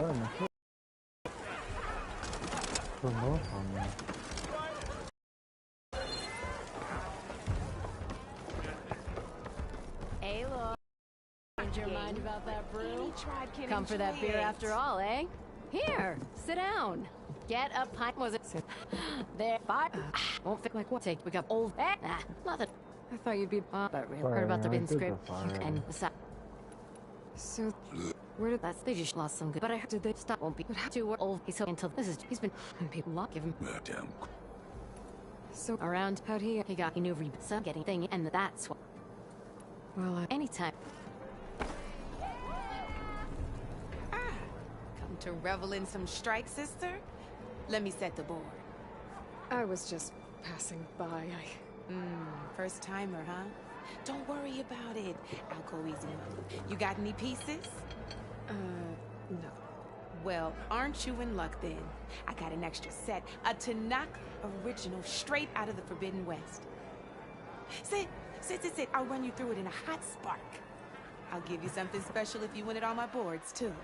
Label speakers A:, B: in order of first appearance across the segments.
A: no sé. Pues no, no.
B: Hey, Lord. Change your mind about that brew? Come for that beer after all, eh? Here, sit down. Get a pint. Was it? There. Five. Won't fit like what? Take. We got old. Nothing. I thought you'd be. But really heard about the bin script. And besides. So, where did that? They just lost some good. But I heard they stop. Won't be. But how to old? He's so until this is. He's been. People lock. Give him.
C: Damn.
B: So around out here, he knew some getting thing, and that's what. Well, anytime.
D: Come to revel in some strike, sister? Let me set the board.
E: I was just passing by.
D: First timer, huh? Don't worry about it. I'll go easy on you. You got any pieces?
E: No.
D: Well, aren't you in luck then? I got an extra set, a Tanakh original, straight out of the Forbidden West. Sit. I'll run you through it in a hot spark. I'll give you something special if you win it on my boards, too.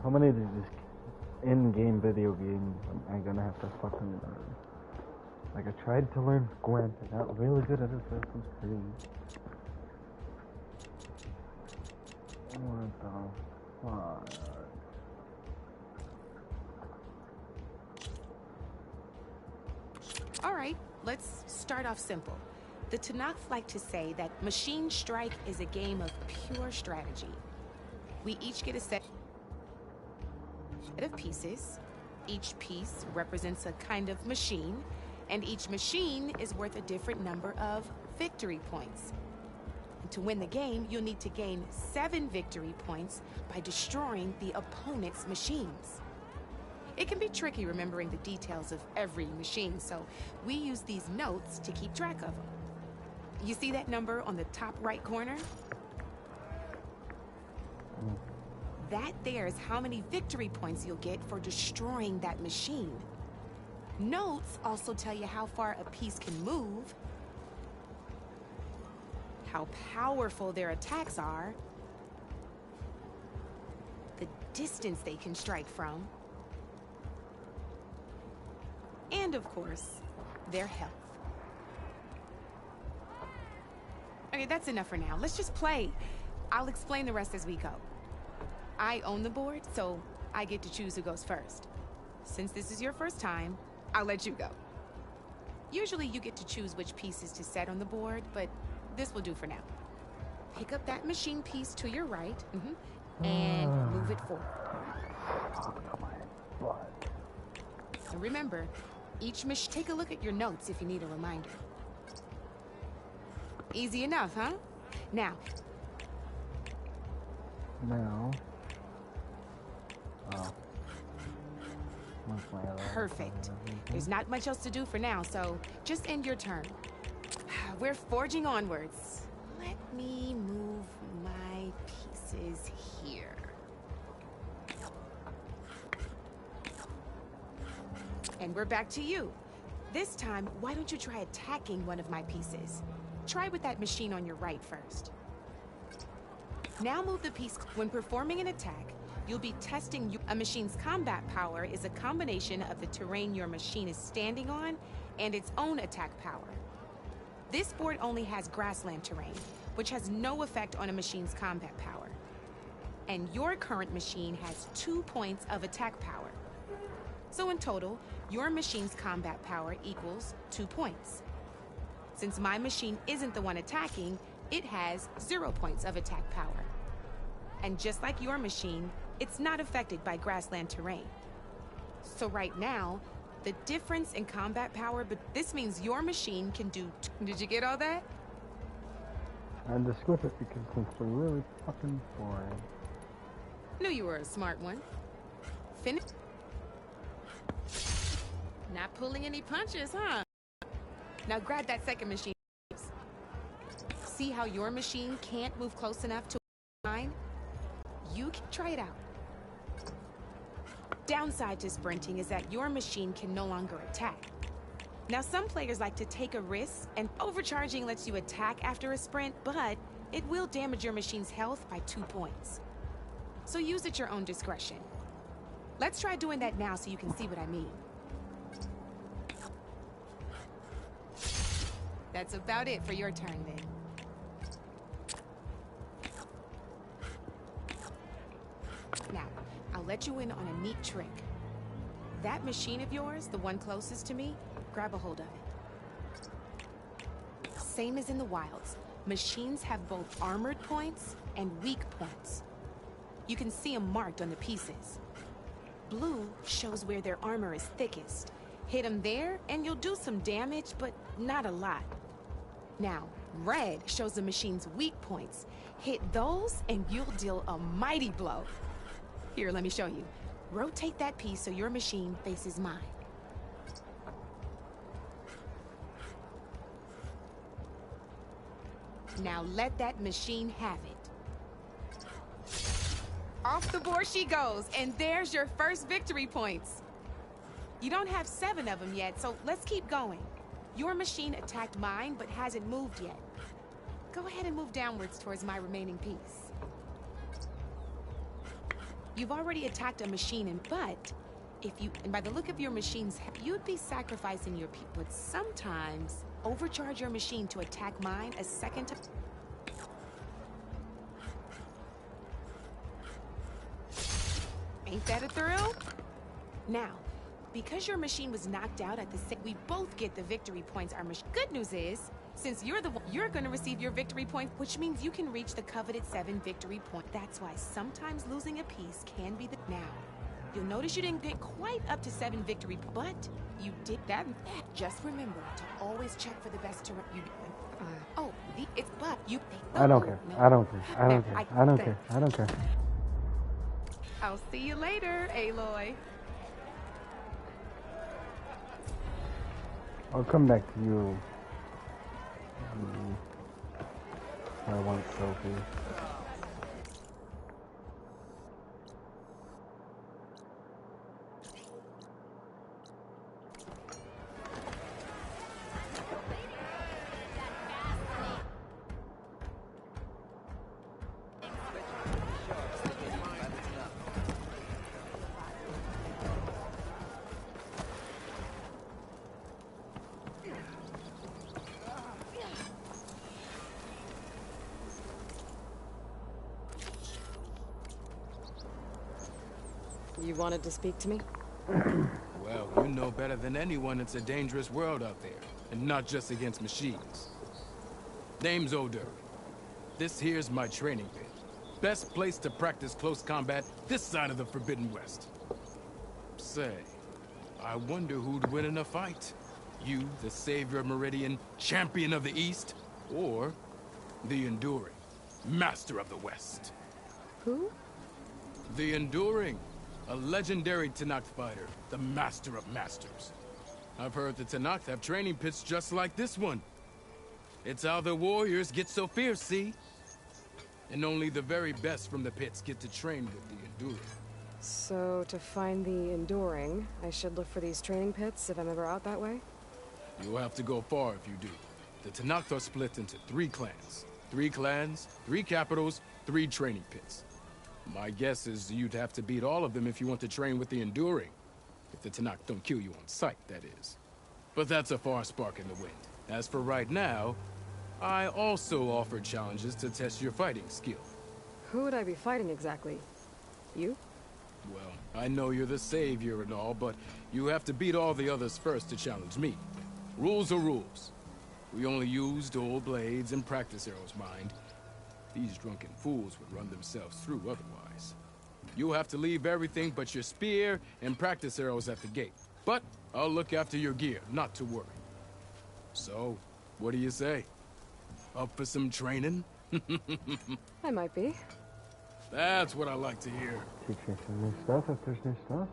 A: How many of these in-game video games am I gonna have to fucking learn? Like, I tried to learn Gwent, I got really good at Assassin's Creed. What the fuck?
D: Alright, let's start off simple. The Tanakh like to say that Machine Strike is a game of pure strategy. We each get a set of pieces. Each piece represents a kind of machine, and each machine is worth a different number of victory points. And to win the game, you'll need to gain 7 victory points by destroying the opponent's machines. It can be tricky remembering the details of every machine, so we use these notes to keep track of them. You see that number on the top right corner? That there is how many victory points you'll get for destroying that machine. Notes also tell you how far a piece can move, how powerful their attacks are, the distance they can strike from, and of course, their health. Okay, that's enough for now. Let's just play. I'll explain the rest as we go. I own the board, so I get to choose who goes first. Since this is your first time, I'll let you go. Usually you get to choose which pieces to set on the board, but this will do for now. Pick up that machine piece to your right, and move it forward. So remember, each machine. Take a look at your notes if you need a reminder. Easy enough, huh? Now.
A: Oh.
D: Perfect. There's not much else to do for now, so just end your turn. We're forging onwards. Let me move my pieces here. And we're back to you. This time, why don't you try attacking one of my pieces? Try with that machine on your right first. Now move the piece. When performing an attack, you'll be testing a machine's combat power is a combination of the terrain your machine is standing on and its own attack power. This board only has grassland terrain, which has no effect on a machine's combat power. And your current machine has 2 points of attack power. So in total, your machine's combat power equals 2 points. Since my machine isn't the one attacking, it has 0 points of attack power. And just like your machine, it's not affected by grassland terrain. So right now, the difference in combat power, but this means your machine can do. Did you get all that?
A: And to skip it because it's really fucking boring.
D: Knew you were a smart one. Finish. Not pulling any punches, huh? Now grab that second machine. See how your machine can't move close enough to mine? You can try it out. Downside to sprinting is that your machine can no longer attack. Now, some players like to take a risk, and overcharging lets you attack after a sprint, but it will damage your machine's health by 2 points. So use at your own discretion. Let's try doing that now so you can see what I mean. That's about it for your turn, then. Now, I'll let you in on a neat trick. That machine of yours, the one closest to me, grab a hold of it. Same as in the wilds, machines have both armored points and weak points. You can see them marked on the pieces. Blue shows where their armor is thickest. Hit them there, and you'll do some damage, but not a lot. Now, red shows the machine's weak points. Hit those, and you'll deal a mighty blow. Here, let me show you. Rotate that piece so your machine faces mine. Now let that machine have it. Off the board she goes, and there's your first victory points. You don't have 7 of them yet, so let's keep going. Your machine attacked mine, but hasn't moved yet. Go ahead and move downwards towards my remaining piece. You've already attacked a machine, but and by the look of your machine's, you'd be sacrificing your piece. But sometimes, overcharge your machine to attack mine a second time. Ain't that a thrill? Now, because your machine was knocked out at the same, we both get the victory points. Good news is, since you're the one, you're gonna receive your victory points, which means you can reach the coveted 7 victory points. That's why sometimes losing a piece can be the... Now, you'll notice you didn't get quite up to 7 victory, but you did that. Just remember to always check for the best to...
A: I don't care. I don't care. I don't care. I don't care. I don't care.
D: I'll see you later, Aloy.
A: I'll come back to you. I want Sophie.
E: You wanted to speak to me?
C: Well, you know better than anyone it's a dangerous world out there, and not just against machines. Name's Odor. This here's my training pit. Best place to practice close combat this side of the Forbidden West. Say, I wonder who'd win in a fight. You, the savior of Meridian, champion of the East, or the Enduring, master of the West.
E: Who?
C: The Enduring. A legendary Tenakth fighter, the master of masters. I've heard the Tenakth have training pits just like this one. It's how the warriors get so fierce, see? And only the very best from the pits get to train with the Enduring.
E: So, to find the Enduring, I should look for these training pits if I'm ever out that way?
C: You'll have to go far if you do. The Tenakth are split into 3 clans. 3 clans, 3 capitals, 3 training pits. My guess is you'd have to beat all of them if you want to train with the Enduring. If the Tenakth don't kill you on sight, that is. But that's a far spark in the wind. As for right now, I also offer challenges to test your fighting skill.
E: Who would I be fighting exactly? You?
C: Well, I know you're the savior and all, but you have to beat all the others first to challenge me. Rules are rules. We only use dual blades and practice arrows, mind. These drunken fools would run themselves through otherwise. You'll have to leave everything but your spear and practice arrows at the gate. But I'll look after your gear, not to worry. So, what do you say? Up for some training?
E: I might be.
C: That's what I like to hear.
A: Teach me some new stuff if there's new stuff.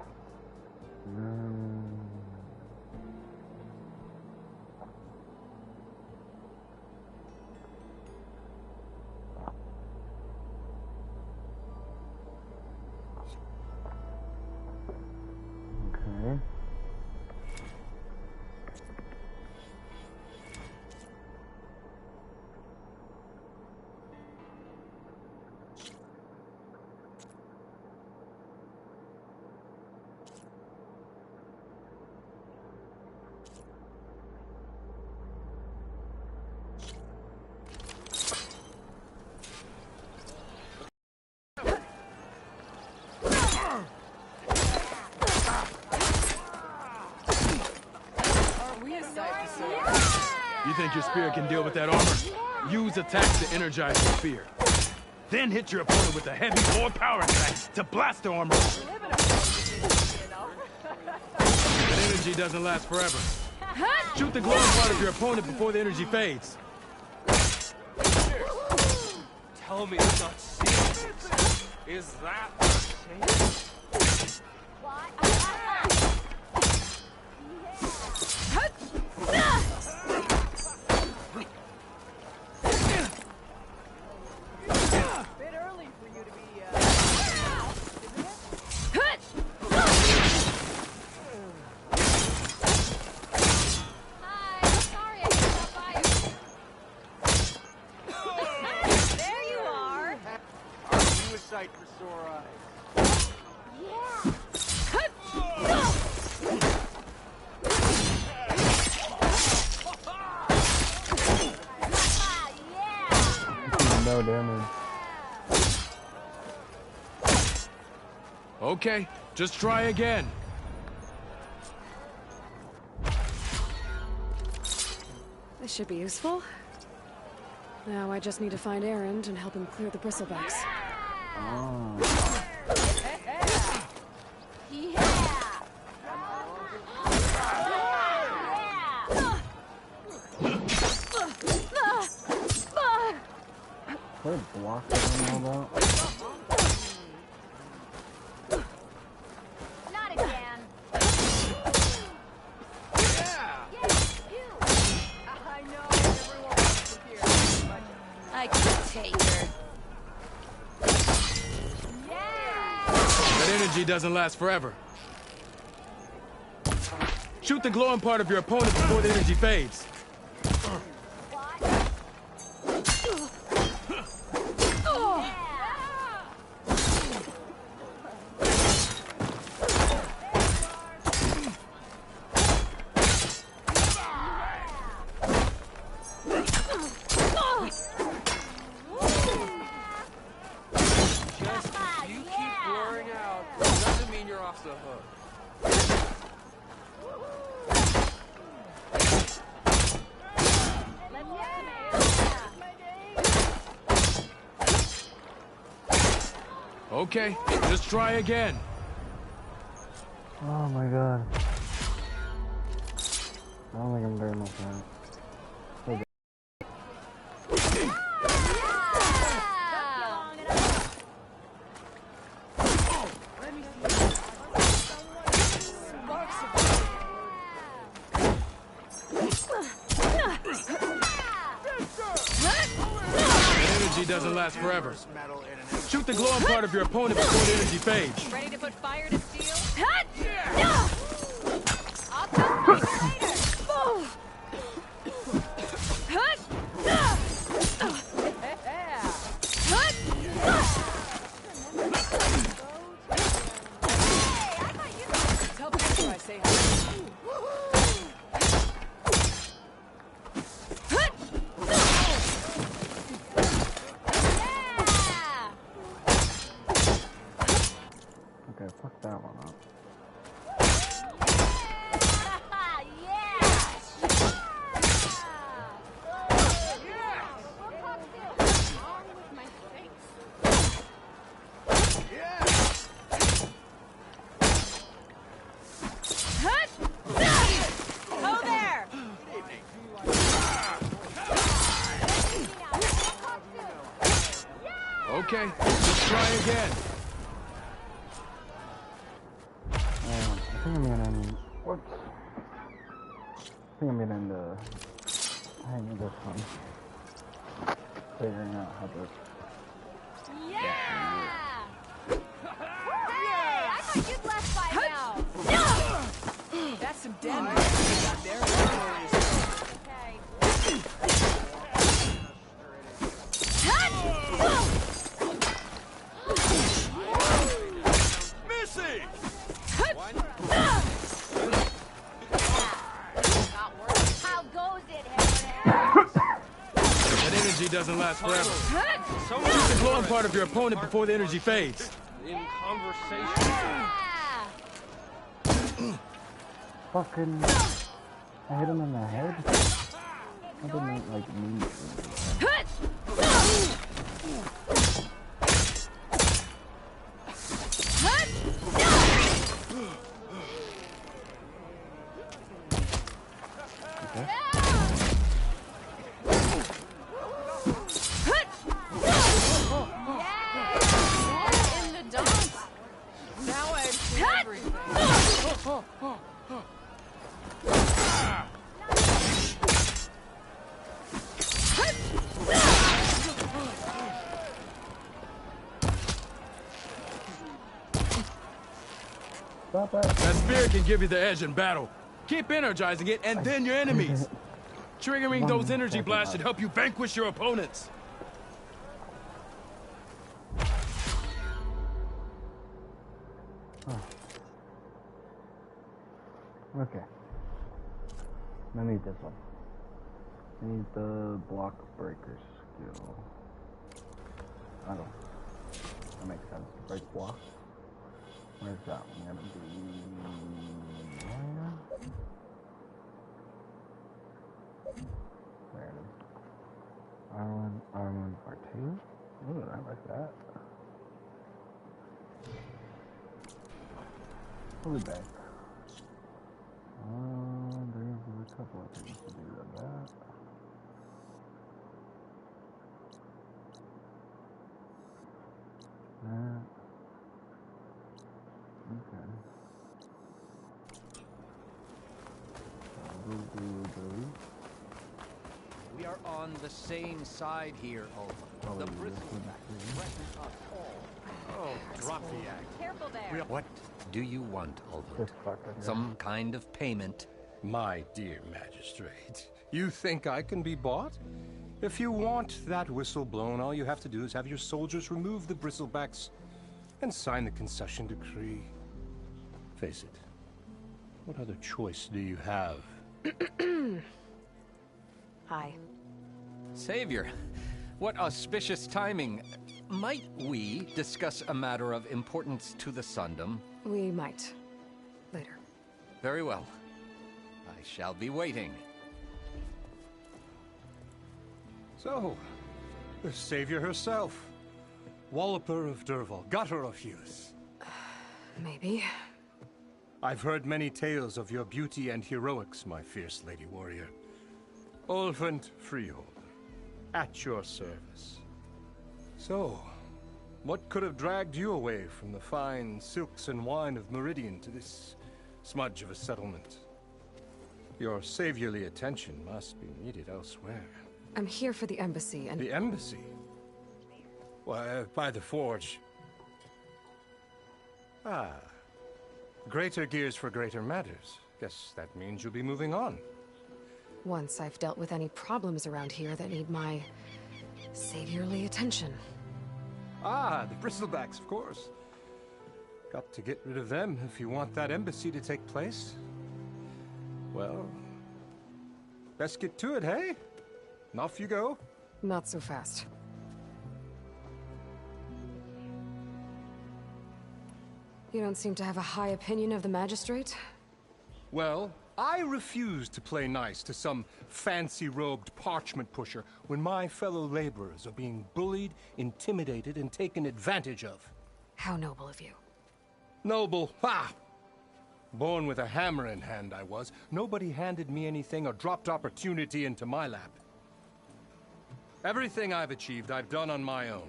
C: You think your spear can deal with that armor? Use attacks to energize your spear. Then hit your opponent with a heavy or power attack to blast their armor. That energy doesn't last forever. Shoot the glowing part of your opponent before the energy fades.
F: Tell me it's not serious. Is that serious?
G: Bit early for you to be,
B: Hi, sorry I came out by you. There you are.
F: Are you a sight for sore eyes?
B: Yeah.
A: No damage.
C: Okay, just try again.
E: This should be useful. Now I just need to find Erend and help him clear the bristlebacks.
A: Oh. What a block I'm all about.
B: Not again.
G: I know everyone wants to hear it, but
B: I can take her.
C: That energy doesn't last forever. Shoot the glowing part of your opponent before the energy fades.
F: You keep blurring out. Doesn't mean you're off the hook.
C: Okay, just try again.
A: Oh my god. I don't think I'm very much at it.
C: Doesn't last forever. Shoot the glowing part of your opponent before the energy fades.
G: ready to put fire to steel?
B: I'll come for you later.
G: Tell Peter I say hi.
A: Okay, fuck that one up.
G: Ho there!
C: Okay, just try again.
A: I think I'm gonna end. Whoops. I think I'm gonna end the hang of this one. Figuring out how to.
B: Hey, I thought you'd left by now.
G: That's some damage you got there.
F: Missy!
B: How goes it, Henry?
C: That energy doesn't last forever. Shoot the glowing part of your opponent before the energy fades.
F: In conversation.
A: Fucking. I hit him in the head. I didn't like mean to. Stop it.
C: That spear can give you the edge in battle. Keep energizing it, and then your enemies. Triggering those energy blasts should help you vanquish your opponents.
A: Okay. I need this one. I need the block breaker skill. I don't know. That makes sense. Break block. Where's that one gonna be? There it is. R1 part 2. Ooh, I like that. Pull it back. There's a couple of things to do on that. Okay.
H: We are on the same side here, Olva. The bristlebacks threaten us all.
F: Oh, drop the act.
B: Careful there.
H: What do you want, Olva? Some kind of payment?
I: My dear magistrate, you think I can be bought? If you want that whistle blown, all you have to do is have your soldiers remove the bristlebacks and sign the concession decree. Face it, what other choice do you have?
E: Hi.
H: Savior, what auspicious timing. Might we discuss a matter of importance to the Sundom?
E: We might. Later.
H: Very well. I shall be waiting.
I: So, the savior herself. Walloper of Derval, gutter of youth.
E: Maybe.
I: I've heard many tales of your beauty and heroics, my fierce lady warrior. Ulfant Freeholder, at your service. So, what could have dragged you away from the fine silks and wine of Meridian to this smudge of a settlement? Your saviorly attention must be needed elsewhere.
E: I'm here for the embassy and...
I: The embassy? Why, by the forge. Ah. Greater gears for greater matters. Guess that means you'll be moving on.
E: Once I've dealt with any problems around here that need my saviorly attention.
I: Ah, the bristlebacks, of course. Got to get rid of them if you want that embassy to take place. Well, best get to it, hey? And off you go.
E: Not so fast. You don't seem to have a high opinion of the magistrate?
I: Well, I refuse to play nice to some fancy-robed parchment pusher when my fellow laborers are being bullied, intimidated, and taken advantage of.
E: How noble of you.
I: Noble? Ha! Born with a hammer in hand, I was. Nobody handed me anything or dropped opportunity into my lap. Everything I've achieved, I've done on my own.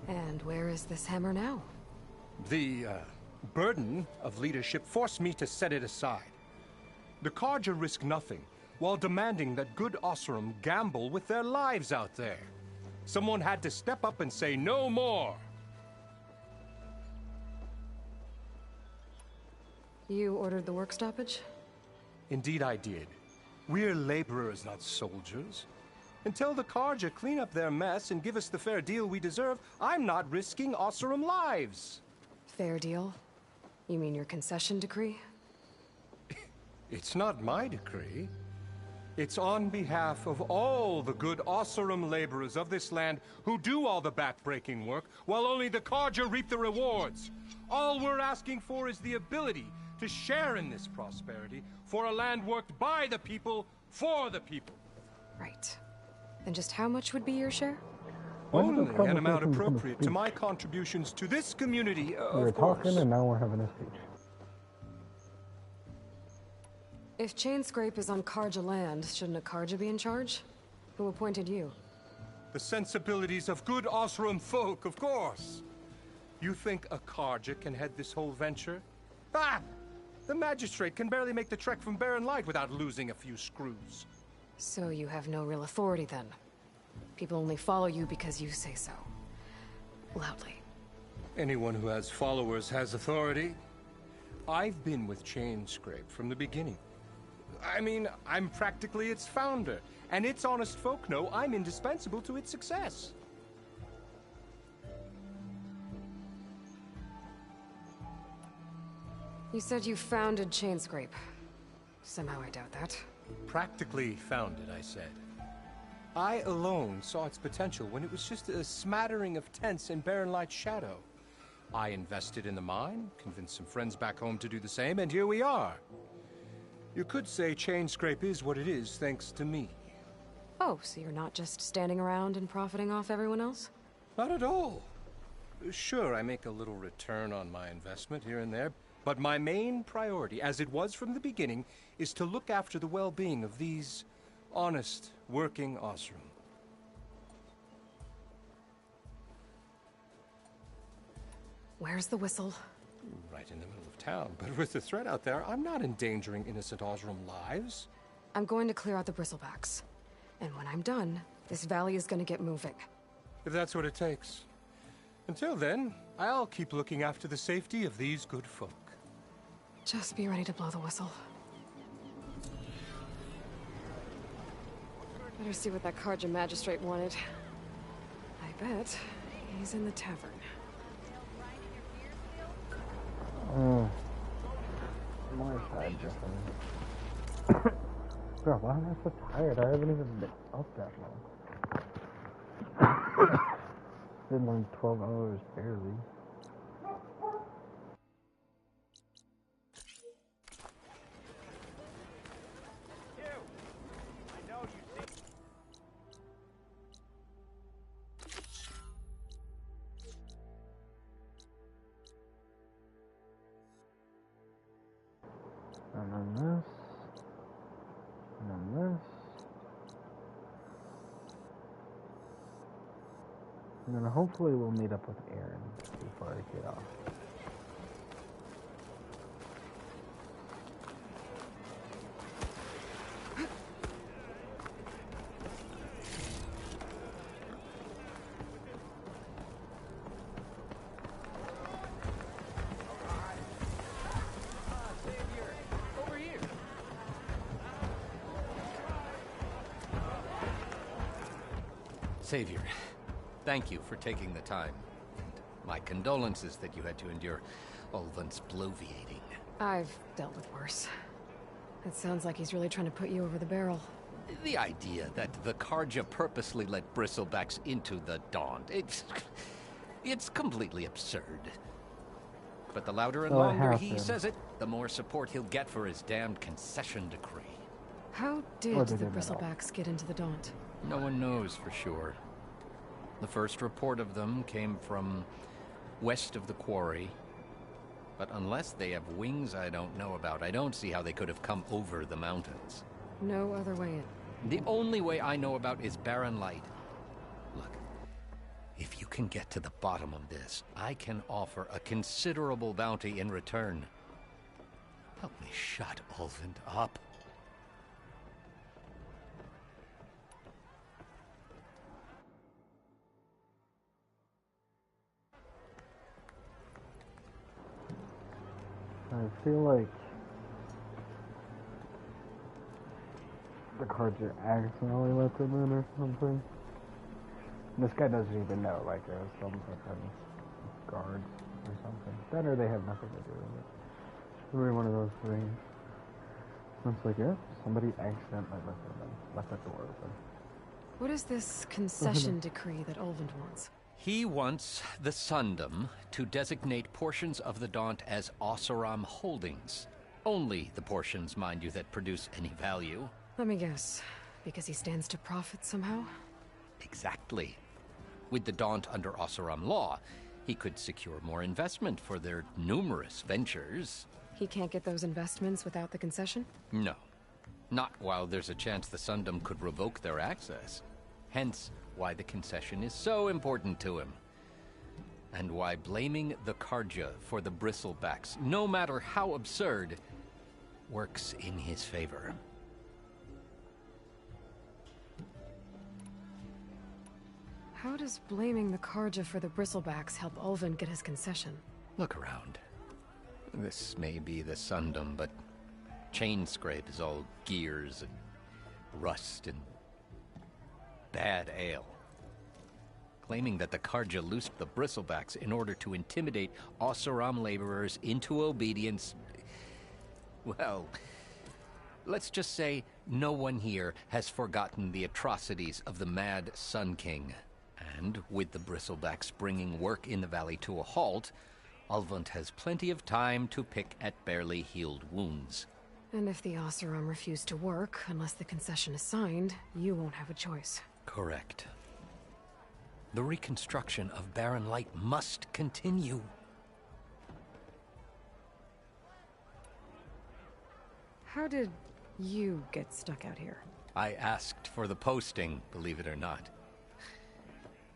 E: And where is this hammer now?
I: The, burden of leadership forced me to set it aside. The Carja risk nothing, while demanding that good Osseram gamble with their lives out there. Someone had to step up and say no more.
E: You ordered the work stoppage?
I: Indeed I did. We're laborers, not soldiers. Until the Carja clean up their mess and give us the fair deal we deserve, I'm not risking Osseram lives.
E: Fair deal? You mean your concession decree?
I: It's not my decree. It's on behalf of all the good Osseram laborers of this land who do all the back-breaking work, while only the Carja reap the rewards. All we're asking for is the ability to share in this prosperity for a land worked by the people, for the people.
E: Right. Then just how much would be your share?
I: Only an amount appropriate to my contributions to this community,
A: We were
I: of course.
A: talking and now we're having a speech.
E: If Chainscrape is on Karja land, shouldn't a Karja be in charge? Who appointed you?
I: The sensibilities of good Osram folk, of course. You think a Karja can head this whole venture? Ah! The magistrate can barely make the trek from Barren Light without losing a few screws.
E: So you have no real authority then? People only follow you because you say so. Loudly.
I: Anyone who has followers has authority. I've been with Chainscrape from the beginning. I mean, I'm practically its founder, and its honest folk know I'm indispensable to its success.
E: You said you founded Chainscrape. Somehow I doubt that.
I: Practically founded, I said. I alone saw its potential when it was just a smattering of tents in Barren Light's shadow. I invested in the mine, convinced some friends back home to do the same, and here we are. You could say Chainscrape is what it is thanks to me.
E: Oh, so you're not just standing around and profiting off everyone else?
I: Not at all. Sure, I make a little return on my investment here and there, but my main priority, as it was from the beginning, is to look after the well-being of these honest, working Osram.
E: Where's the whistle?
I: Right in the middle of town, but with the threat out there, I'm not endangering innocent Osram lives.
E: I'm going to clear out the bristlebacks. And when I'm done, this valley is going to get moving.
I: If that's what it takes. Until then, I'll keep looking after the safety of these good folk.
E: Just be ready to blow the whistle. Better see what that Karja magistrate wanted. I bet he's in the tavern.
A: My side different. Bro, why am I so tired? I haven't even been up that long. Been like 12 hours, barely. And then this. And then this. And then hopefully we'll meet up with Aaron before I get off.
H: Savior, thank you for taking the time. And my condolences that you had to endure Ulvin's bloviating.
E: I've dealt with worse. It sounds like he's really trying to put you over the barrel.
H: The idea that the Karja purposely let bristlebacks into the Daunt, it's completely absurd. But the louder and longer he says it, the more support he'll get for his damned concession decree.
E: How did the bristlebacks get into the Daunt?
H: No one knows for sure. The first report of them came from west of the quarry. But unless they have wings I don't know about, I don't see how they could have come over the mountains.
E: No other way in.
H: The only way I know about is Barren Light. Look, if you can get to the bottom of this, I can offer a considerable bounty in return. Help me shut Ulvin up.
A: I feel like the Karja accidentally let them in or something. This guy doesn't even know, like it was some fucking guards or something. That or they have nothing to do with it. Maybe one of those things. It's like, yeah, somebody accidentally left the door open.
E: What is this concession decree that Ulvin wants?
H: He wants the Sundom to designate portions of the Daunt as Oseram holdings. Only the portions, mind you, that produce any value.
E: Let me guess. Because he stands to profit somehow?
H: Exactly. With the Daunt under Oseram law, he could secure more investment for their numerous ventures.
E: He can't get those investments without the concession?
H: No. Not while there's a chance the Sundom could revoke their access. Hence, why the concession is so important to him. And why blaming the Karja for the bristlebacks, no matter how absurd, works in his favor.
E: How does blaming the Karja for the bristlebacks help Ulvund get his concession?
H: Look around. This may be the Sundom, but Chainscrape is all gears and rust and bad ale. Claiming that the Karja loosed the bristlebacks in order to intimidate Oseram laborers into obedience. Well, let's just say no one here has forgotten the atrocities of the Mad Sun King. And with the bristlebacks bringing work in the valley to a halt, Ulvund has plenty of time to pick at barely healed wounds.
E: And if the Oseram refuse to work, unless the concession is signed, you won't have a choice.
H: Correct. The reconstruction of Barren Light must continue.
E: How did you get stuck out here?
H: I asked for the posting, believe it or not.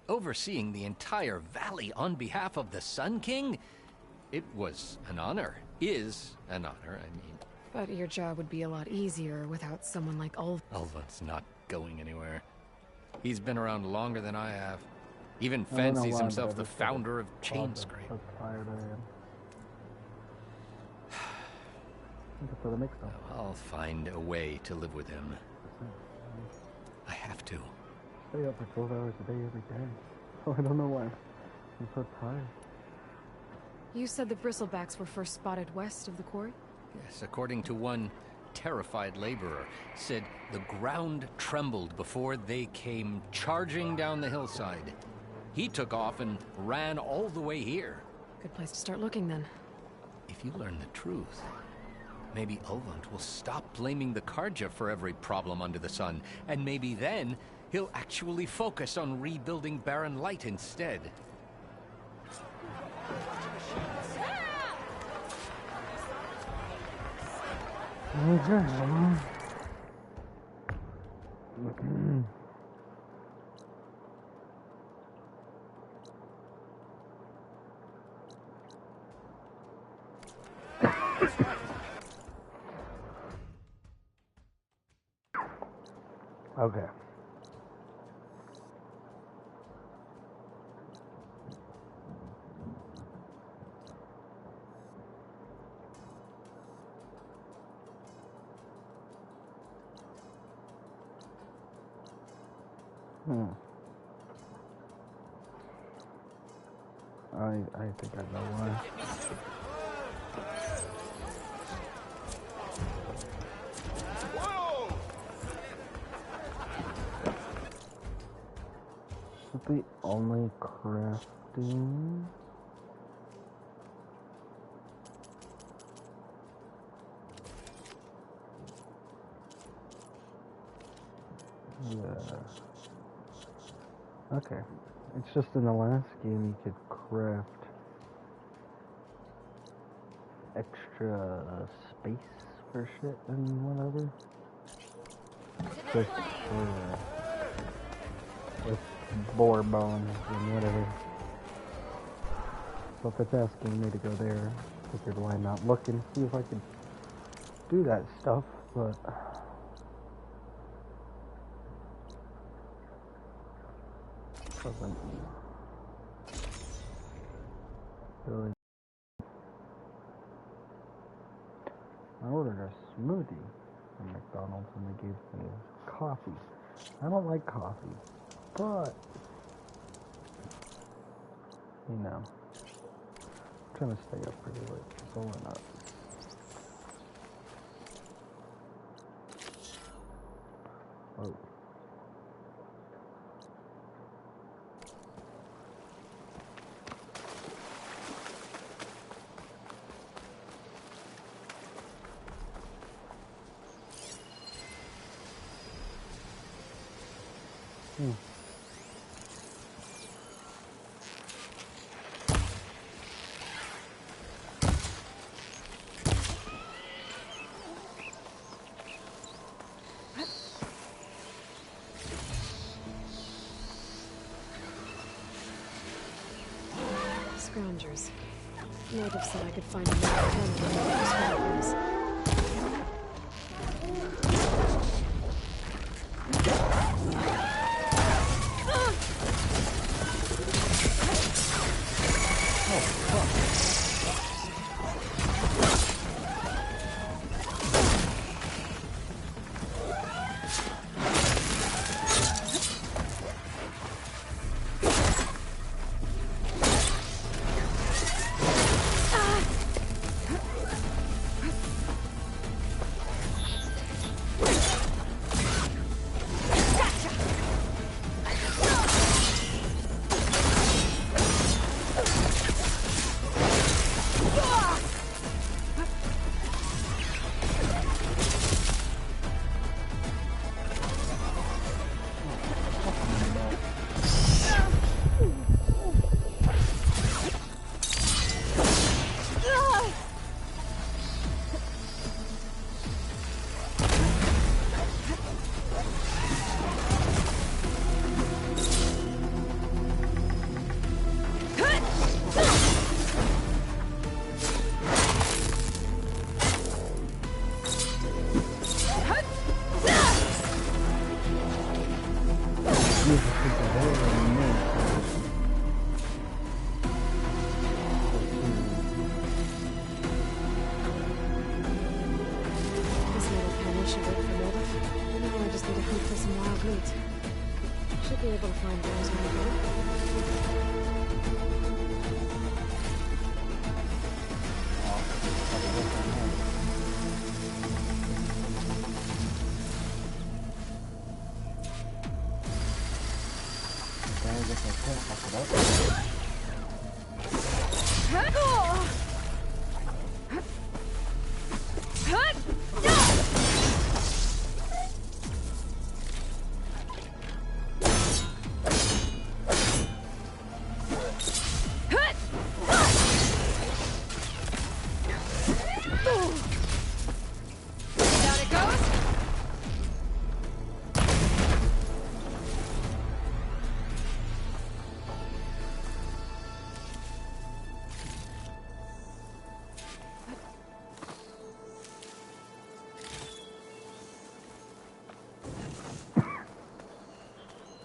H: Overseeing the entire valley on behalf of the Sun King? It was an honor. Is an honor, I mean.
E: But your job would be a lot easier without someone like Ulvund.
H: Ulvund's not going anywhere. He's been around longer than I have. Even fancies himself the founder of Chainscrape.
A: How tired I am. I think that's what it makes them.
H: I'll find a way to live with him. I have to.
A: Stay up for 12 hours a day every day. Oh, I don't know why. I'm so tired.
E: You said the bristlebacks were first spotted west of the quarry?
H: Yes, according to one terrified laborer, said the ground trembled before they came charging down the hillside. He took off and ran all the way here.
E: Good place to start looking, then.
H: If you learn the truth, maybe Ulvund will stop blaming the Karja for every problem under the sun, and maybe then he'll actually focus on rebuilding Barren Light instead.
A: Okay. I think I know why. Is it the only crafting? Yeah. Okay. It's just in the last game you could craft extra space for shit and whatever. Just with boar bones and whatever. So if it's asking me to go there, I figured why not look and see if I could do that stuff, but doesn't really. I ordered a smoothie from McDonald's and they gave me coffee. I don't like coffee, but you know, I'm trying to stay up pretty late, so why not? Oh.
E: Scroungers. Native said I could find a native Should be able to find those when I go.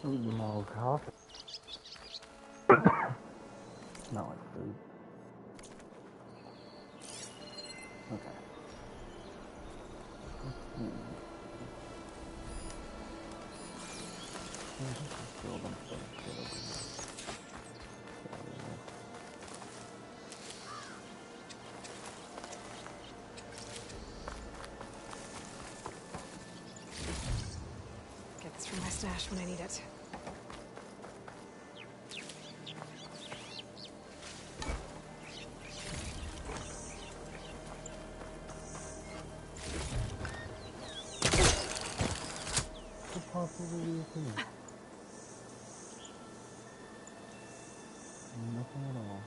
A: More coffee. Not like food. Okay.
E: Get this from my stash when I need it.
A: Nothing at all.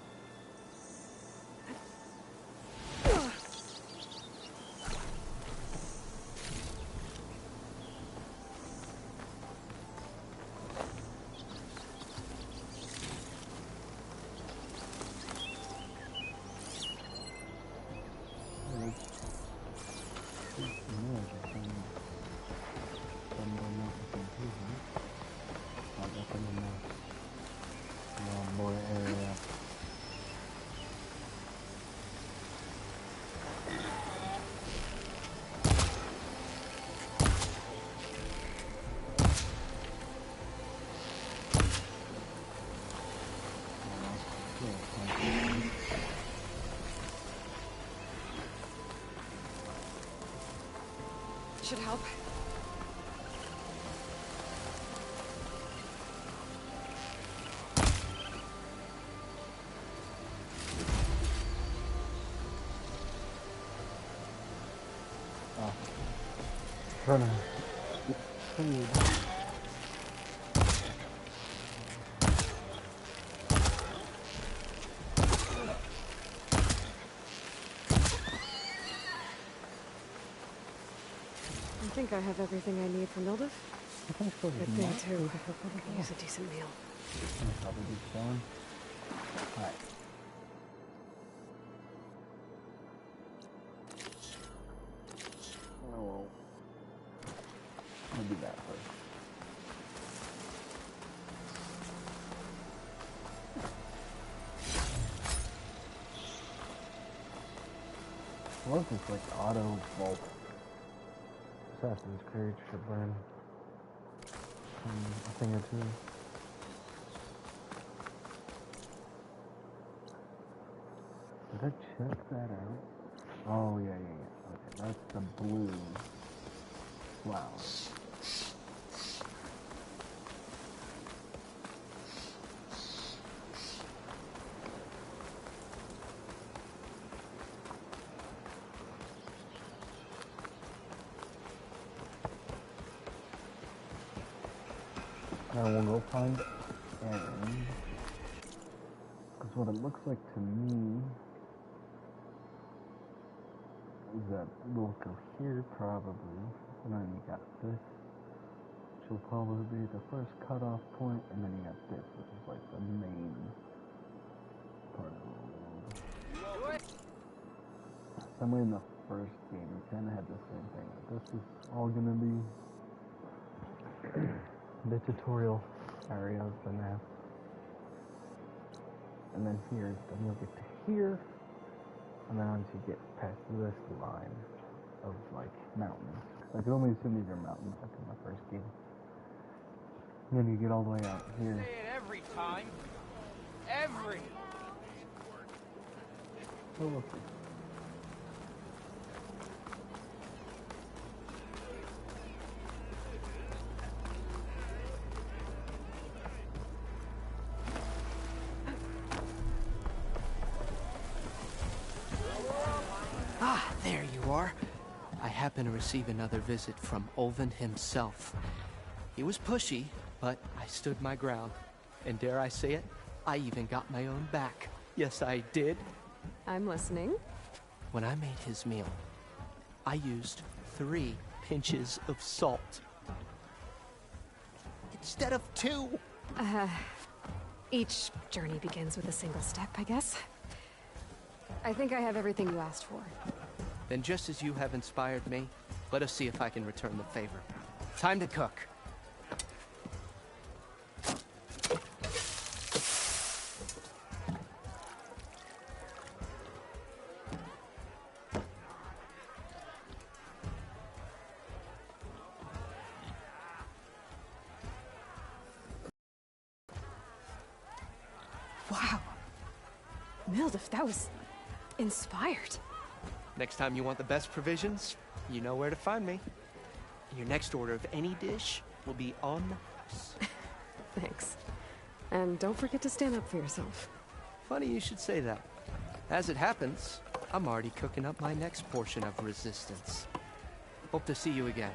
E: Should help.
A: Trying to food.
E: think I have everything I need for Mildif.
A: I think so.
E: Good thing, too. Could use a decent meal.
A: I'll probably be chilling. Alright. Oh well. I'll do that first. I love this like auto vault. Assassin's Creed should learn a thing or two. Did I check that out? Oh yeah. Okay, that's the blue flower. Now we'll go find Aaron. Because what it looks like to me is that we'll go here probably. And then you got this, which will probably be the first cutoff point. And then you got this, which is like the main part of the world. Somewhere in the first game, we kind of had the same thing. This is all going to be the tutorial areas the map. And then here, then you'll get to here. And then once you get past this line of like mountains. I could only assume these are mountains like in the first game. And then you get all the way out here.
F: Say it every time. Every.
A: So we'll see.
J: Ah, there you are. I happen to receive another visit from Ulvin himself. He was pushy, but I stood my ground. And dare I say it, I even got my own back. Yes, I did.
E: I'm listening.
J: When I made his meal, I used 3 pinches of salt. Instead of 2.
E: Each journey begins with a single step, I guess. I think I have everything you asked for.
J: Then just as you have inspired me, let us see if I can return the favor. Time to cook.
E: Wow. Mildif, that was inspired.
J: Next time you want the best provisions, you know where to find me. Your next order of any dish will be on the house.
E: Thanks. And don't forget to stand up for yourself.
J: Funny you should say that. As it happens, I'm already cooking up my next portion of resistance. Hope to see you again.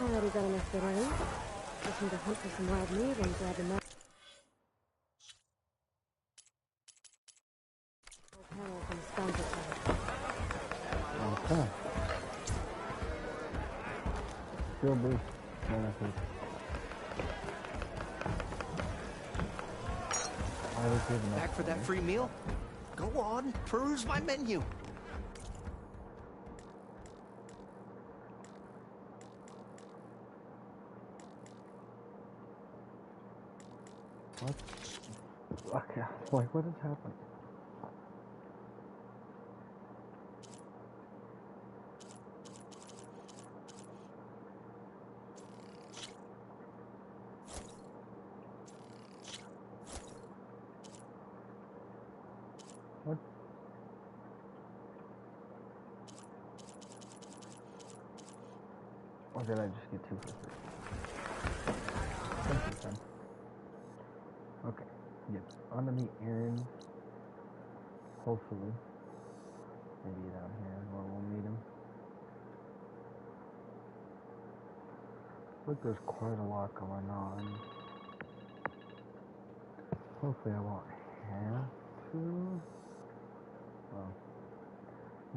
E: Already got enough good in. Just need to hunt for some wild meat and grab a knife.
A: Okay. Still boost benefits.
J: Back for that free meal? Go on, peruse my menu.
A: What? Okay, like what is happening? What? Or did I just get 2 for 3? Thank you, friend. Okay, yep. On to meet Aaron. Hopefully. Maybe down here where we'll meet him. Look, there's quite a lot going on. Hopefully I won't have to. Well,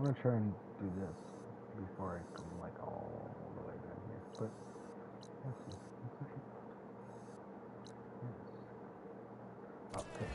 A: gonna try and do this before I come like all the way down here. But let's see. Okay.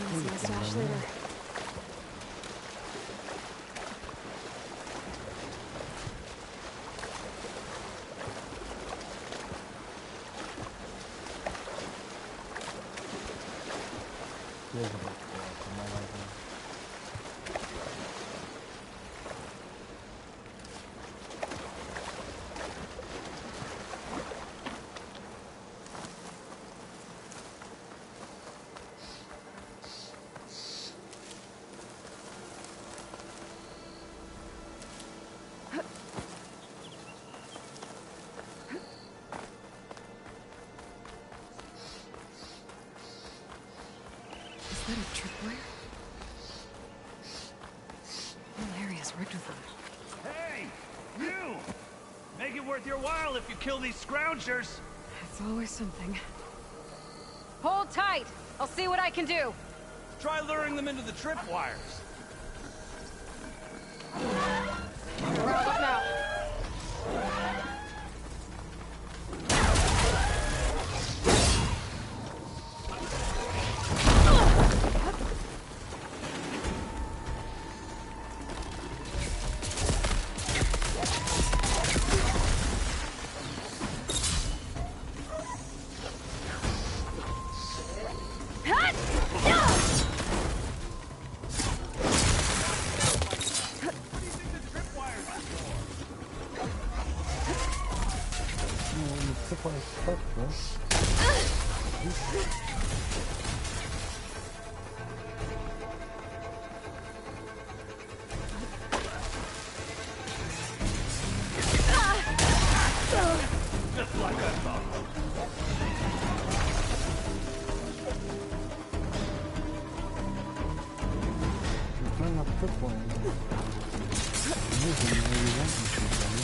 E: See my stash later.
A: There's a book for my library.
E: Is that a tripwire? Whole area's rigged with them.
K: Hey! You! Make it worth your while if you kill these scroungers!
E: It's always something.
B: Hold tight! I'll see what I can do.
K: Try luring them into the tripwires.
B: Round up now.
K: Just like I thought.
A: Turn up this one. Moving where you want me to, buddy.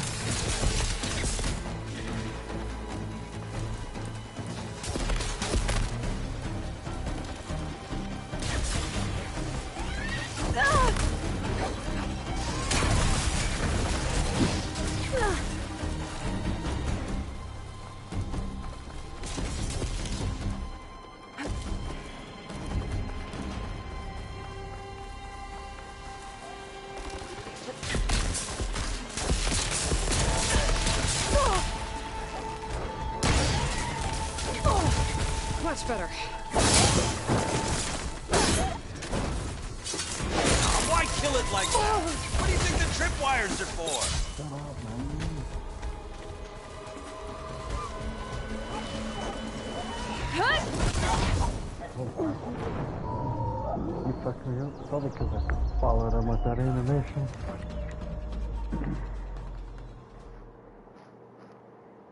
E: Much better.
K: Why kill it like that? What do you think the tripwires are for?
A: Shut up, man. You fucked me up. Probably because I followed him with that animation.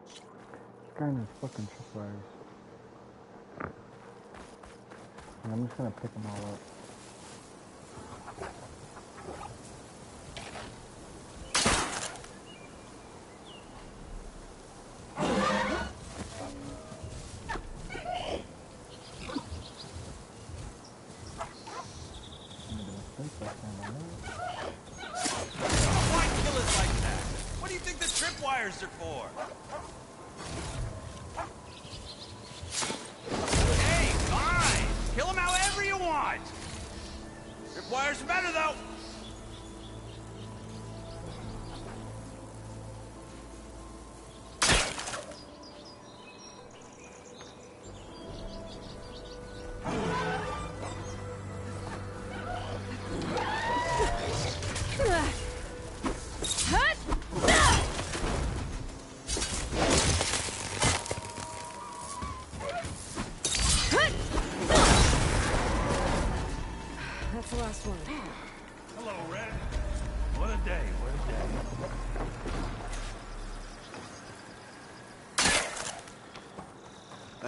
A: This guy and his fucking tripwires. And I'm just gonna pick them all up.
K: Why kill it like that? What do you think the tripwires are for? Hey, fine! Kill them however you want! Tripwires are better, though!
E: That's the last one.
K: Hello, Red. What a day, what a day.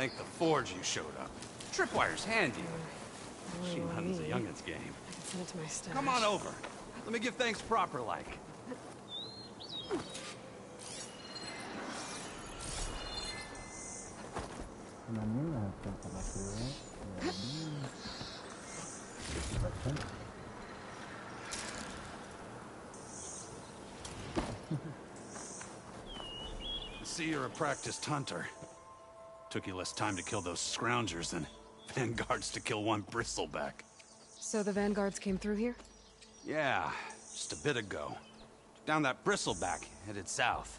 K: Thank the Forge you showed up. Tripwire's handy. Machine hunting's a youngin's game.
E: I can send it to my stash.
K: Come on over. Let me give thanks proper like. See, you're a practiced hunter. Took you less time to kill those scroungers than vanguards to kill one bristleback.
E: So the vanguards came through here?
K: Yeah, just a bit ago. Down that bristleback, headed south.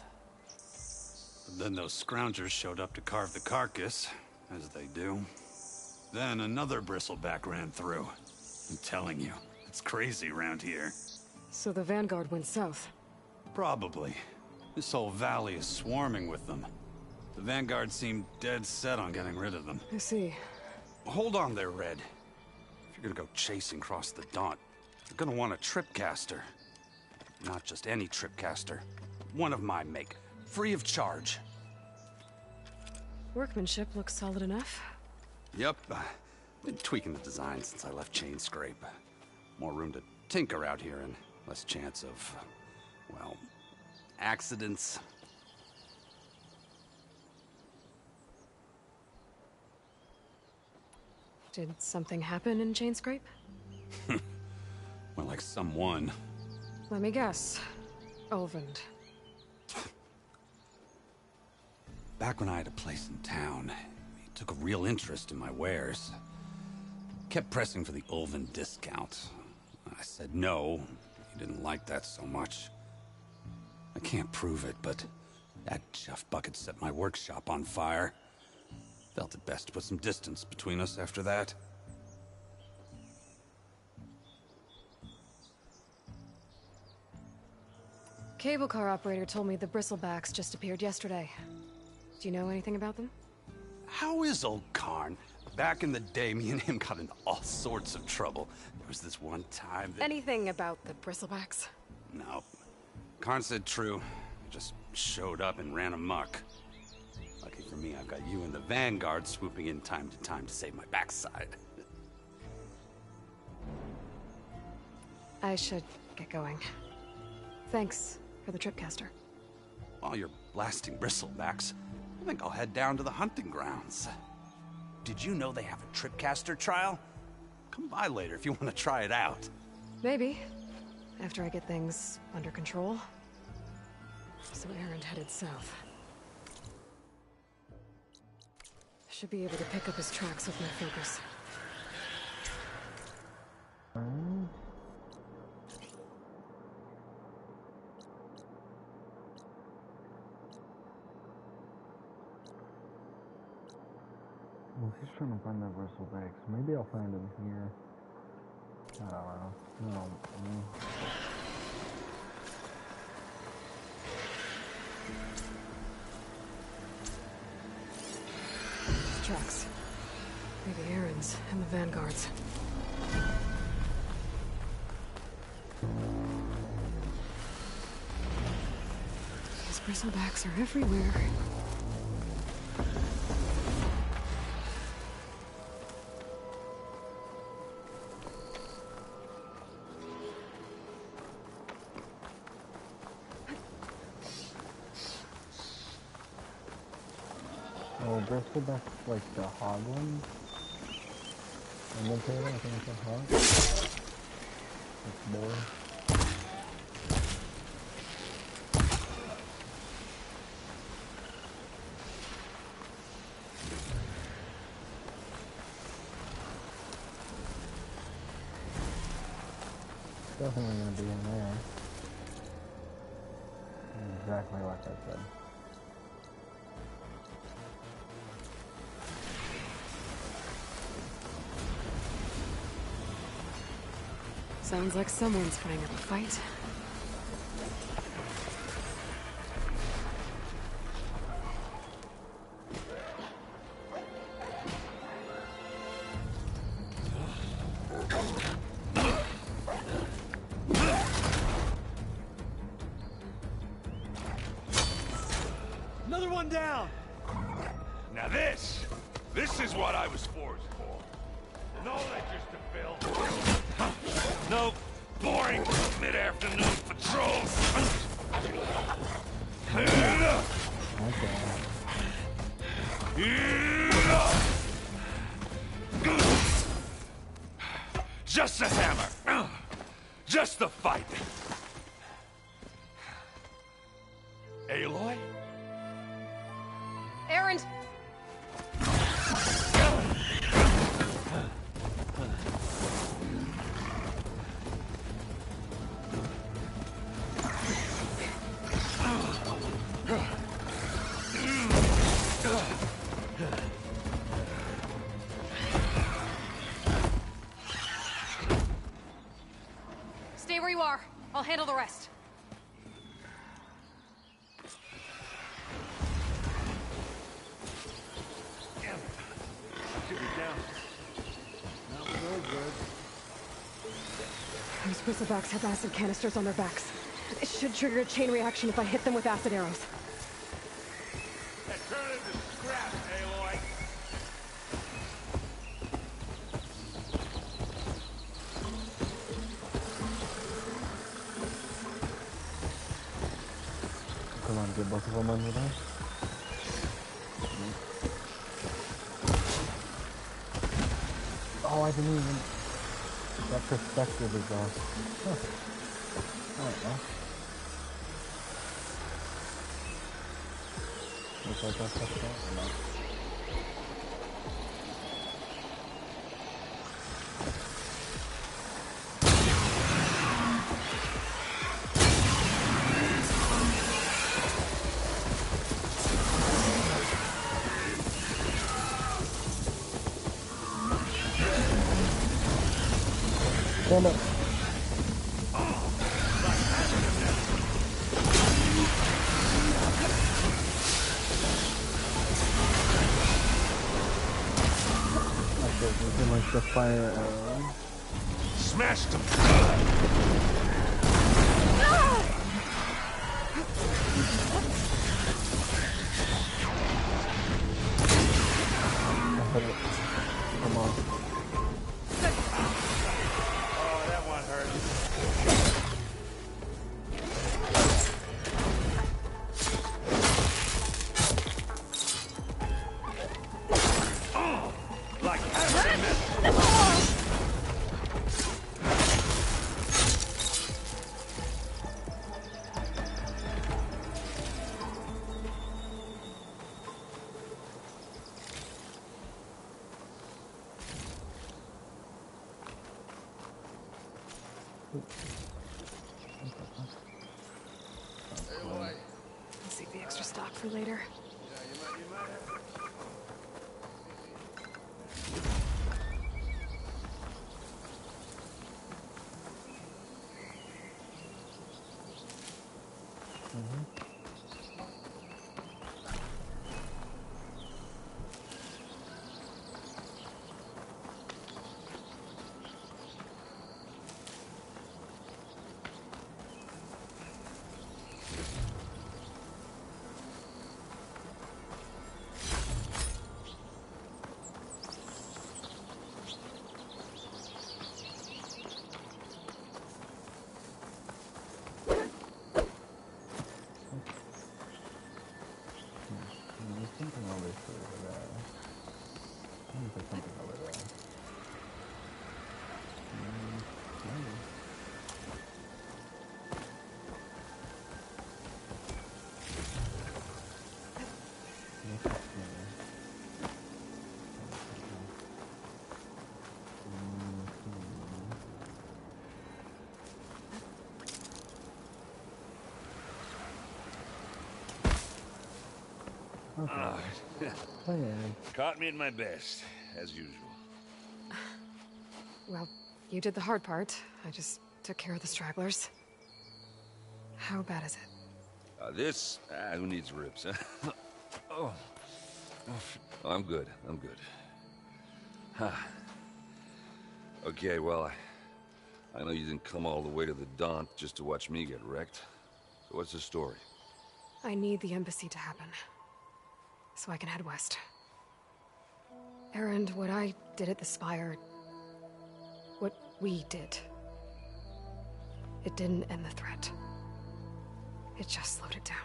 K: But then those scroungers showed up to carve the carcass, as they do. Then another bristleback ran through. I'm telling you, it's crazy around here.
E: So the vanguard went south?
K: Probably. This whole valley is swarming with them. The vanguard seemed dead set on getting rid of them.
E: I see.
K: Hold on there, Red. If you're gonna go chasing across the Daunt, you're gonna want a tripcaster. Not just any tripcaster. One of my make. Free of charge.
E: Workmanship looks solid enough.
K: Yep. Been tweaking the design since I left Chain Scrape. More room to tinker out here and less chance of, well, accidents.
E: Did something happen in Chain Scrape?
K: Well, like someone.
E: Let me guess. Olvend.
K: Back when I had a place in town, he took a real interest in my wares. Kept pressing for the Olvend discount. I said no. He didn't like that so much. I can't prove it, but that chuff bucket set my workshop on fire. Felt it best to put some distance between us after that.
E: Cable car operator told me the bristlebacks just appeared yesterday. Do you know anything about them?
K: How is old Karn? Back in the day, me and him got into all sorts of trouble. There was this one time that...
E: Anything about the bristlebacks?
K: No. Karn said true. Just showed up and ran amok. Lucky for me, I've got you and the Vanguard swooping in time to save my backside.
E: I should get going. Thanks for the tripcaster.
K: While you're blasting bristlebacks, I think I'll head down to the hunting grounds. Did you know they have a tripcaster trial? Come by later if you want to try it out.
E: Maybe. After I get things under control. So Erend headed south. Should be able to pick up his tracks with my focus.
A: Well, he's trying to find that bristlebacks. Maybe I'll find him here. I don't know. No.
E: Tracks. Maybe Erend's and the Vanguard's. These bristlebacks are everywhere.
A: Oh, bristleback like the hog one. And then tail, I think it's a hog. It's boar. Definitely gonna be in there. Exactly like I said.
E: Sounds like someone's putting up a fight.
F: Another one down!
K: Now this
L: This is what I was forced for. No ledgers to fill. No boring mid-afternoon patrols. Just a hammer. Just the fight. Aloy?
E: Erend! Stay where you are. I'll handle the rest. Those bristlebacks have acid canisters on their backs. It should trigger a chain reaction if I hit them with acid arrows.
L: Turn it to scrap, Aloy.
A: Come on, get both of them under there. Oh, I didn't even... That perspective is off. Huh. Alright, well. Looks like that's that. No. Damn it. Okay, we can like the fire arrow.
L: Smashed him.
A: Come on.
L: Oh, that one hurt. Like
E: I'll save the extra stock for later.
A: There's something over there. I think there's something over there. Maybe.
L: Caught me at my best, as usual.
E: Well, you did the hard part. I just took care of the stragglers. How bad is it?
L: Who needs ribs, huh? Oh, I'm good. I'm good. Huh. Okay, well, I know you didn't come all the way to the Daunt just to watch me get wrecked. So what's the story?
E: I need the embassy to happen, so I can head west. Erend, what I did at the Spire... what we did... it didn't end the threat. It just slowed it down.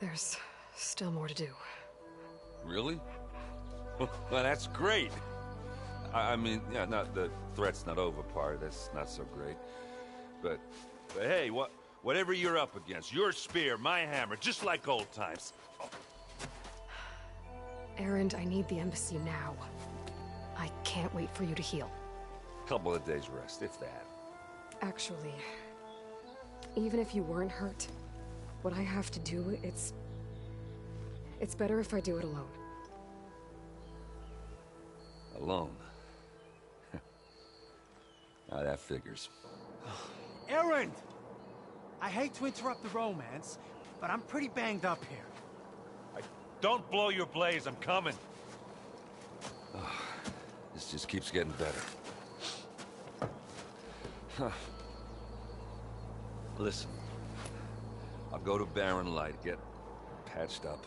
E: There's still more to do.
L: Really? Well, that's great. I mean, yeah, not the threat's not over part. That's not so great. But hey, whatever you're up against, your spear, my hammer, just like old times.
E: Erend, I need the embassy now. I can't wait for you to heal.
L: Couple of days rest, if that.
E: Actually, even if you weren't hurt, what I have to do, it's better if I do it alone.
L: Alone? Now that figures.
M: Erend! I hate to interrupt the romance, but I'm pretty banged up here.
L: Don't blow your blaze, I'm coming. This just keeps getting better. Listen, I'll go to Barren Light, get patched up.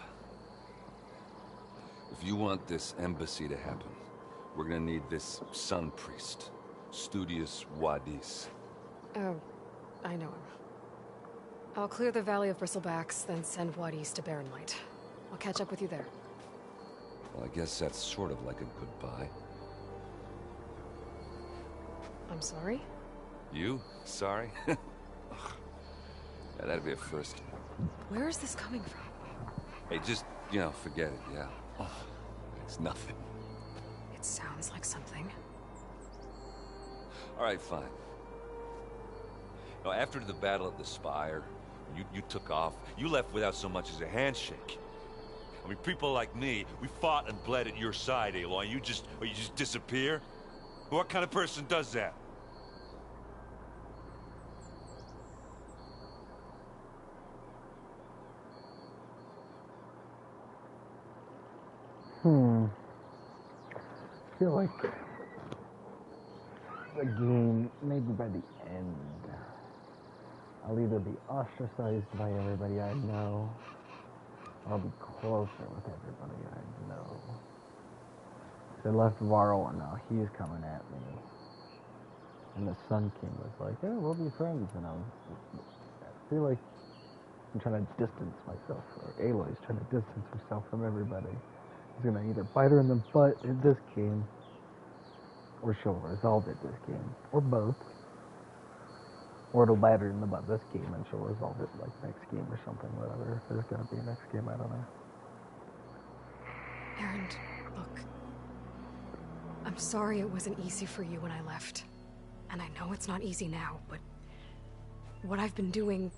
L: If you want this embassy to happen, we're gonna need this sun priest, Studius Wadis.
E: Oh, I know him. I'll clear the Valley of Bristlebacks, then send Wadis to Barren Light. I'll catch up with you there.
L: Well, I guess that's sort of like a goodbye.
E: I'm sorry?
L: You? Sorry? Yeah, that'd be a first.
E: Where is this coming from?
L: Hey, just, you know, forget it, yeah? Oh, it's nothing.
E: It sounds like something.
L: All right, fine. Now, after the Battle of the Spire, you took off. You left without so much as a handshake. I mean, people like me, we fought and bled at your side, Aloy, and you just disappear? What kind of person does that?
A: I feel like the game, maybe by the end, I'll either be ostracized by everybody I know, or I'll be closer with everybody I know. So I left Varl and now he's coming at me. And the Sun King was like, yeah, we'll be friends. And I feel like I'm trying to distance myself, or Aloy's trying to distance herself from everybody. He's gonna either bite her in the butt in this game, or she'll resolve it this game, or both. Or it'll bite her in the butt this game and she'll resolve it like next game or something, whatever. If there's gonna be a next game, I don't know.
E: Erend, look. I'm sorry it wasn't easy for you when I left. And I know it's not easy now, but what I've been doing...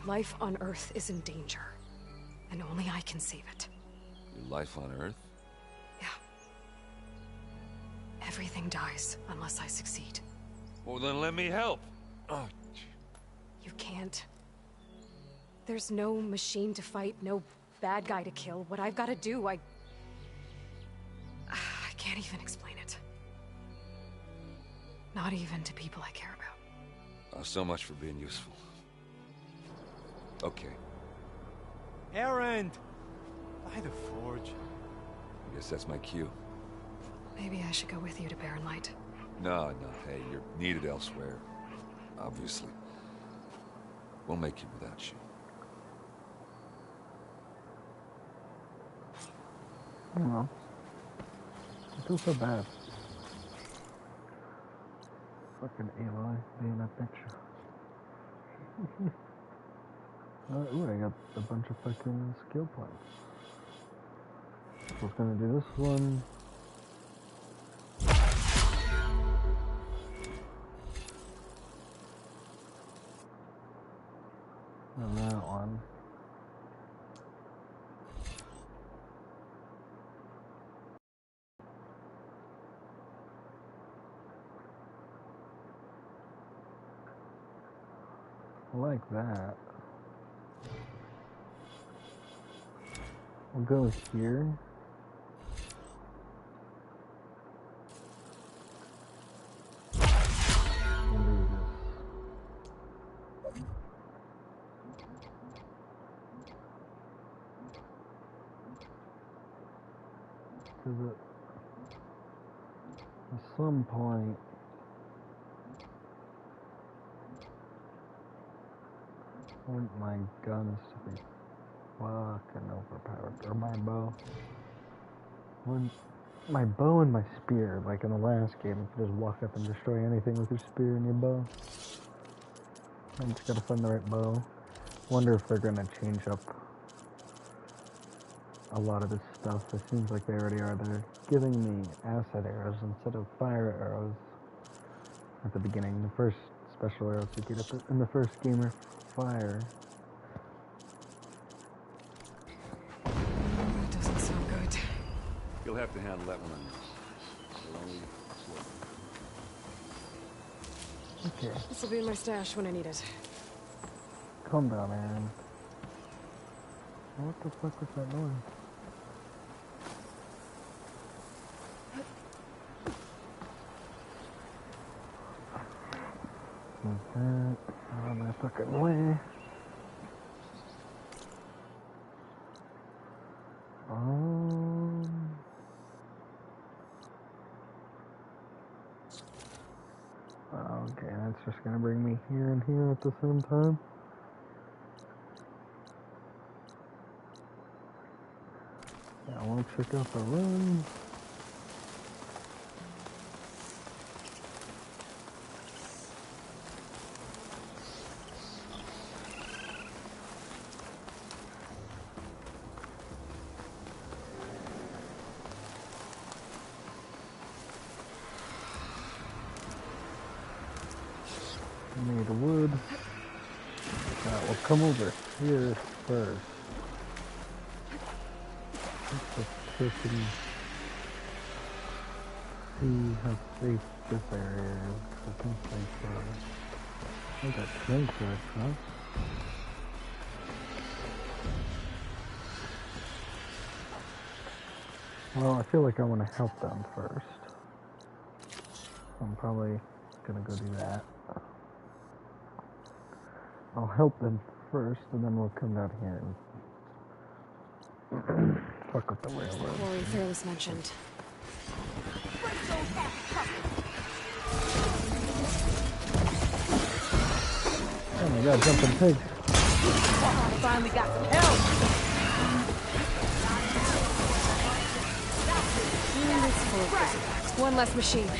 E: Life on Earth is in danger. And only I can save it.
L: Your life on Earth?
E: Yeah. Everything dies unless I succeed.
L: Well, then let me help. Oh.
E: You can't. There's no machine to fight, no bad guy to kill. What I've got to do, I can't even explain it. Not even to people I care about.
L: Oh, so much for being useful. Okay.
M: Erend! By the Forge.
L: I guess that's my cue.
E: Maybe I should go with you to Barren Light.
L: No, hey, you're needed elsewhere. Obviously. We'll make it without you.
A: I don't know. I feel so bad. Fucking Aloy being a bitch. Ooh, I got a bunch of fucking skill points. So I was gonna do this one. And that one. I like that. We'll go here. Because at some point, I want my guns to be fucking overpowered. Or my bow. My bow and my spear, like in the last game, you can just walk up and destroy anything with your spear and your bow. I just gotta find the right bow. Wonder if they're gonna change up a lot of this stuff. It seems like they already are. They're giving me acid arrows instead of fire arrows at the beginning. The first special arrows you get in the first game are fire.
E: That doesn't sound good.
K: You'll have to handle that one on your own.
A: Okay.
E: This will be in my stash when I need it.
A: Calm down, Aaron. What the fuck was that noise? Out of my fucking way. Okay, that's just gonna bring me here and here at the same time. Yeah, I won't check out the room. Need wood. We'll come over here first. Let's just check and see how safe this area is. I think I got transfer across. Well, I feel like I want to help them first. I'm probably gonna go do that. I'll help them first, and then we'll come down here and fuck with the railroad.
E: Quarry Fearless mentioned.
A: Oh my god, jumping pigs.
G: Finally got some help.
E: It's full of artifacts. One less machine.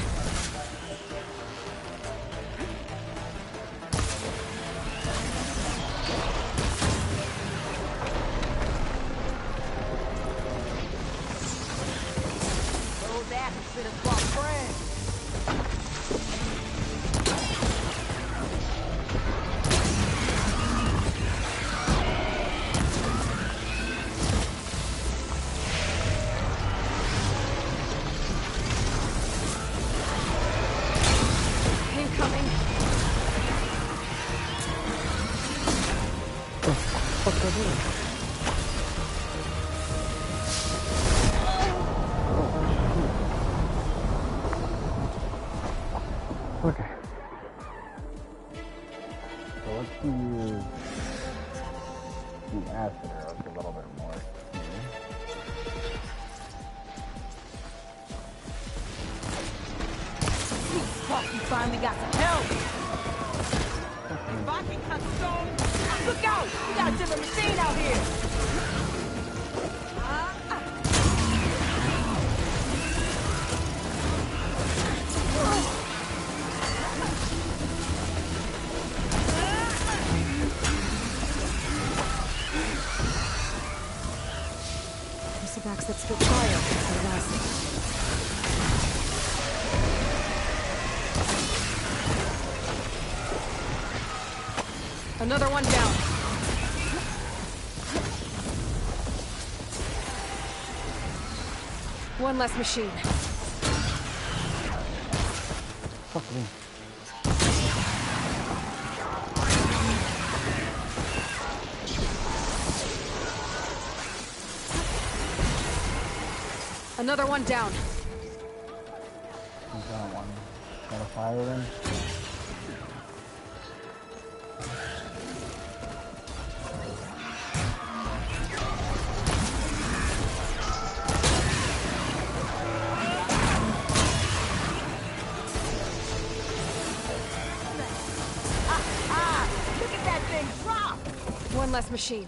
A: Okay. So let's use the acid arrows a little bit more.
G: You finally got some help. If I can cut stone, look out! We got a different machine out here.
E: Backs that spit fire. Another one down. One less machine.
A: Fuck me.
E: Another one down.
A: Got one. Got a fire in.
E: One less machine.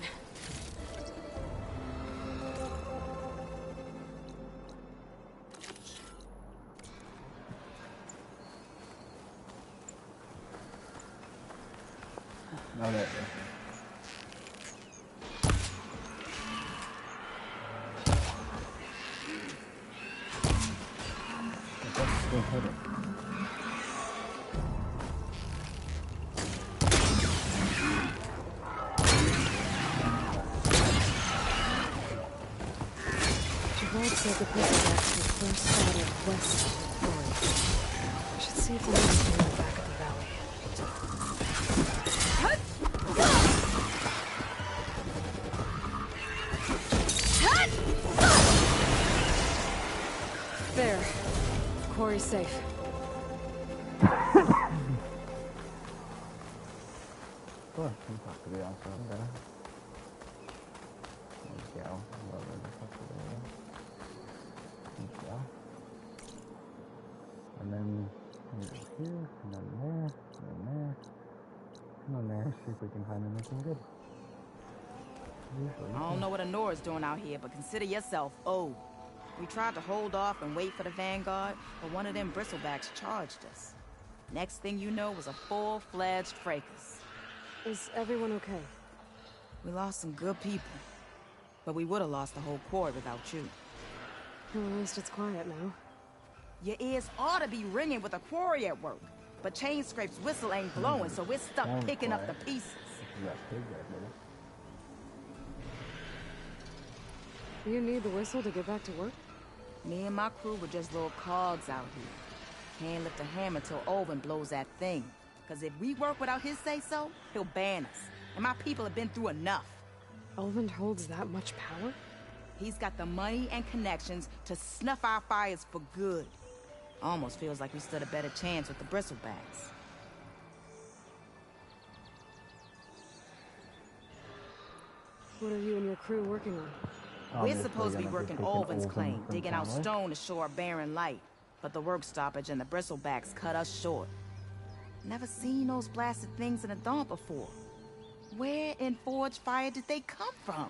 A: Oh, there it is. Go hit it.
E: Gerard said the Bristleback were first spotted west of the quarry. I should see if the one's in the back of the valley. There. Quarry's safe.
A: Cool, you talk to the outside better. There we go. And then here, and then there, and then there, and then there. See if we can find anything good. Usually,
G: I don't know what Honora's doing out here, but consider yourself owed. We tried to hold off and wait for the Vanguard, but one of them bristlebacks charged us. Next thing you know was a full-fledged fracas.
E: Is everyone okay?
G: We lost some good people, but we would have lost the whole quarry without you.
E: Well, at least it's quiet now.
G: Your ears ought to be ringing with a quarry at work, but Chain Scrape's whistle ain't blowing, so we're stuck picking up the pieces.
E: You need the whistle to get back to work?
G: Me and my crew were just little cogs out here. Can't lift a hammer till Olvin blows that thing. Cause if we work without his say-so, he'll ban us. And my people have been through enough.
E: Olvin holds that much power?
G: He's got the money and connections to snuff our fires for good. Almost feels like we stood a better chance with the bristlebacks.
E: What are you and your crew working on?
G: We're supposed to be working Olvin's claim, digging out stone to show our barren light. But the work stoppage and the bristlebacks cut us short. Never seen those blasted things in a dawn before. Where in Forge Fire did they come from?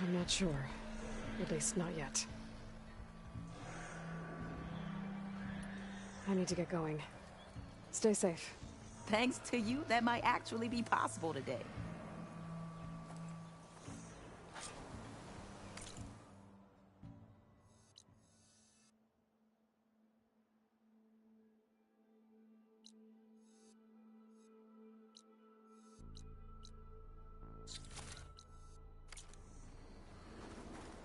E: I'm not sure. At least not yet. I need to get going. Stay safe.
G: Thanks to you, that might actually be possible today.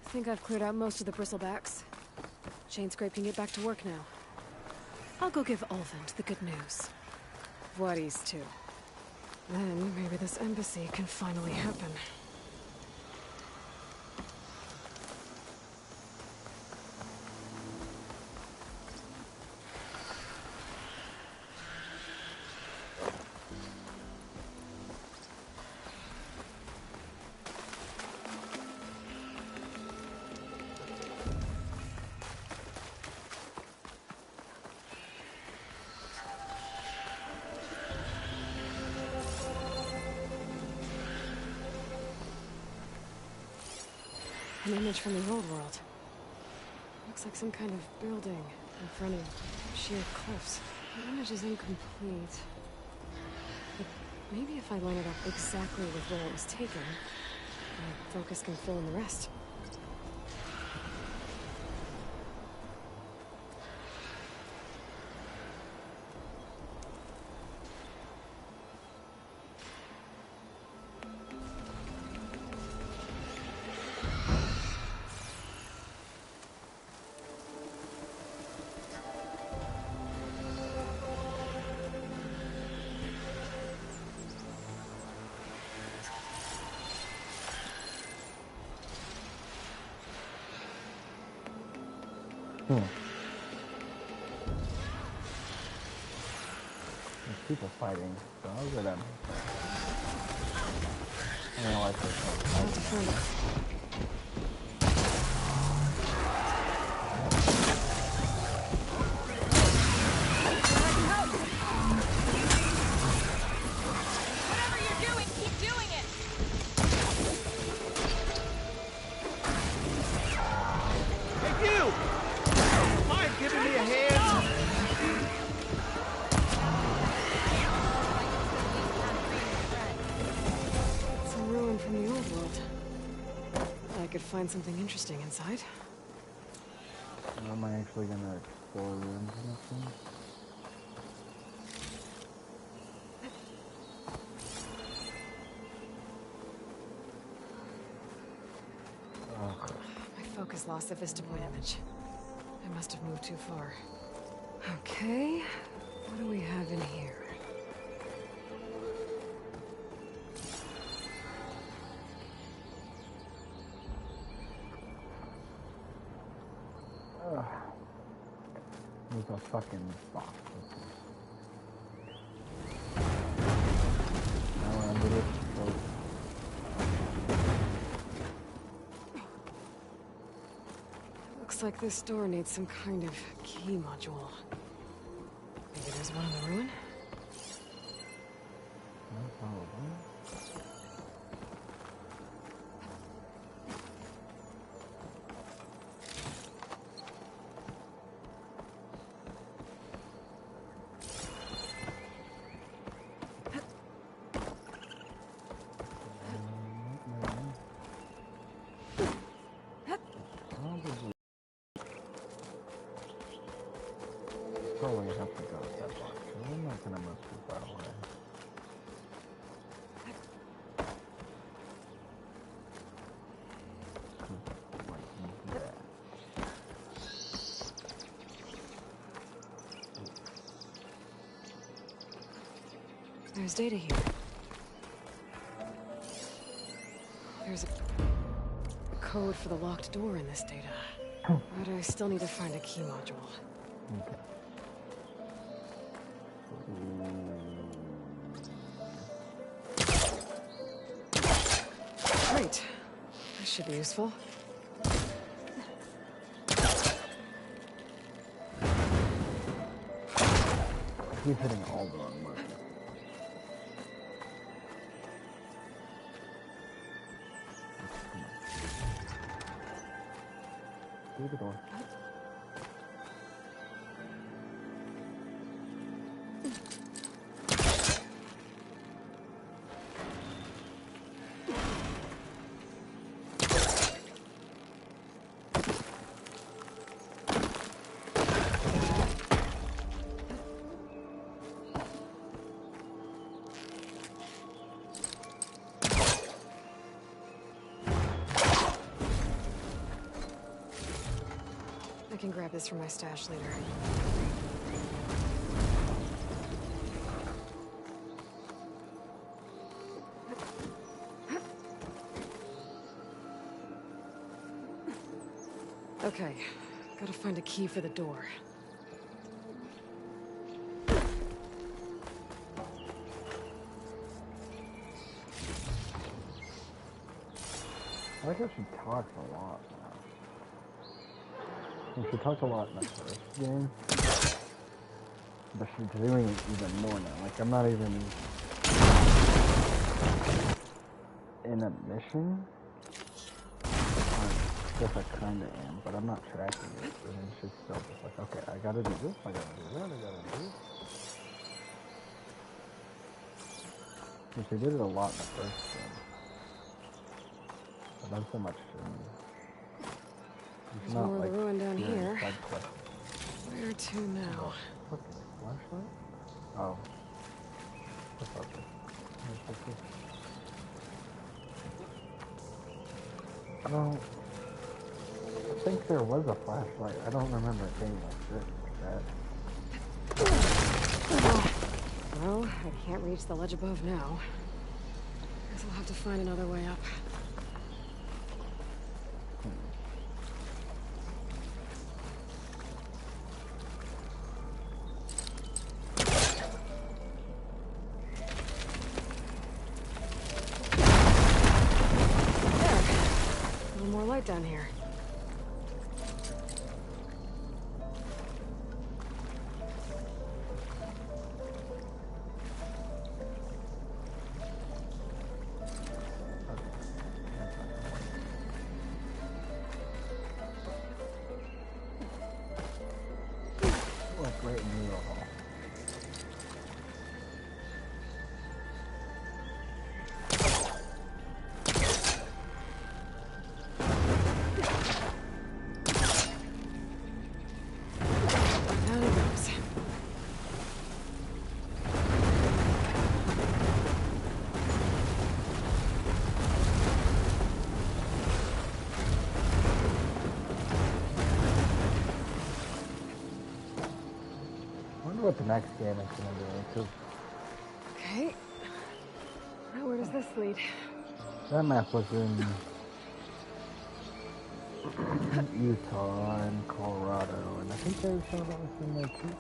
E: I think I've cleared out most of the bristlebacks. Chain Scrape can get back to work now. I'll go give Olvin the good news. Voorhees too. Then maybe this embassy can finally happen. An image from the old world. Looks like some kind of building in front of sheer cliffs. The image is incomplete. But maybe if I line it up exactly with where it was taken, my focus can fill in the rest.
A: There's people fighting, so I'll go down. I don't like this
D: Whatever you're doing, keep doing it!
E: could find something interesting inside.
A: Am I actually gonna explore rooms in this thing?
E: My focus lost the vista point image. I must have moved too far. Okay, what do we have in here?
A: There's a fucking box. Now we're under this.
E: Looks like this door needs some kind of key module. Maybe there's one in the ruin?
A: Probably have to go with that box. I'm not gonna move too far away.
E: There's data here. There's a code for the locked door in this data. But I still need to find a key module.
A: Okay.
E: Great. This should be useful.
A: He's hitting all the wrong buttons. Through the door.
E: I can grab this from my stash later. Okay, gotta find a key for the door.
A: I like how she talks a lot now. And she talked a lot in the first game, but she's doing it even more now. Like, I'm not even in a mission. I guess I kinda am, but I'm not tracking it. And she's still just like, okay, I gotta do this, I gotta do that, I gotta do this. And she did it a lot in the first game. But not so much
E: There's more of the ruin down here. Where to now?
A: Fucking flashlight? Oh. What's up there? I think there was a flashlight. I don't remember it being like this.
E: Well, I can't reach the ledge above now. Guess I'll have to find another way up. Down here.
A: Like right in the middle hall. what the next game is gonna be, too.
E: Okay. Now where does this lead?
A: That map was in Utah and Colorado, and I think there was some of us in there too.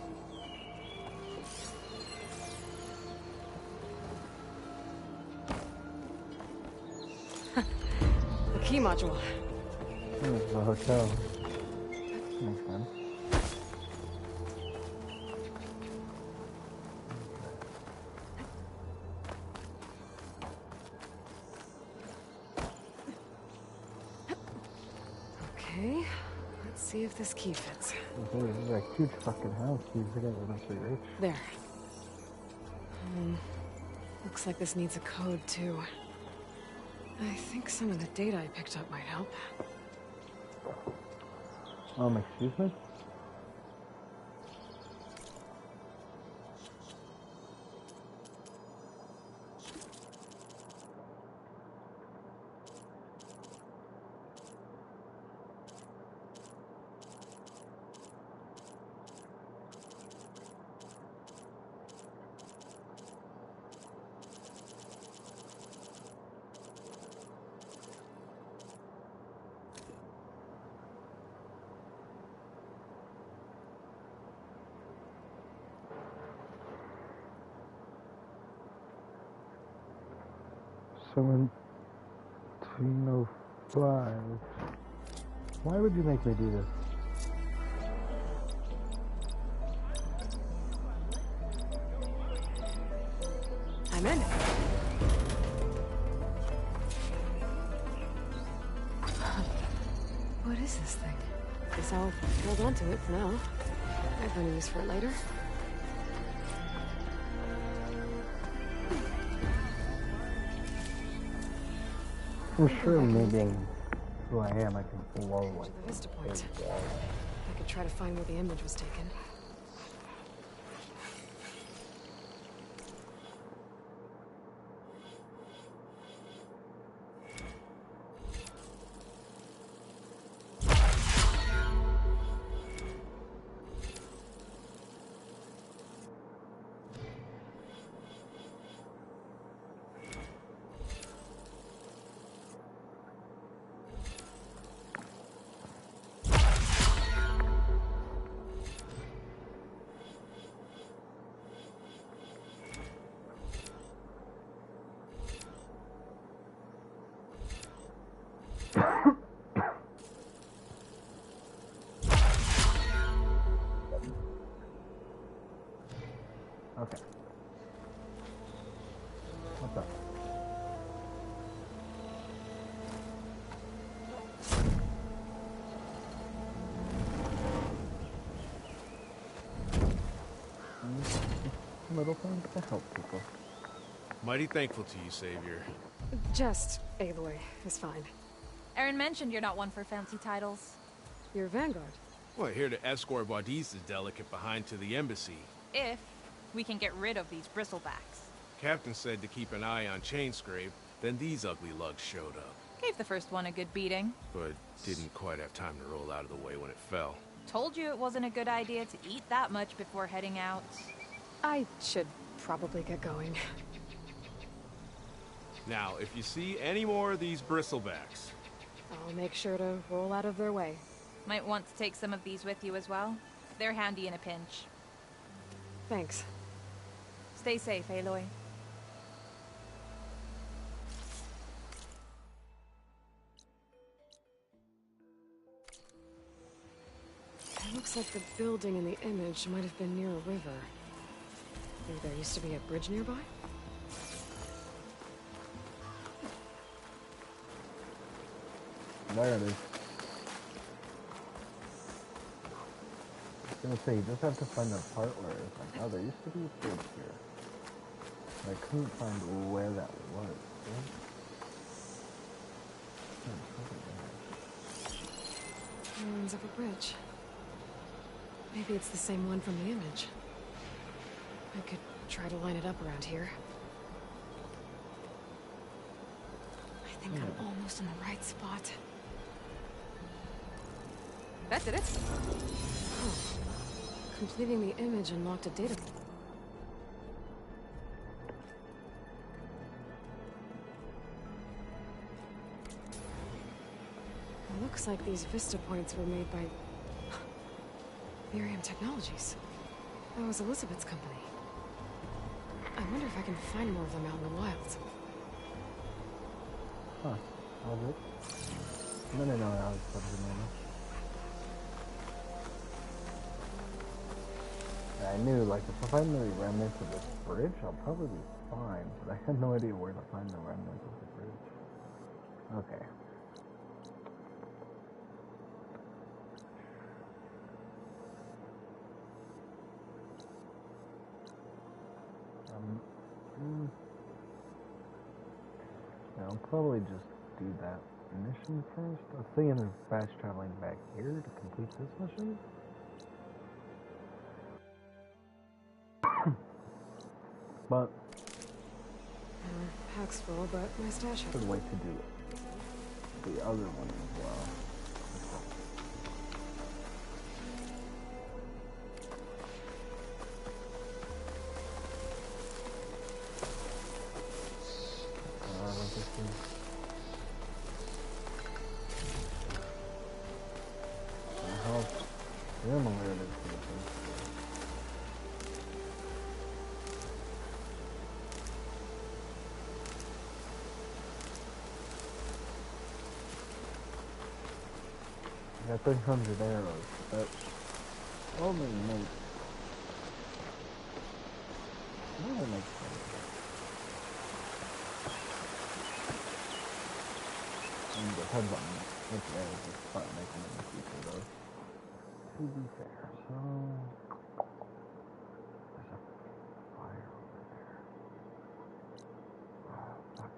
E: The key module.
A: This is a hotel. Makes sense.
E: Okay, let's see if this key fits.
A: This is a huge fucking house. These guys must be rich.
E: There. Looks like this needs a code, too. I think some of the data I picked up might help.
A: Excuse me? Someone 1705. Why would you make me do this?
E: I'm in. What is this thing? Guess I'll hold on to it for now. I'll find a use for it later.
A: I'm sure me being who I am, I can blow like
E: the vista point. I could try to find where the image was taken.
A: Okay. What's up? Little things to help people.
F: Mighty thankful to you, Savior.
E: Just Aloy is fine.
N: Aaron mentioned you're not one for fancy titles.
E: You're Vanguard.
F: Well, here to escort Wadis's delicate behind to the embassy.
N: If we can get rid of these bristlebacks.
F: Captain said to keep an eye on Chainscrape, then these ugly lugs showed up.
N: Gave the first one a good beating.
F: But didn't quite have time to roll out of the way when it fell.
N: Told you it wasn't a good idea to eat that much before heading out.
E: I should probably get going.
F: Now, if you see any more of these bristlebacks...
E: I'll make sure to roll out of their way.
N: Might want to take some of these with you as well. They're handy in a pinch.
E: Thanks.
N: Stay safe, Aloy.
E: It looks like the building in the image might have been near a river. Maybe there used to be a bridge nearby?
A: There it is. I was gonna say, you just have to find the part where it's like, oh, there used to be a bridge here. But I couldn't find where that was.
E: Ruins of a bridge. Maybe it's the same one from the image. I could try to line it up around here. I think I'm almost in the right spot.
N: That did it.
E: Oh. Completing the image unlocked a data. It looks like these Vista points were made by Miriam Technologies. That was Elizabeth's company. I wonder if I can find more of them out in the wild.
A: Huh. Was it? No, I was something normal. I knew, like, if I find the remnants of this bridge, I'll probably be fine, but I had no idea where to find the remnants of the bridge. Okay. I'll probably just do that mission first. I was thinking of fast traveling back here to complete this mission. But
E: pack's full, but my stash.
A: Should wait to do the other one as well. I got 300 arrows, but only makes sense. And depends on which arrows you start making in the future, though. To be fair, so there's a fire over there. Oh, fuck.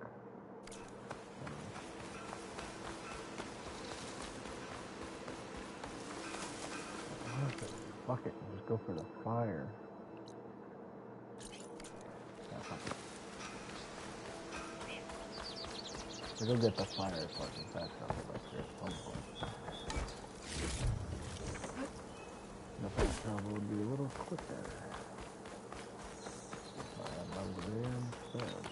A: Fuck it, just go for the fire. Yeah, fuck it. We're gonna get the fire as far as fast travel back here at some point. The fast travel would be a little quicker. I'm over there instead.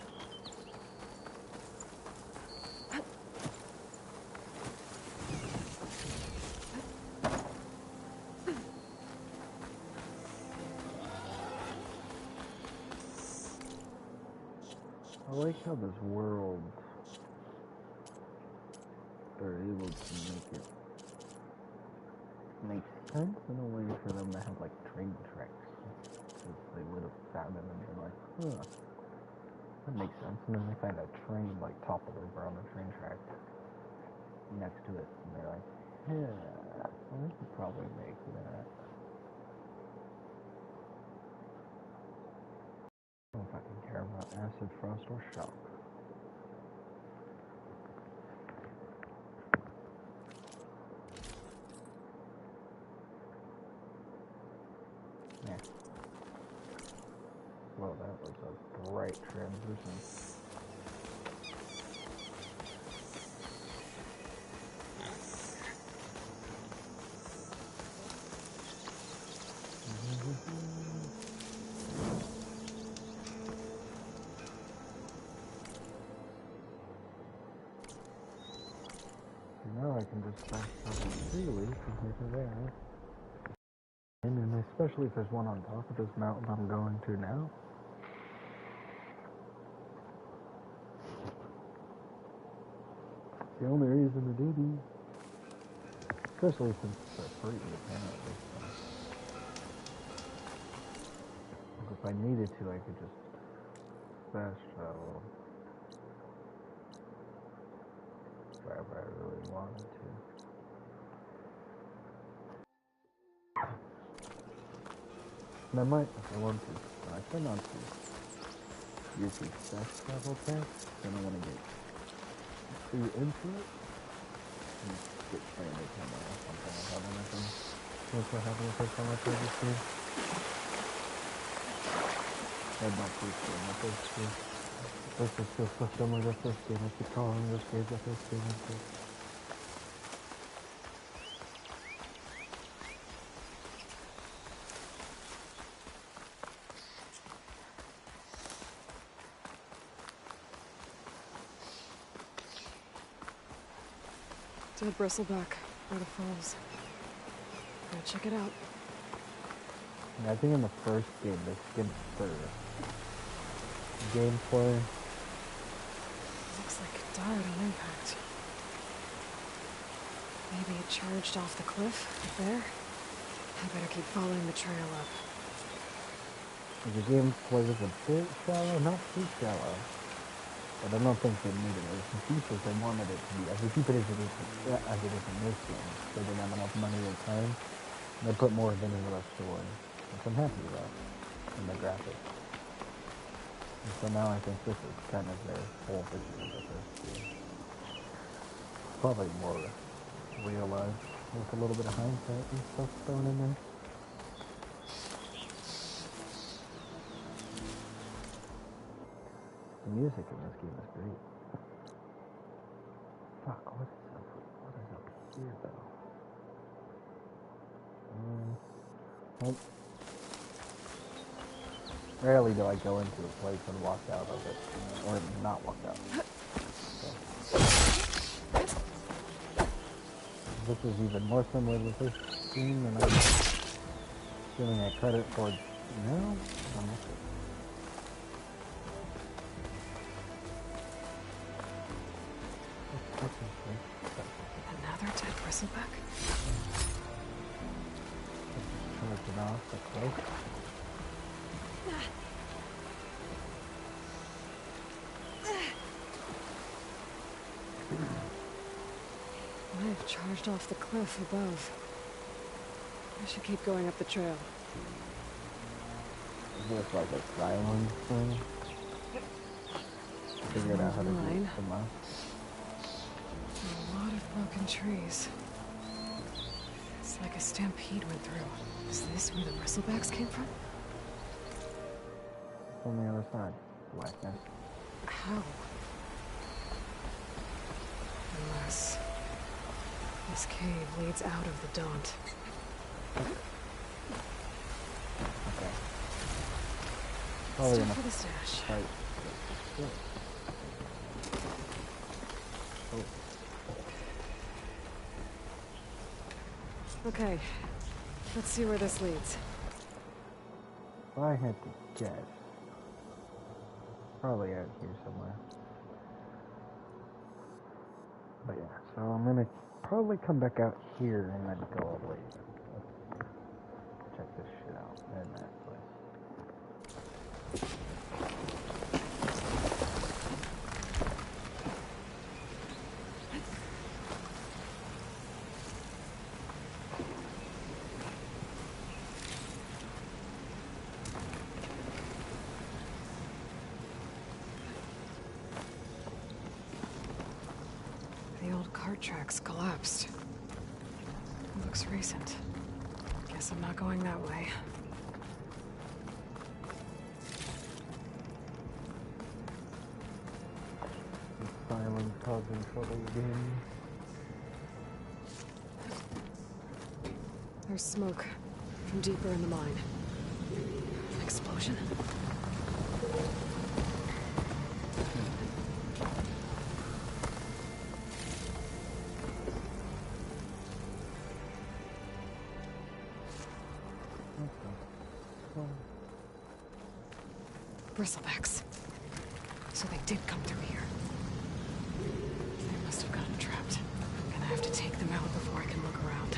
A: I like how this world, they're able to make sense in a way for them to have like train tracks. Because they would have found it and been like, huh, that makes sense. And then they find a train like toppled over on the train track next to it. And they're like, yeah, we could probably make that. I don't fucking care about acid, frost, or shock. Yeah. Well, that was a bright transition. Now I can just fast travel freely from here to there. And especially if there's one on top of this mountain I'm going to now. It's the only reason to do these. Especially since they're free, apparently. Like if I needed to, I could just fast travel. Wherever I really wanted to. And I might if I want to, but I try not to use these fast travel packs. I don't want to get too into it and get stranded somewhere or something like that. That's what happened the first time I played this game. That's not too cool, my first game. This is still so similar to the first game. I keep calling this game the first game.
E: Dead bristleback by the falls. Gotta check it out.
A: Yeah, I think in the first game they skipped the gameplay.
E: Looks like it died on impact. Maybe it charged off the cliff up there. I better keep following the trail up.
A: The gameplay was a bit shallow, not too shallow. But I don't think they needed it. As deep as they wanted it to be, as deep as it is in this game. They didn't have enough money or time. They put more of it into the story, which I'm happy about, in the graphics. And so now I think this is kind of their whole vision of this game. Probably more realized with a little bit of hindsight and stuff thrown in there. The music in this game is great. Fuck, what is up here though? Nope. Rarely do I go into a place and walk out of it, or not walk out. So. This is even more similar to this game than I'm giving it credit for now.
E: Another dead bristleback?
A: Charging off the cliff.
E: Might have charged off the cliff above. I should keep going up the trail.
A: Is this like a silent thing? Figured out how to do it somehow.
E: A lot of broken trees. It's like a stampede went through. Is this where the bristlebacks came from?
A: It's on the other side. Blackness.
E: How? Unless this cave leads out of the Daunt.
A: Okay.
E: It's time for the stash.
A: Right. Yeah.
E: Okay, let's see where this leads.
A: If I had to guess, probably out here somewhere. But yeah, so I'm gonna probably come back out here and then go all the way. Let's check this shit out in that place.
E: The old cart tracks collapsed. It looks recent. Guess I'm not going that way.
A: The silence causing trouble again.
E: There's smoke from deeper in the mine. An explosion? Bristlebacks. So they did come through here. They must have gotten trapped. I'm gonna have to take them out before I can look around.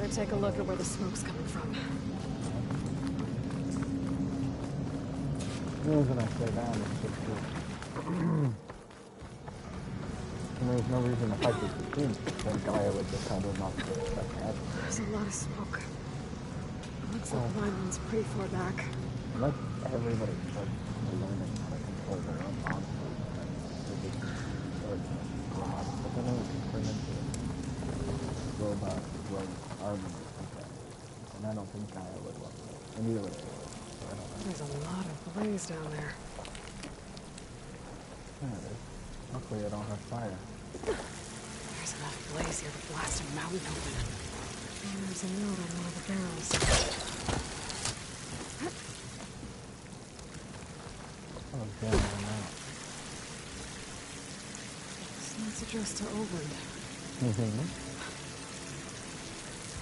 E: Better take a look at where the smoke's coming from.
A: The reason I say that is just and there's no reason to fight this team. Then Gaia would just kind of knock the stuff out.
E: There's a lot of smoke. It looks like the line runs pretty far back.
A: Unless everybody starts learning how to control their own monsters, and they just start robots. But then it would turn into robot army or something. And I don't think Gaia would want that. And neither would they. So I don't know.
E: There's a lot of blaze down there.
A: Yeah, it is. Luckily I don't have fire.
E: There's enough blaze here to blast a mountain open. And there's a note on one of the barrels.
A: Oh, damn, I'm out.
E: This note's addressed to Oland.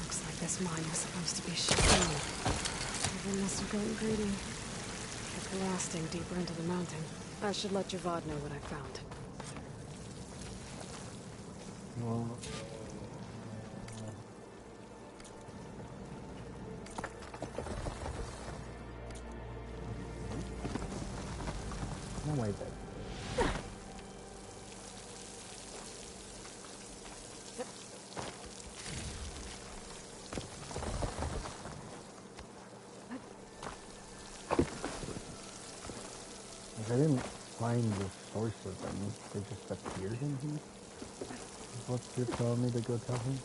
E: Looks like this mine was supposed to be shut down. Everyone must have gotten greedy. Kept blasting deeper into the mountain. I should let Javad know what I found.
A: Well, no way, babe. If I didn't find the source of them, they just appeared in here? What you're telling me to go tell him?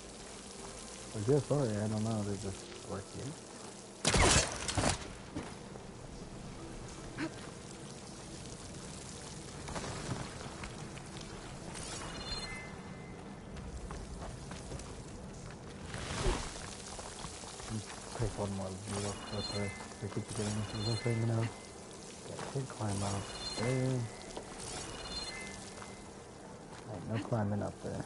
A: I guess, sorry, I don't know, they just work here. Take one more look real quick. I keep getting this little thing now. Yeah, I can't climb up there. Right, no climbing up there.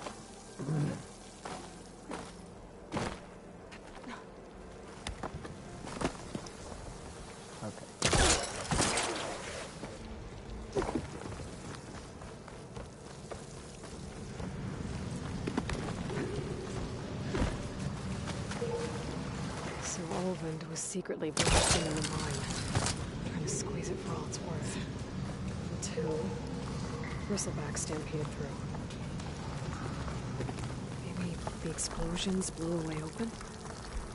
A: Okay.
E: So Olvend was secretly blasting in the mine, trying to squeeze it for all it's worth. Until Bristleback stampeded through. Maybe the explosions blew away open?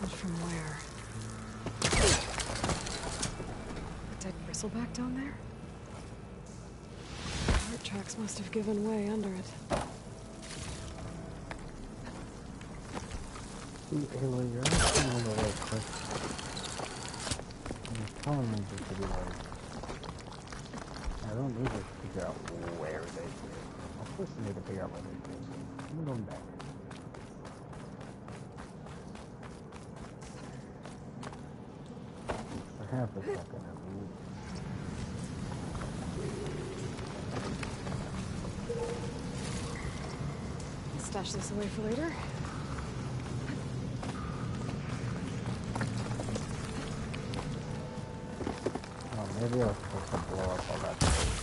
E: But from where? A dead Bristleback down there? Cart tracks must have given way under it.
A: See, Ayla, you're asking all the right questions. And you're telling me just to be like, I don't need to figure out where they came. Of course I need to figure out where they came. I'm going back. For half a second at least.
E: Stash this away for later.
A: Oh, maybe I was supposed to blow up all that stuff.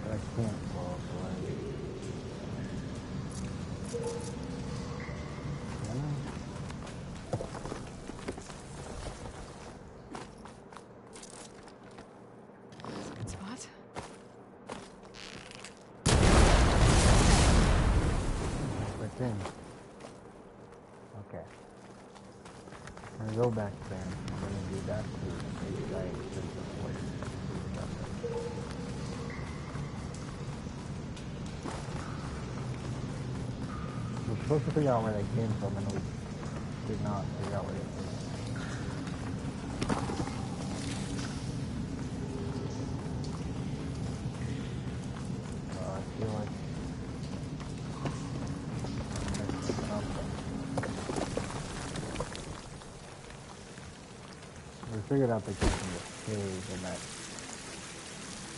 A: But I can't blow up the light. Can I?
E: That's a good spot.
A: Right in. Okay. I'm gonna go back there. I'm gonna do that too. Maybe I extend the voice. We're supposed to figure out where they came from, and we did not figure out where they came from. I feel like we figured out they came from the cave and that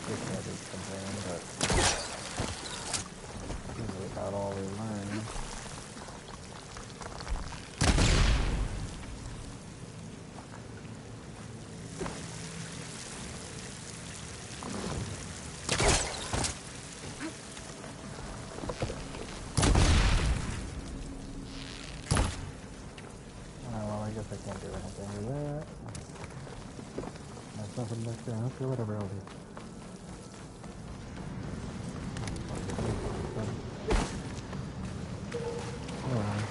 A: dickheaded something, but without all we learned. nothing back there. Okay, whatever, I'll do. Alright.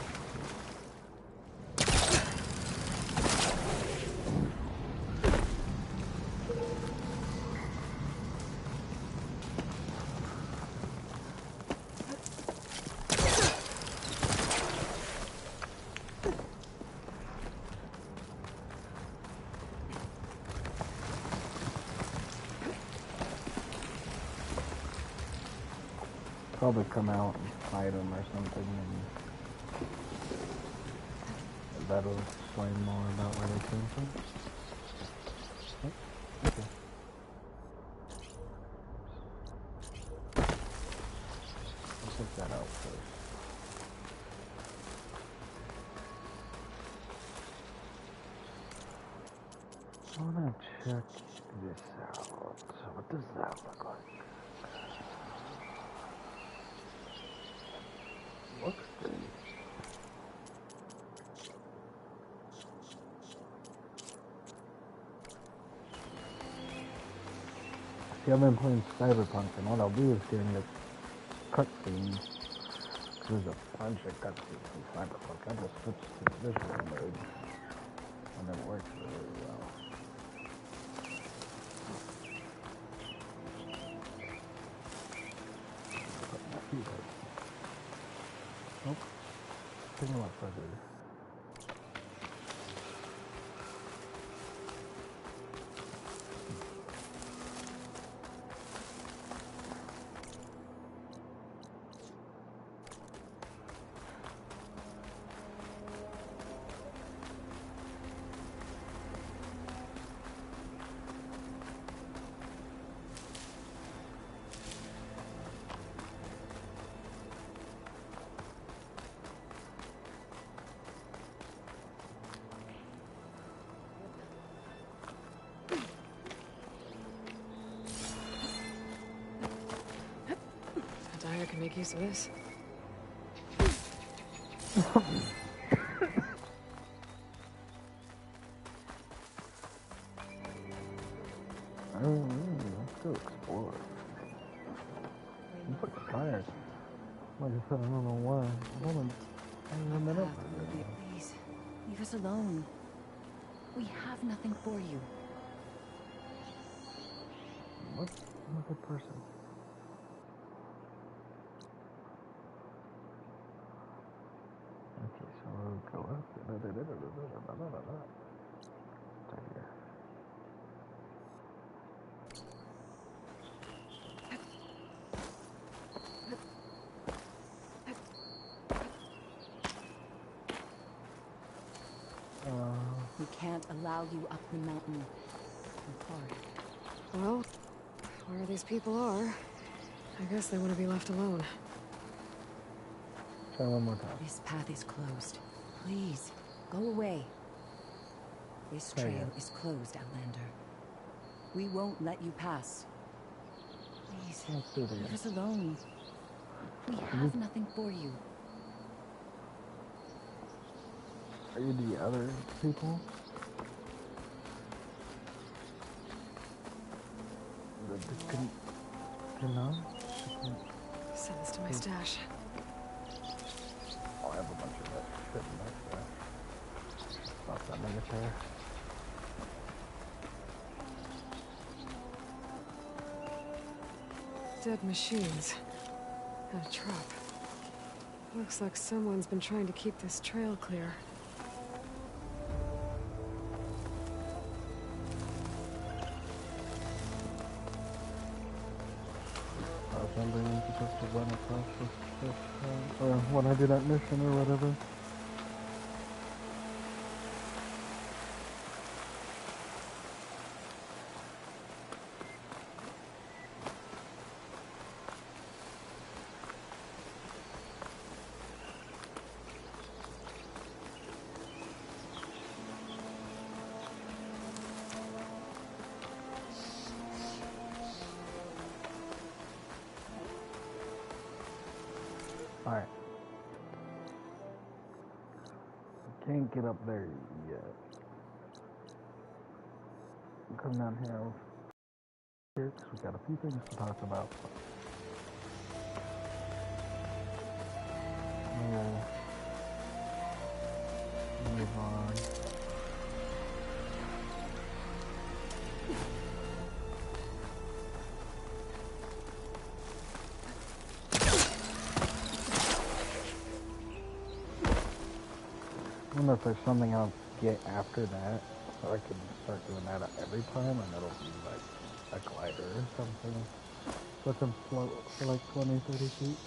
A: Probably come out and fight him or something, and that'll explain more about where they came from. Oh, okay. Let's check that out first. I wanna check this out. What does that look like? Looks pretty. See, I've been playing Cyberpunk, and what I'll do is during the cutscenes, because there's a bunch of cutscenes in Cyberpunk, I just switch to the visual mode, and it works really well. Put my feet up. Nope. Take a lot further.
E: I can make use of this.
A: Let's go explore. I'm fucking tired. Like I said, I don't know why. I haven't been up there.
O: Please, leave us alone. We have nothing for you.
A: What? I'm a good person. Okay, so we'll go up. Right here.
O: We can't allow you up the mountain. I'm sorry.
E: Well, where these people are, I guess they want to be left alone.
A: Try one more time.
O: This path is closed. Please, go away. This trail is closed, Outlander. We won't let you pass. Please, leave us alone. We have nothing for you.
A: Are you the other people?
E: Send this to my stash.
A: Oh, I have a bunch of that shit back there. Stop that military.
E: Dead machines. And a trap. Looks like someone's been trying to keep this trail clear.
A: Somebody was supposed to run across this or when I do that mission or whatever. Alright. Can't get up there yet. come down here because we got a few things to talk about. We'll move on. I wonder if there's something I'll get after that, so I can start doing that every time, and it'll be like a glider or something, so I can float for like 20, 30 feet.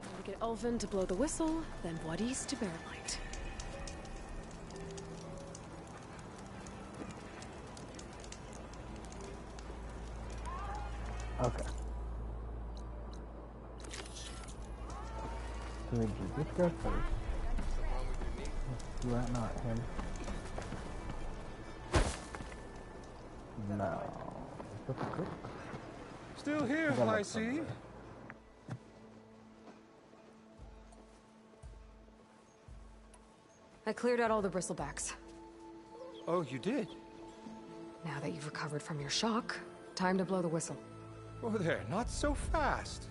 E: Time to get Ulvin to blow the whistle, then Wadis to bear light.
A: Okay. So we do this guy first. Let's do that, not him. No. Is that the cook?
I: Still here, I see.
E: I cleared out all the bristlebacks.
I: Oh, you did?
E: Now that you've recovered from your shock, time to blow the whistle.
I: Oh there, not so fast.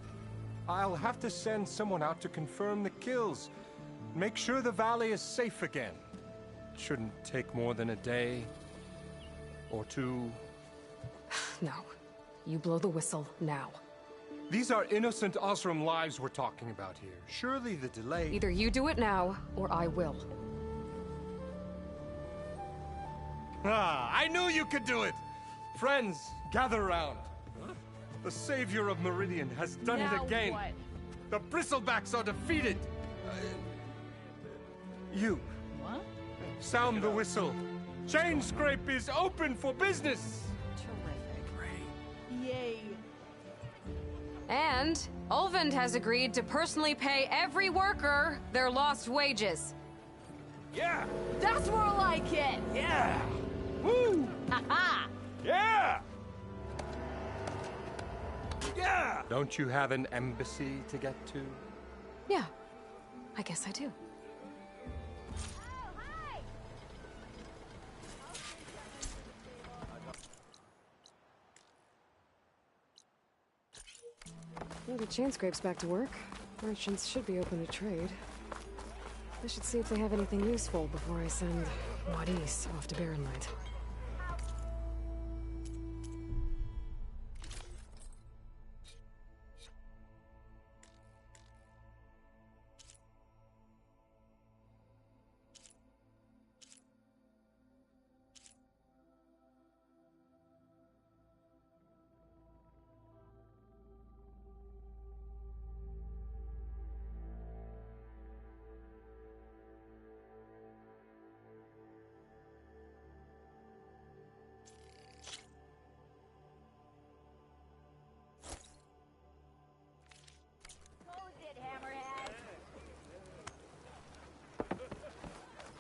I: I'll have to send someone out to confirm the kills. Make sure the valley is safe again. It shouldn't take more than a day or two.
E: No. You blow the whistle now.
I: These are innocent Osram lives we're talking about here. Surely the delay...
E: Either you do it now, or I will.
I: Ah, I knew you could do it! Friends, gather round. The savior of Meridian has done it again. What? The bristlebacks are defeated. You.
N: What?
I: Sound the whistle. Chain Scrape is open for business.
N: Terrific. Yay.
E: And Ulvin has agreed to personally pay every worker their lost wages.
L: Yeah.
B: That's more like it.
L: Yeah.
I: Woo.
B: Ha-ha.
L: Yeah. Yeah!
I: Don't you have an embassy to get to?
E: Yeah, I guess I do. Well, the chain scrape's back to work. Merchants should be open to trade. I should see if they have anything useful before I send Wadis off to Barren Light.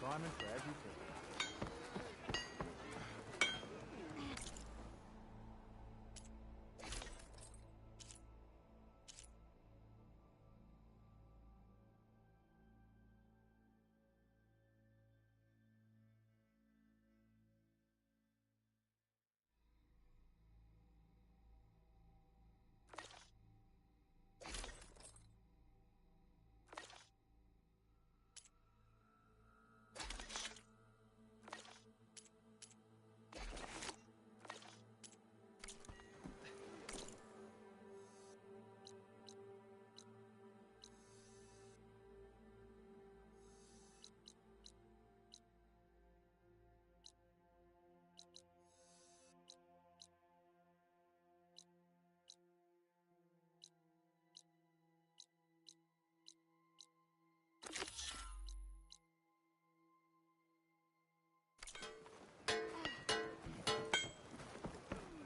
A: Diamond for every ticket.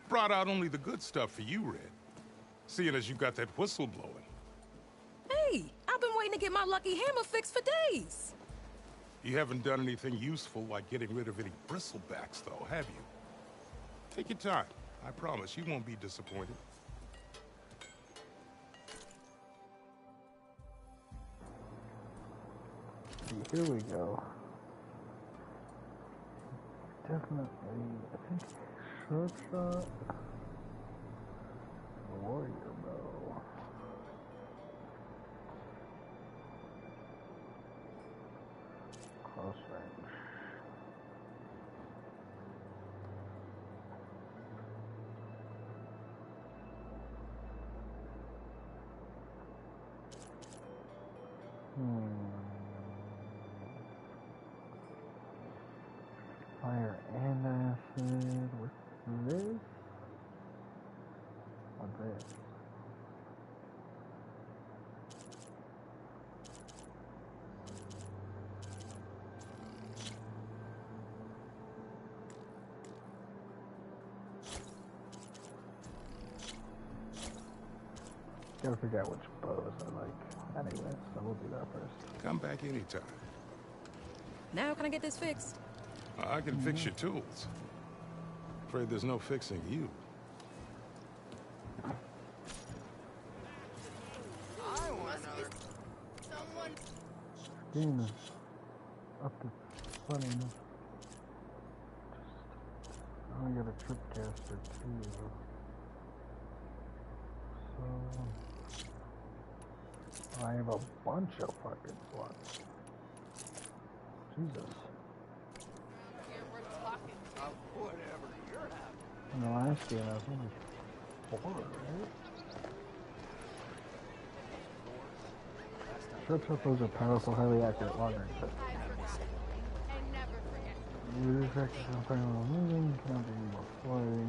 P: Brought out only the good stuff for you, Red. Seeing as you got that whistle blowing.
Q: Hey, I've been waiting to get my lucky hammer fixed for days.
P: You haven't done anything useful like getting rid of any bristlebacks, though, have you? Take your time. I promise you won't be disappointed.
A: see, here we go. Definitely, I think short shot. Warrior bow. Close range. Fire and acid with this. Or this. Gotta figure out which bows I like. Anyway, so we'll do that first.
P: Come back anytime.
Q: Now can I get this fixed?
P: I can fix your tools. Afraid there's no fixing you.
A: Game is up to funny enough. Oh, we got a trip caster too. So I have a bunch of fucking slots. Jesus. In the last game I was only 4, right? Short shot bows are powerful, highly accurate, long range. You practice on fire while moving, cannot be more floating,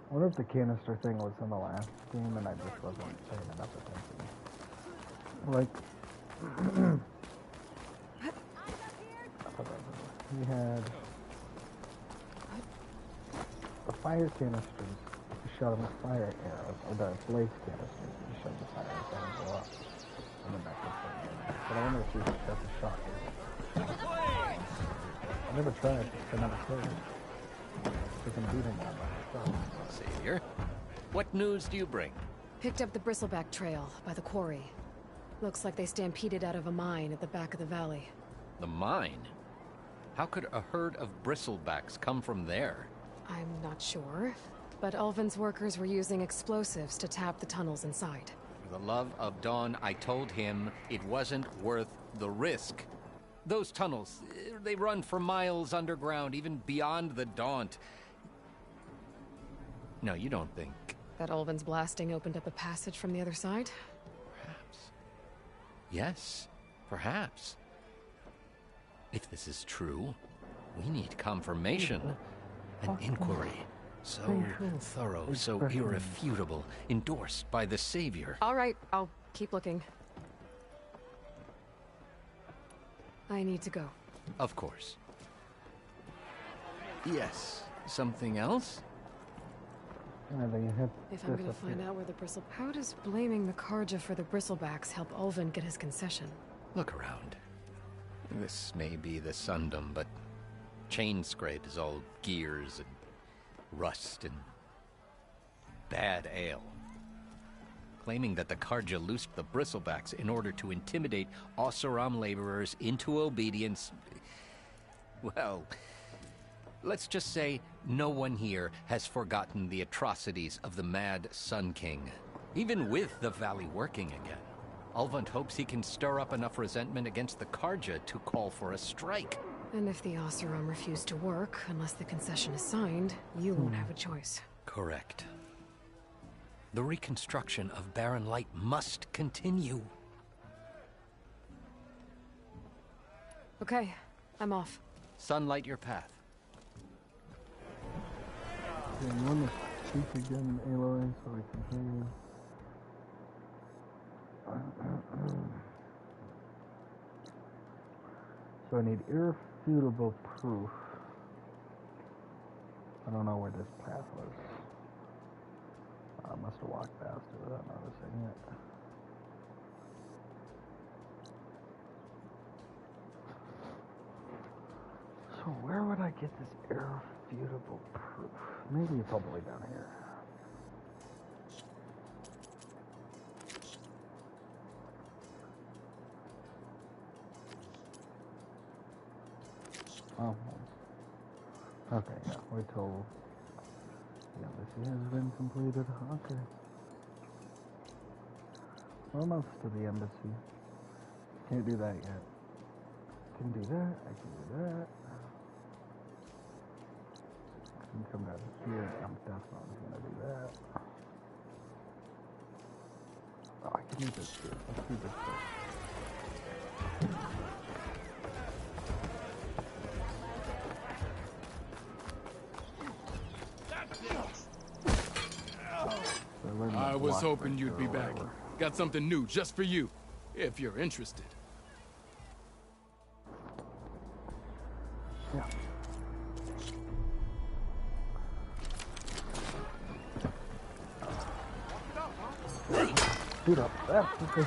A: I wonder if the canister thing was in the last game and I just wasn't paying enough attention. Like, we had the fire canisters, you shot them with fire arrows, or the blaze canisters, you shot the fire arrows down and go up. And then back to the But I wonder if you shot the shot arrows. I never tried, I never could. Freaking beating that by myself.
H: Savior, what news do you bring?
E: Picked up the bristleback trail by the quarry. Looks like they stampeded out of a mine at the back of the valley.
H: The mine? How could a herd of bristlebacks come from there?
E: I'm not sure, but Ulvin's workers were using explosives to tap the tunnels inside.
H: For the love of Dawn, I told him it wasn't worth the risk. Those tunnels, they run for miles underground, even beyond the Daunt. No, you don't think...
E: That Ulvin's blasting opened up a passage from the other side?
H: Perhaps. Yes, perhaps. If this is true, we need confirmation. An inquiry. So thorough, so irrefutable, endorsed by the Savior.
E: All right, I'll keep looking. I need to go.
H: Of course. Yes. Something else?
E: If I'm gonna find out where the how does blaming the Karja for the bristlebacks help Ulvin get his concession?
H: Look around. This may be the Sundom, but Chainscrape is all gears and rust and bad ale. Claiming that the Karja loosed the bristlebacks in order to intimidate Oseram laborers into obedience. Well, let's just say no one here has forgotten the atrocities of the Mad Sun King. Even with the Valley working again, Ulvund hopes he can stir up enough resentment against the Karja to call for a strike.
E: And if the Oseram refuse to work, unless the concession is signed, you won't have a choice.
H: Correct. The reconstruction of Barren Light must continue.
E: Okay, I'm off.
H: Sunlight your path.
A: Okay, I want to speak again, Aloy, so we can hear you. So I need irrefutable proof. I don't know where this path was. I must have walked past it without noticing it. So where would I get this irrefutable proof? Maybe it's all the way down here. Oh. Okay, yeah, we're told. The embassy has been completed. Okay. We're almost to the embassy. Can't do that yet. Can do that. I can do that. I can come down here. I'm definitely gonna do that. Oh, I can do this too. Let's do this first.
C: I was hoping you'd be back. Got something new just for you, if you're interested.
A: Yeah. Shoot up. That's okay.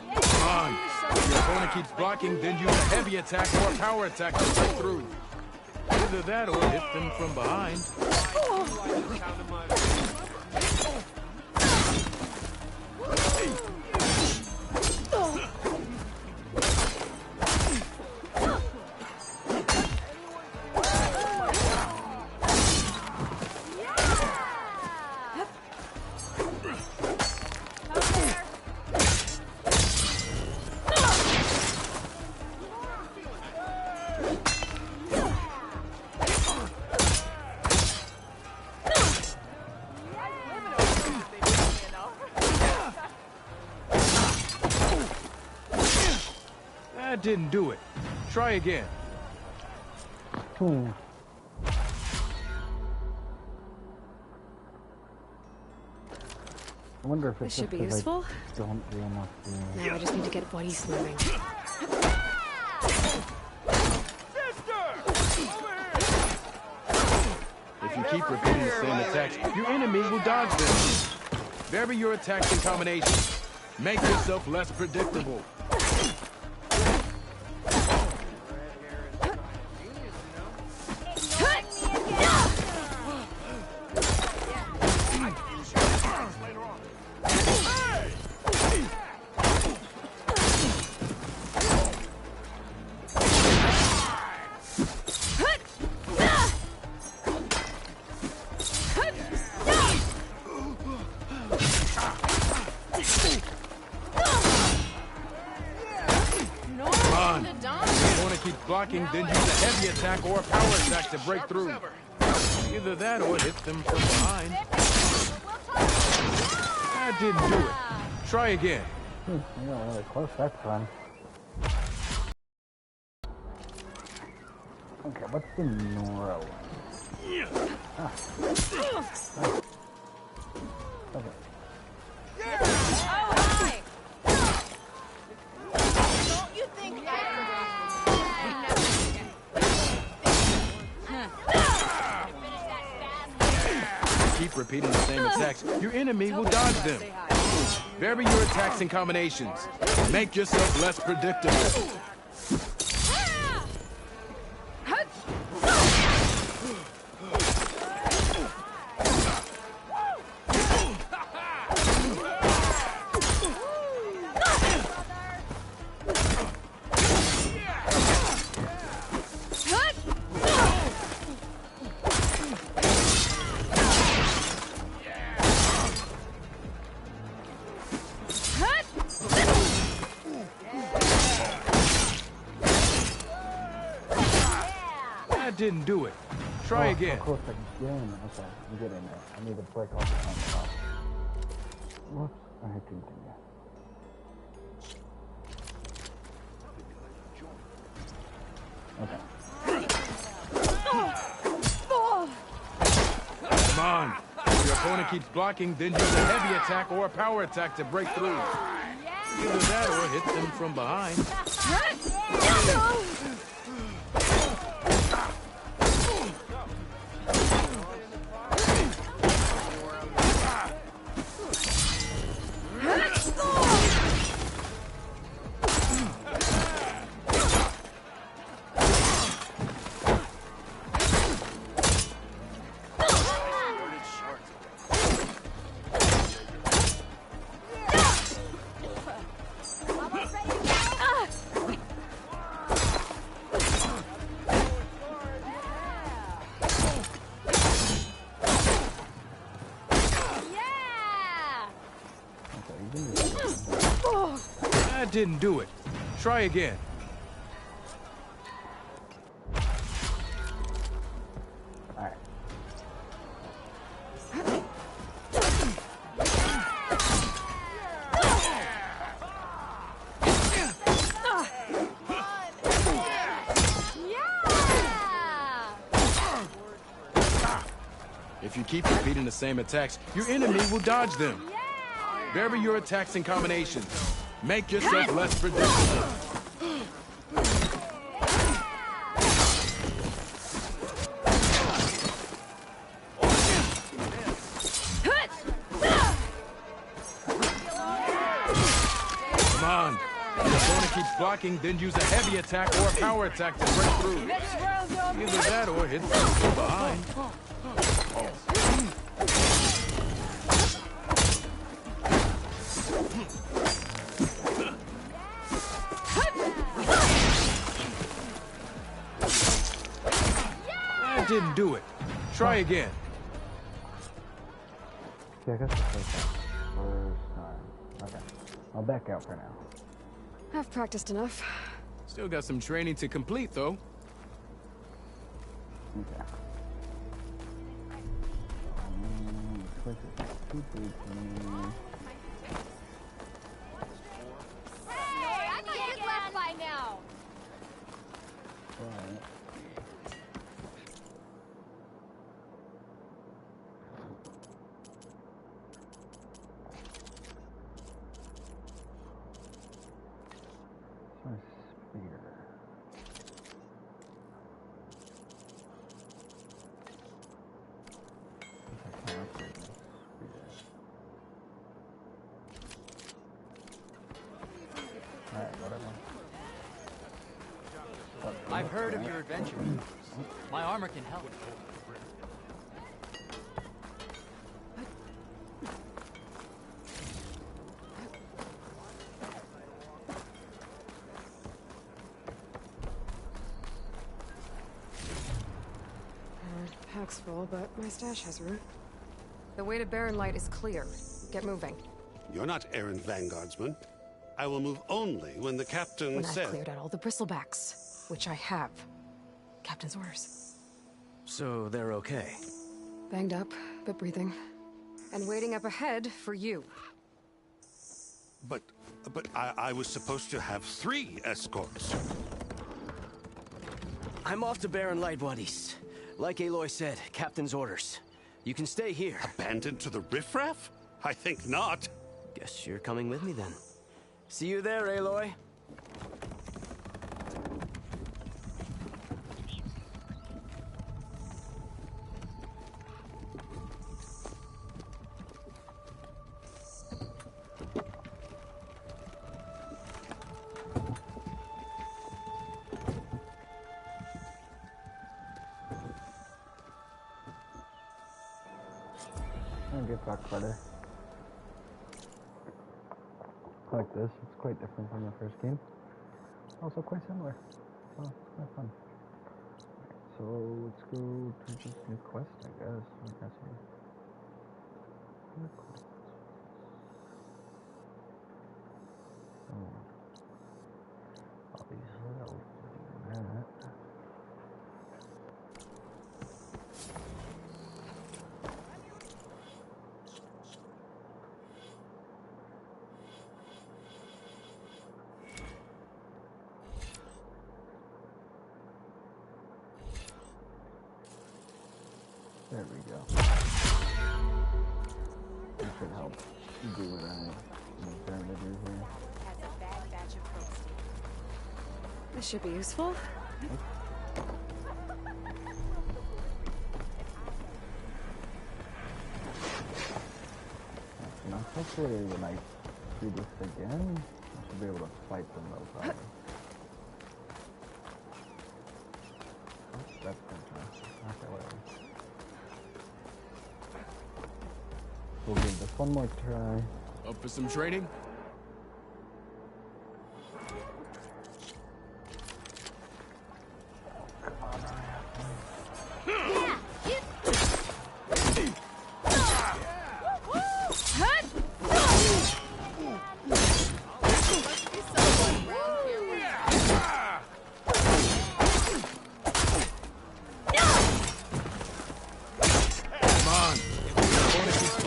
C: Come on. If your opponent keeps blocking, then use a heavy attack or a power attack to break through. Either that or hit them from behind. That didn't do it. Try again.
A: I wonder if
E: This
A: it's
E: should be
A: just 'cause
E: useful.
A: I don't do enough damage.
E: Now I just need to get buddies moving.
C: If you keep repeating the same attacks, your enemy will dodge them. Vary your attacks and combinations. Make yourself less predictable. Blocking, then use a heavy attack or a power attack to break through. Either that or hit them from behind. That didn't do it. Try again.
A: Yeah, really close that time. Okay, what's the Nora one? Ah. Okay.
C: Keep repeating the same attacks, your enemy will dodge them. Vary your attacks and combinations. Make yourself less predictable. Didn't do it. Try again.
A: Of course again. Okay, I'm getting there. I need to break off the time. Whoops, I had to continue. Okay.
C: Come on. If your opponent keeps blocking, then use a heavy attack or a power attack to break through. Either that or hit them from behind. That didn't do it. Try again.
A: Alright.
C: If you keep repeating the same attacks, your enemy will dodge them. Vary your attacks and combinations. Make yourself less predictable. Come on. If your opponent keeps blocking, then use a heavy attack or a power attack to break through. Either that or hit from behind. That didn't do it. Try again.
A: Yeah, I guess it's like that first time. Okay. I'll back out for now.
E: I've practiced enough.
C: Still got some training to complete, though.
A: Okay. This is too big for me.
B: Hey, I thought you'd left by now.
A: Alright. My spear. Alright, whatever.
R: I've heard of your adventure. My armor can help.
E: Pack's full, but my stash has room. The way to Barren Light is clear. Get moving.
S: You're not errand vanguardsman. I will move only when the captain
E: When
S: says...
E: I've cleared out all the bristlebacks, which I have. Captain's orders.
J: So they're okay?
E: Banged up, but breathing. And waiting up ahead for you.
S: But I was supposed to have 3 escorts.
J: I'm off to Barren Light, buddies. Like Aloy said, Captain's orders. You can stay here.
S: Abandoned to the riffraff? I think not.
J: Guess you're coming with me then. See you there, Aloy.
A: I'll get back better. I like this. It's quite different from the first game. Also quite similar. So it's quite fun. So let's go to just new quest, I guess. New quest. Oh. Obviously, I'll do that. There we go. That should help do what I'm trying to do here.
E: This should be useful.
A: Now, hopefully, when I do this again, I should be able to fight them no problem. Oh, that's interesting. Okay, whatever. We'll give this one more try.
C: Up for some training?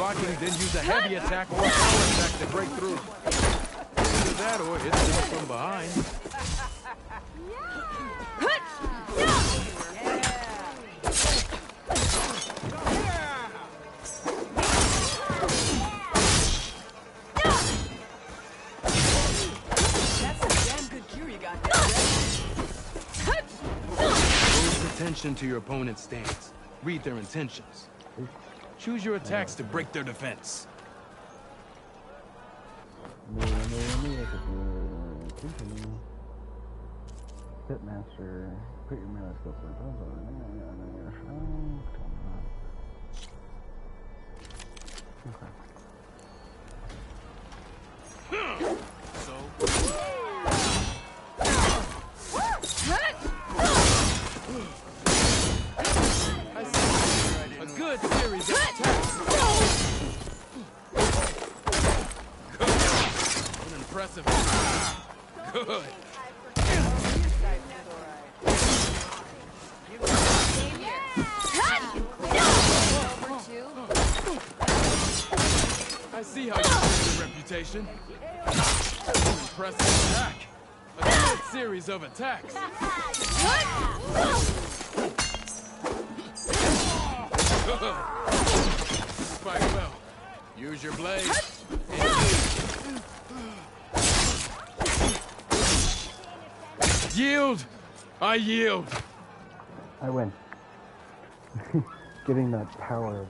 C: blocking, then use a heavy attack or a power attack to break through. Either that or hit them from behind. Attention to your opponent's stance. Read their intentions. Choose your attacks to break their defense.
A: Pitmaster, put your mana skill for
C: A good series of attacks. Good. An impressive. Good. I see how you gained a reputation. An impressive attack. A good series of attacks. Fight well. Use your blade. Yield! I yield!
A: I win. Getting that power,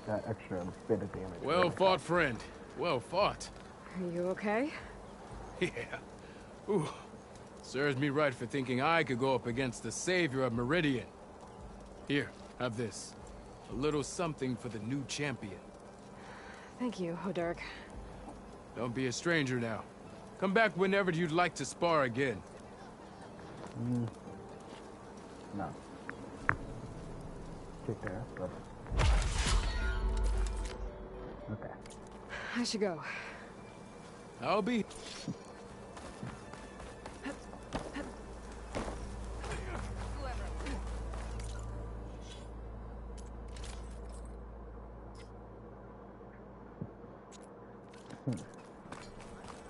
A: that extra bit of damage.
C: Well fought, friend. Well fought.
E: Are you okay?
C: Yeah. Ooh. Serves me right for thinking I could go up against the savior of Meridian. Here, have this. A little something for the new champion.
E: Thank you, Hodurg.
C: Don't be a stranger now. Come back whenever you'd like to spar again.
A: No. Kick there, but... Okay.
E: I should go.
C: I'll be...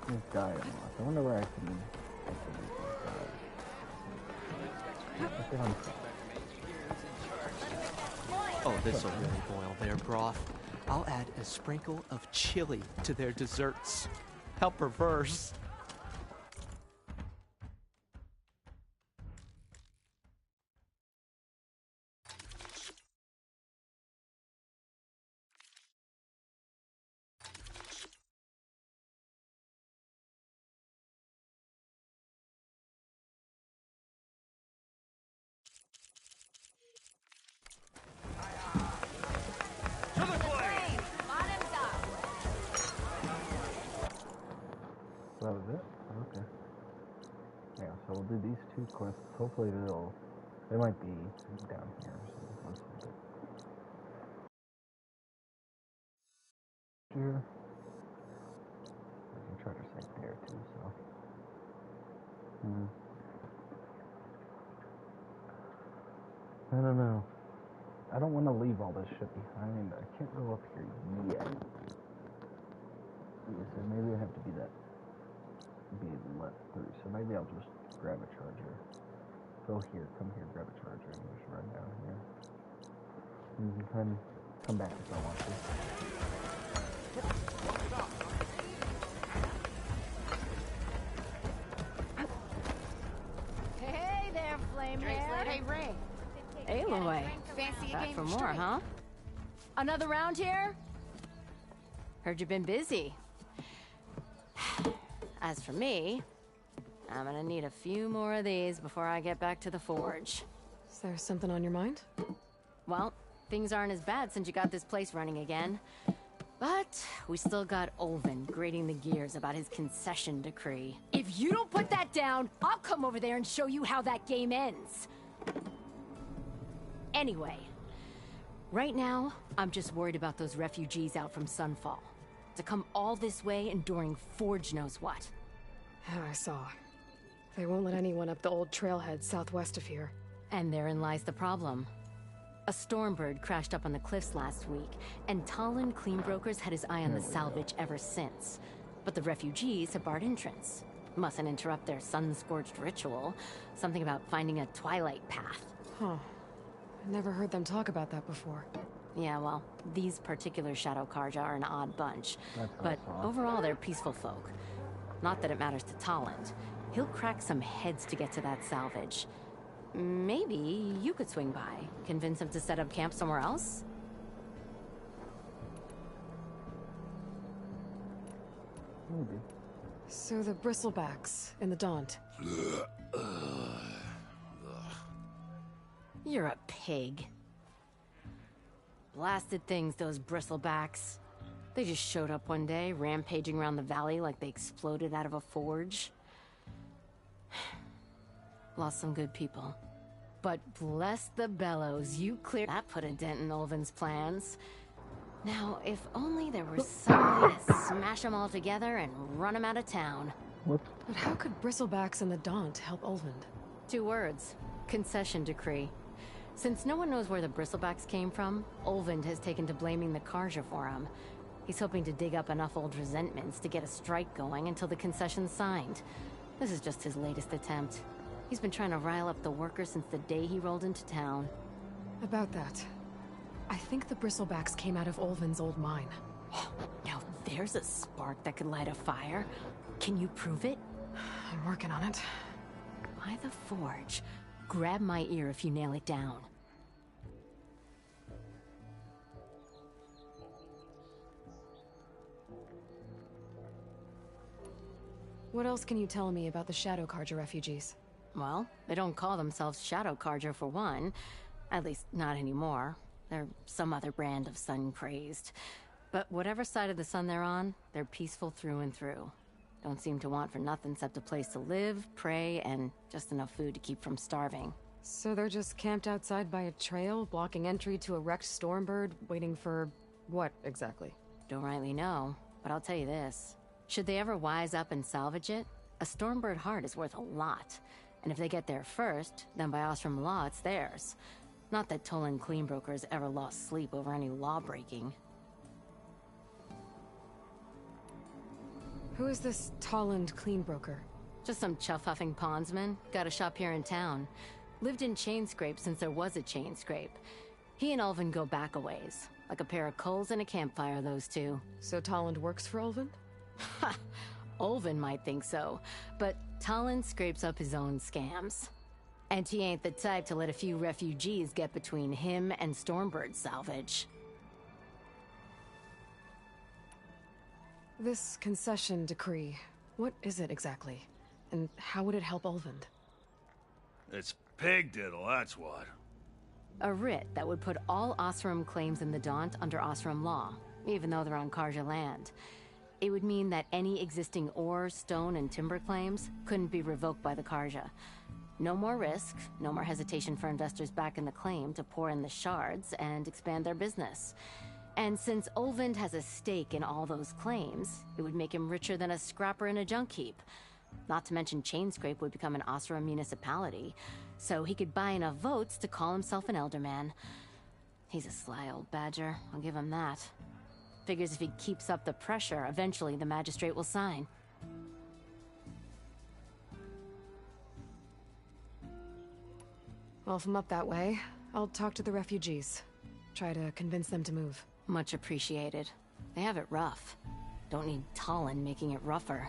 A: This guy unlocked. I wonder where I can get on.
J: Oh, this'll really boil their broth. I'll add a sprinkle of chili to their desserts. How perverse.
A: So that was it? Okay. Yeah, so we'll do these two quests. Hopefully they might be down here. So let's do it. Here. I can try to sink there too, so. I don't know. I don't want to leave all this shit behind. I can't go up here yet. So maybe I have to be let through. So maybe I'll just grab a charger. Go here, come here, grab a charger, and just run down here. And then come back if I want
B: to. Hey there, flame hair.
D: Hey, Ray.
B: Aloy.
D: Fancy a
B: Back
D: game
B: for
D: of
B: more,
D: straight.
B: huh? Another round here? Heard you've been busy. As for me, I'm gonna need a few more of these before I get back to the forge.
E: Is there something on your mind?
B: Well, things aren't as bad since you got this place running again. But we still got Olvin grating the gears about his concession decree. If you don't put that down, I'll come over there and show you how that game ends. Anyway, right now, I'm just worried about those refugees out from Sunfall. To come all this way enduring Forge knows what.
E: Yeah, I saw. They won't let anyone up the old trailhead southwest of here.
B: And therein lies the problem. A Stormbird crashed up on the cliffs last week, and Talon Cleanbrokers had his eye on the salvage ever since. But the refugees have barred entrance. Mustn't interrupt their sun-scorched ritual. Something about finding a twilight path.
E: Huh. I never heard them talk about that before.
B: Yeah, well, these particular Shadow Karja are an odd bunch. But overall, they're peaceful folk. Not that it matters to Talon. He'll crack some heads to get to that salvage. Maybe you could swing by, convince him to set up camp somewhere else?
A: Maybe.
E: So the bristlebacks in the Daunt.
B: You're a pig. Blasted things, those bristlebacks. They just showed up one day, rampaging around the valley like they exploded out of a forge. Lost some good people. But bless the bellows, you cleared... That put a dent in Ulvin's plans. Now, if only there was some way to smash them all together and run them out of town.
E: But how could bristlebacks in the Daunt help Ulvin?
B: 2 words. Concession decree. Since no one knows where the bristlebacks came from, Ulvin has taken to blaming the Karja for them. He's hoping to dig up enough old resentments to get a strike going until the concession's signed. This is just his latest attempt. He's been trying to rile up the workers since the day he rolled into town.
E: About that, I think the bristlebacks came out of Ulvin's old mine.
B: Now there's a spark that could light a fire. Can you prove it?
E: I'm working on it.
B: By the forge. Grab my ear if you nail it down.
E: What else can you tell me about the Shadow Karja refugees?
B: Well, they don't call themselves Shadow Karja for one. At least, not anymore. They're some other brand of sun-crazed. But whatever side of the sun they're on, they're peaceful through and through. Don't seem to want for nothing except a place to live, pray, and just enough food to keep from starving.
E: So they're just camped outside by a trail, blocking entry to a wrecked Stormbird, waiting for... what, exactly?
B: Don't rightly know, but I'll tell you this. Should they ever wise up and salvage it, a Stormbird heart is worth a lot. And if they get there first, then by Ostrom law, it's theirs. Not that Tolan Cleanbrokers ever lost sleep over any law-breaking.
E: Who is this Talland Cleanbroker?
B: Just some chuff-huffing pondsman. Got a shop here in town. Lived in Chainscrape since there was a Chainscrape. He and Ulvin go back a ways. Like a pair of coals and a campfire, those two.
E: So Talland works for Ulvin?
B: Ha! Ulvin might think so, but Talon scrapes up his own scams. And he ain't the type to let a few refugees get between him and Stormbird salvage.
E: This concession decree, what is it exactly? And how would it help Ulvin?
T: It's pig diddle, that's what.
B: A writ that would put all Osram claims in the Daunt under Osram law, even though they're on Karja land. It would mean that any existing ore, stone, and timber claims couldn't be revoked by the Karja. No more risk, no more hesitation for investors back in the claim to pour in the shards and expand their business. And since Ulvin has a stake in all those claims, it would make him richer than a scrapper in a junk heap. Not to mention Chainscrape would become an Osram municipality, so he could buy enough votes to call himself an elderman. He's a sly old badger, I'll give him that. Figures if he keeps up the pressure, eventually the magistrate will sign.
E: Well, if I'm up that way, I'll talk to the refugees. Try to convince them to move.
B: Much appreciated. They have it rough. Don't need Talon making it rougher.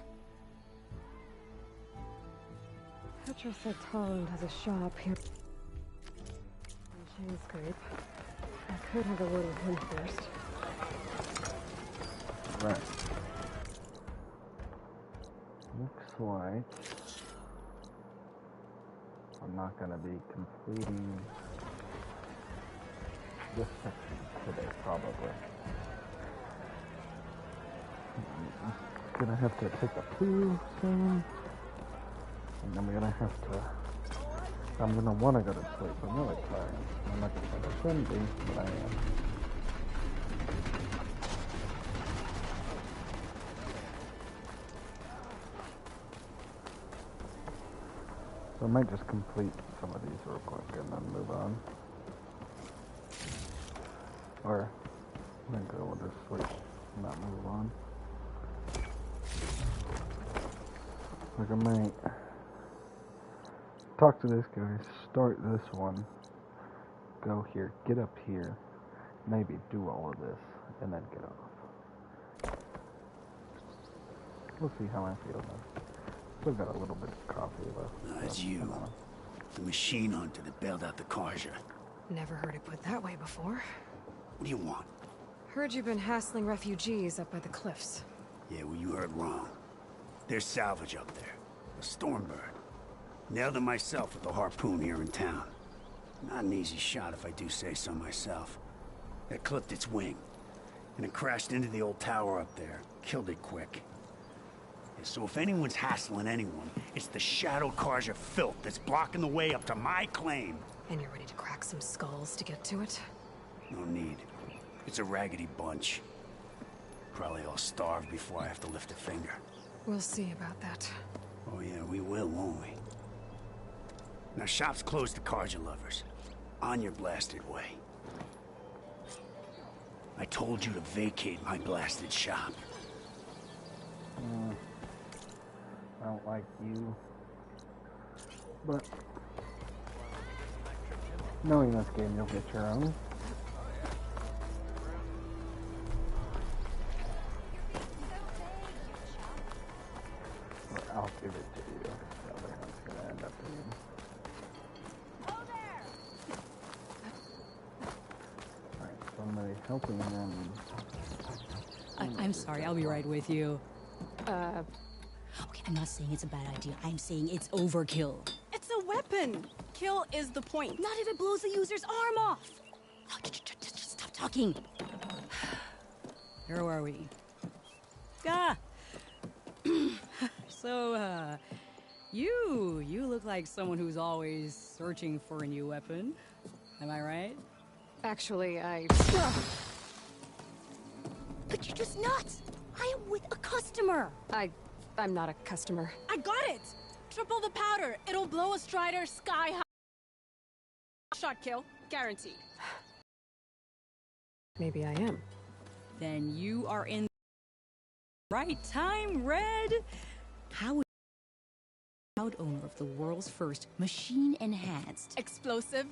E: Petra said Talland has a shop here in Chainscrape. I could have a word with him first.
A: Right. Looks like I'm not gonna be completing this section today, probably. I'm gonna have to take a poo soon, and I'm gonna have to. I'm gonna want to go to sleep. I'm really tired. I'm not gonna say I shouldn't be, but I am. So I might just complete some of these real quick and then move on. Not move on. Like I might talk to this guy, start this one, go here, get up here, maybe do all of this, and then get off. We'll see how I feel then. Still got a little bit of coffee left.
U: It's you. The machine hunter that bailed out the Karja.
E: Never heard it put that way before.
U: What do you want?
E: Heard you've been hassling refugees up by the cliffs.
U: Yeah, well, you heard wrong. There's salvage up there. A Stormbird. Nailed it myself with the harpoon here in town. Not an easy shot if I do say so myself. It clipped its wing, and it crashed into the old tower up there. Killed it quick. Yeah, so if anyone's hassling anyone, it's the Shadow Karja filth that's blocking the way up to my claim.
E: And you're ready to crack some skulls to get to it?
U: No need. It's a raggedy bunch. Probably all starved before I have to lift a finger.
E: We'll see about that.
U: Oh yeah, we will, won't we? Now shop's closed to Karja lovers. On your blasted way. I told you to vacate my blasted shop.
A: I don't like you. But knowing this game, you'll get your own. Or I'll give it to you. The other one's gonna end up being. Alright, somebody helping them.
V: I'm sorry, I'll be right with you.
W: Okay, I'm not saying it's a bad idea. I'm saying it's overkill.
Q: It's a weapon. Kill is the point.
W: Not if it blows the user's arm off. Oh, just stop talking.
V: Where are we? So, you look like someone who's always searching for a new weapon. Am I right?
E: Actually,
W: But you're just nuts! I am with a customer!
E: I'm not a customer.
Q: I got it! Triple the powder. It'll blow a Strider sky high. Shot kill. Guaranteed.
E: Maybe I am.
V: Then you are in the right time, Red! How is the proud owner of the world's first machine-enhanced,
Q: explosive,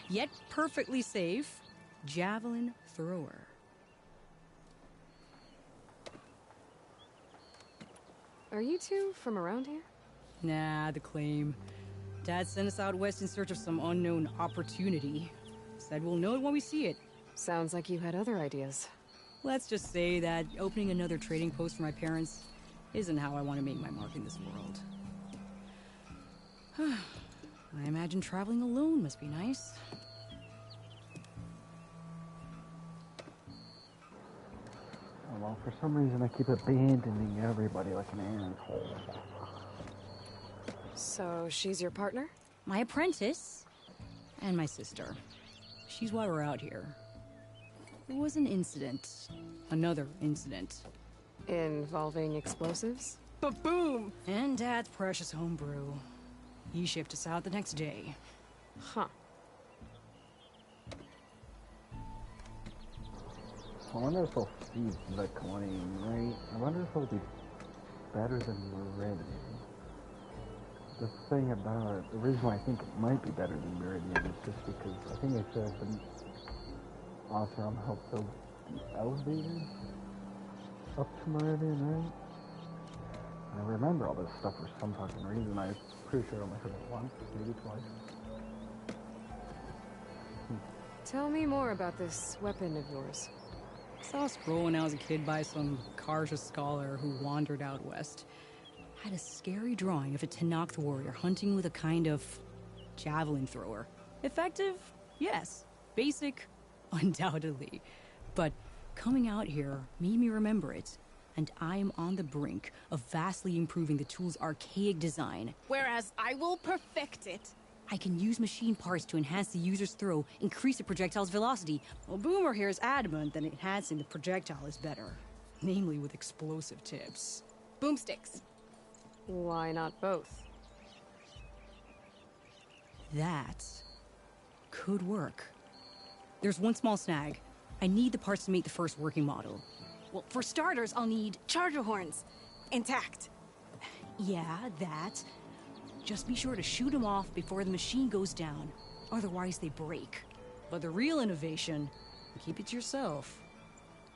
V: yet perfectly safe, javelin thrower?
E: Are you two from around here?
V: Nah, the claim. Dad sent us out west in search of some unknown opportunity. Said we'll know it when we see it.
E: Sounds like you had other ideas.
V: Let's just say that opening another trading post for my parents isn't how I want to make my mark in this world. I imagine traveling alone must be nice.
A: Well, for some reason I keep abandoning everybody like an asshole.
E: So, she's your partner?
V: My apprentice. And my sister. She's why we're out here. There was an incident. Another incident.
E: Involving explosives?
Q: Ba-boom!
V: And Dad's precious homebrew. He shipped us out the next day.
E: Huh.
A: I wonder if they'll see the claim, right? I wonder if it'll be better than Meridian. The thing about it, the reason why I think it might be better than Meridian is just because I think they said the author on help build the elevator up to Meridian, right? I remember all this stuff for some fucking reason. I'm pretty sure I only heard it once, maybe twice.
E: Tell me more about this weapon of yours.
V: Saw a scroll when I was a kid by some Karja scholar who wandered out west. Had a scary drawing of a Tenakth warrior hunting with a kind of javelin thrower. Effective? Yes. Basic? Undoubtedly. But coming out here made me remember it, and I am on the brink of vastly improving the tool's archaic design.
Q: Whereas I will perfect it.
V: I can use machine parts to enhance the user's throw, increase the projectile's velocity. Well, Boomer here is adamant that enhancing the projectile is better. Namely with explosive tips.
Q: Boomsticks.
E: Why not both?
V: That could work. There's one small snag. I need the parts to make the first working model.
Q: Well, for starters, I'll need charger horns. Intact.
V: Yeah, that. Just be sure to shoot them off before the machine goes down. Otherwise, they break. But the real innovation, and keep it to yourself,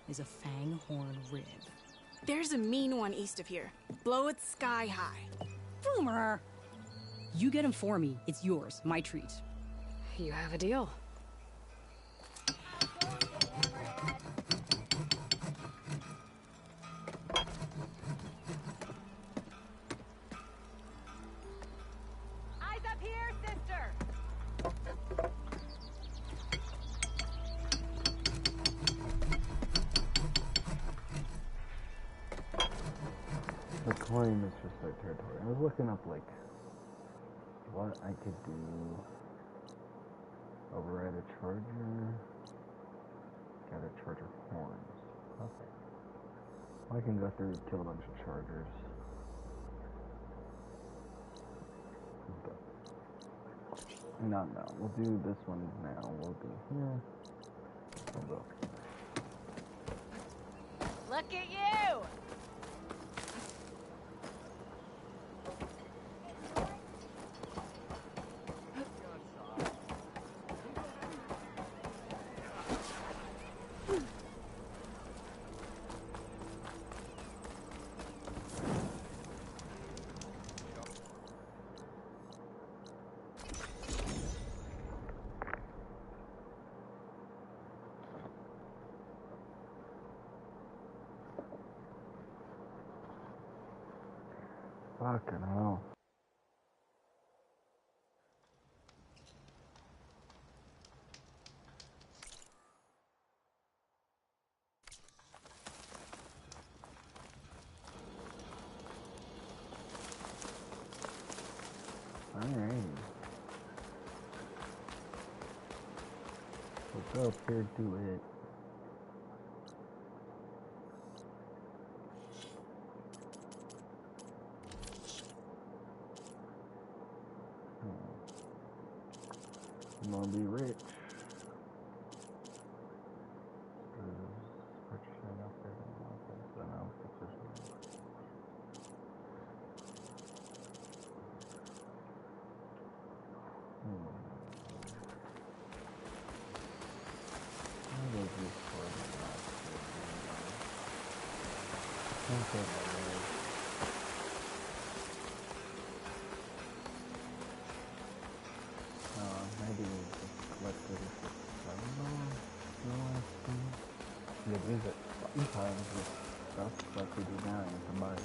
V: is a fang horn rib.
Q: There's a mean one east of here. Blow it sky high.
V: Rumor! You get him for me. It's yours. My treat.
E: You have a deal.
B: Eyes up here, sister!
A: The coin is just their territory. I was looking up, like, what I could do. Override a charger. Gather charger horns. Okay. I can go through and kill a bunch of chargers. No, we'll do this one now. We'll do here. We'll go.
B: Look at you!
A: Fucking hell. Alright. Let's go up here, do it. I'm gonna be rich. Maybe just collect it. I don't know. Yeah, use it sometimes with stuff like we do now. You can buy it.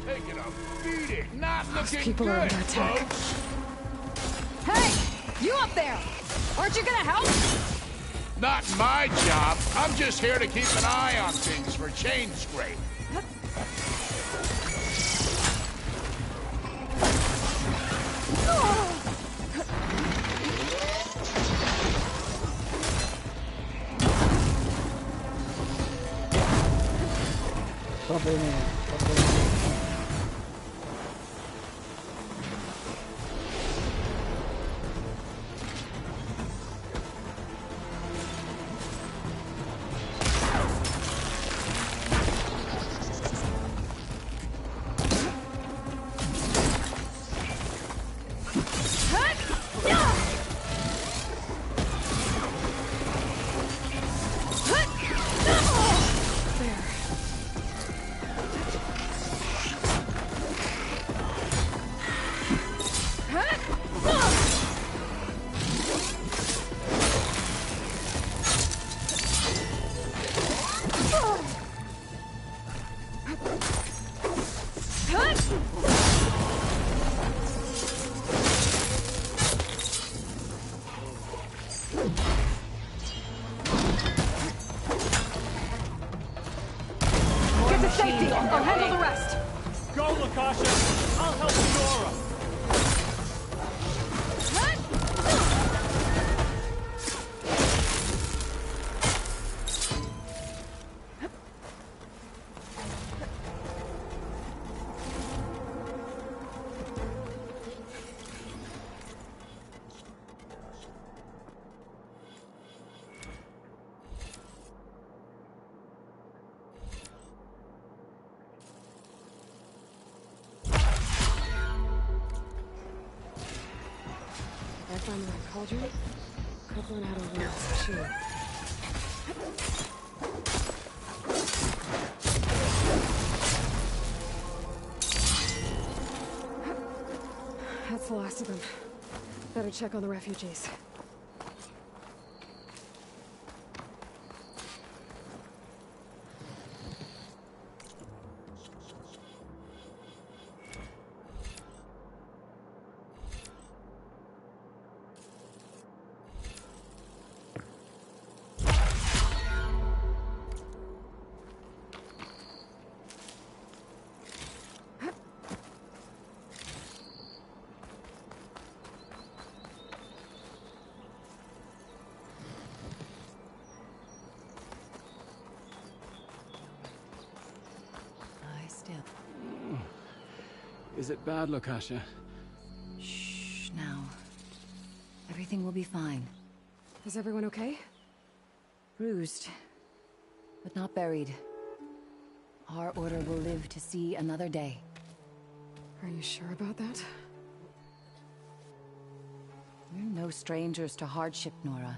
P: Taking a beating, not
E: Those
P: looking
E: people
P: good,
E: are under attack.
P: folks.
Q: Hey! You up there! Aren't you gonna help?
P: Not my job. I'm just here to keep an eye on things for chain scrape.
A: Stop it.
E: I find the right cauldron, could learn how to wield this machine. That's the last of them. Better check on the refugees.
C: Is it bad, Lakasha?
B: Shh, now. Everything will be fine.
E: Is everyone okay?
B: Bruised, but not buried. Our order will live to see another day.
E: Are you sure about that?
B: We're no strangers to hardship, Nora.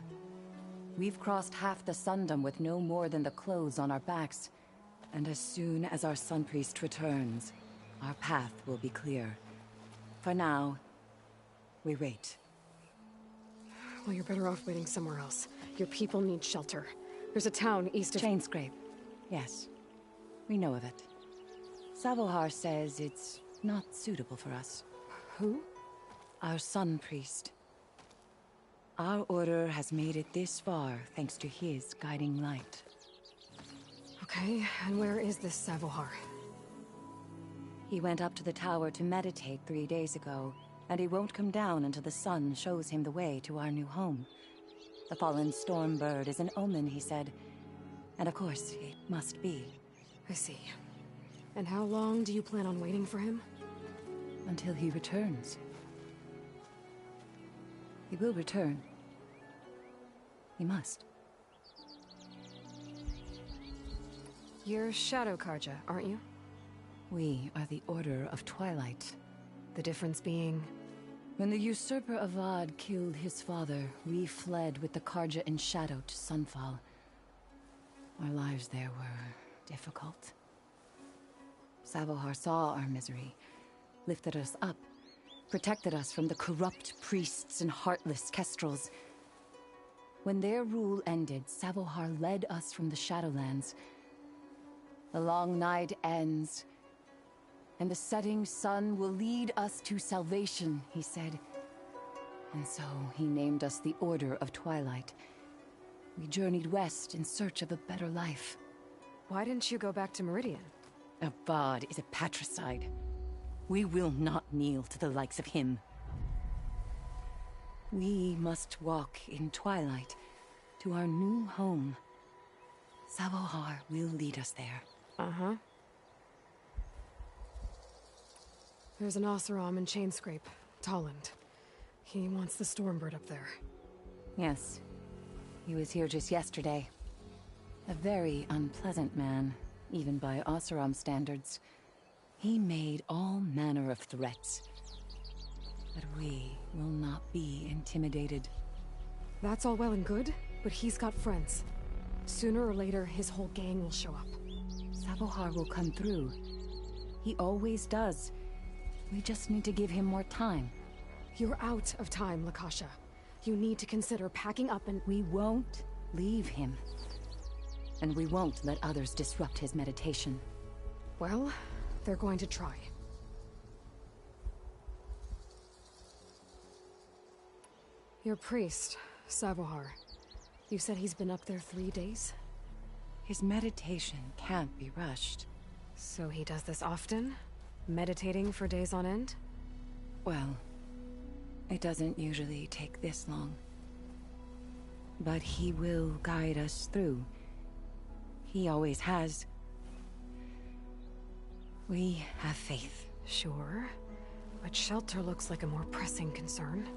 B: We've crossed half the Sundom with no more than the clothes on our backs. And as soon as our Sun Priest returns, our path will be clear. For now, we wait.
E: Well, you're better off waiting somewhere else. Your people need shelter. There's a town east of...
B: Chainscrape. Yes. We know of it. Savohar says it's not suitable for us.
E: Who?
B: Our Sun Priest. Our order has made it this far thanks to his guiding light.
E: Okay, and where is this Savohar?
B: He went up to the tower to meditate 3 days ago, and he won't come down until the sun shows him the way to our new home. The fallen storm bird is an omen, he said. And of course, it must be.
E: I see. And how long do you plan on waiting for him?
B: Until he returns. He will return. He must.
E: You're Shadow Karja, aren't you?
B: We are the Order of Twilight.
E: The difference being...
B: When the usurper Avad killed his father, we fled with the Karja in shadow to Sunfall. Our lives there were difficult. Savohar saw our misery, lifted us up, protected us from the corrupt priests and heartless kestrels. When their rule ended, Savohar led us from the Shadowlands. The long night ends, and the setting sun will lead us to salvation, he said. And so he named us the Order of Twilight. We journeyed west in search of a better life.
E: Why didn't you go back to Meridian?
B: Avad is a patricide. We will not kneel to the likes of him. We must walk in twilight to our new home. Savohar will lead us there.
E: Uh-huh. There's an Oseram in Chainscrape, Tolland. He wants the Stormbird up there.
B: Yes. He was here just yesterday. A very unpleasant man, even by Oseram standards. He made all manner of threats. But we will not be intimidated.
E: That's all well and good, but he's got friends. Sooner or later, his whole gang will show up.
B: Savohar will come through. He always does. We just need to give him more time.
E: You're out of time, Lakasha. You need to consider packing up and...
B: We won't leave him. And we won't let others disrupt his meditation.
E: Well, they're going to try. Your priest, Savohar. You said he's been up there 3 days?
B: His meditation can't be rushed.
E: So he does this often? Meditating for days on end?
B: Well, it doesn't usually take this long. But he will guide us through. He always has. We have faith.
E: Sure. But shelter looks like a more pressing concern.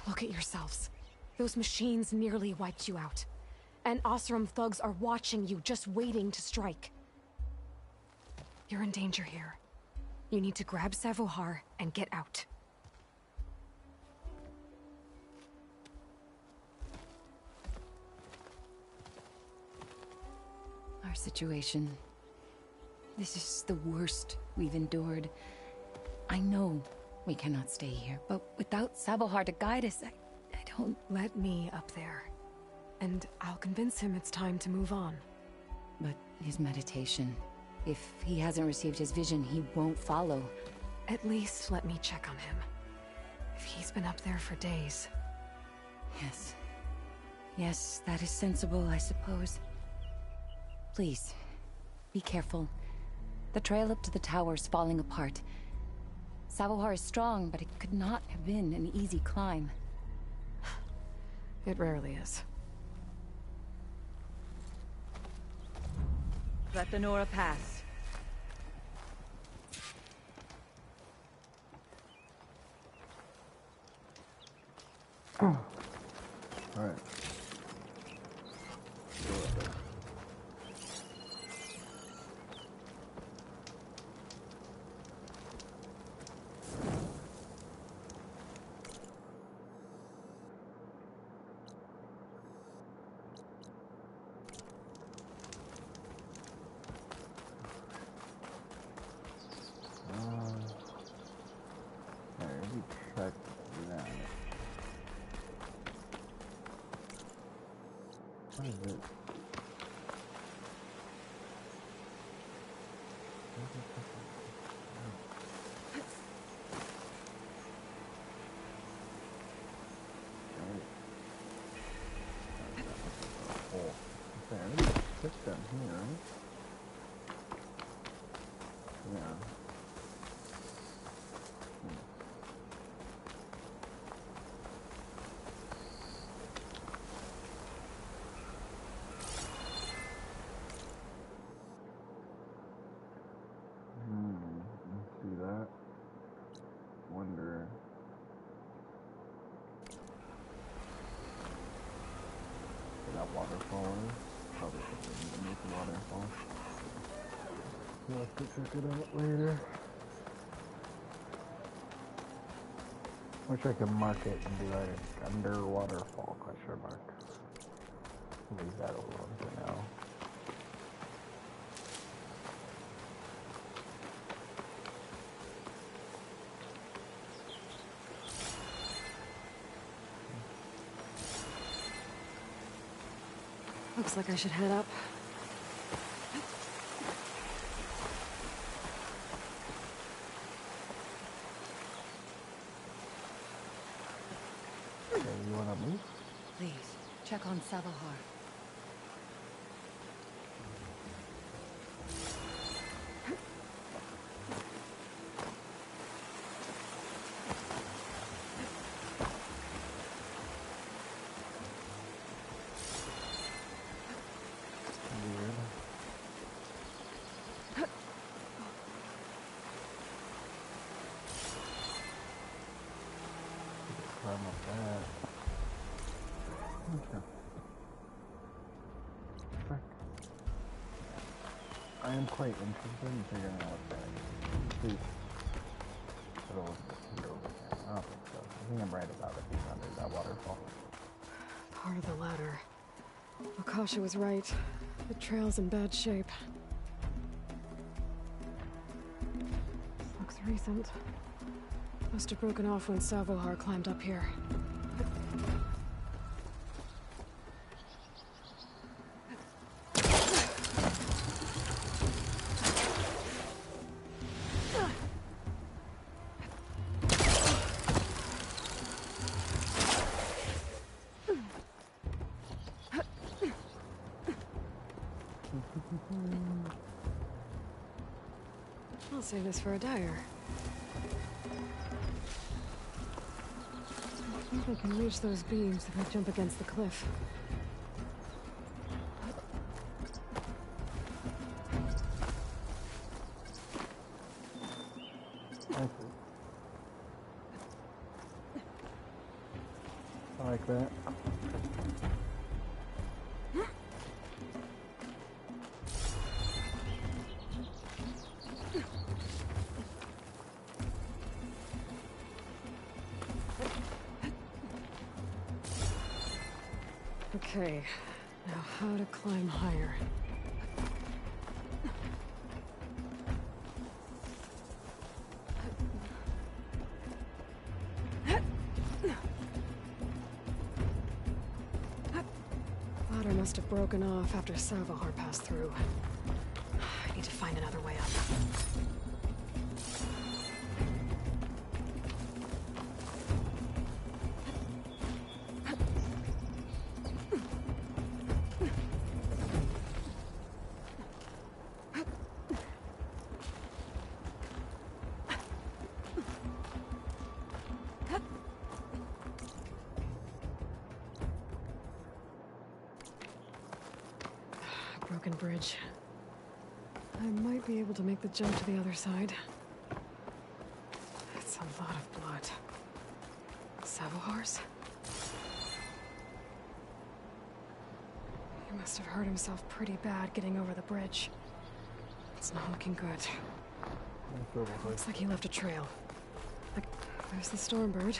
E: Look at yourselves. Those machines nearly wiped you out. And Osram thugs are watching you, just waiting to strike. You're in danger here. You need to grab Savohar and get out.
O: Our situation. This is the worst we've endured. I know we cannot stay here, but without Savohar to guide us, I don't...
E: Let me up there. And I'll convince him it's time to move on.
O: But his meditation... If he hasn't received his vision, he won't follow.
E: At least let me check on him. If he's been up there for days.
O: Yes. Yes, that is sensible, I suppose. Please, be careful. The trail up to the tower is falling apart. Savohar is strong, but it could not have been an easy climb.
E: It rarely is.
G: Let the Nora pass.
A: All right. What is it? Put them here, right? Yeah. Waterfall is. Probably underneath the waterfall. We'll have to check it out later. Wish I could mark it and be like underwater fall ? Leave that alone for now.
E: Looks like I should head up.
A: Okay, you wanna move?
O: Please, check on Savohar.
A: I am quite interested in figuring out what that is. Please. Over there. I don't think so. I think I'm right about it being under that waterfall.
E: Part of the ladder. Akasha was right. The trail's in bad shape. Looks recent. Must have broken off when Savohar climbed up here. I'll save this for a dyer. I think I can reach those beams if I jump against the cliff.
A: I like that.
E: Okay, now how to climb higher. Ladder must have broken off after Savahar passed through. I need to find another way up. Broken bridge. I might be able to make the jump to the other side. That's a lot of blood. Savahar's? He must have hurt himself pretty bad getting over the bridge. It's not looking good. Looks like he left a trail. There's the Stormbird.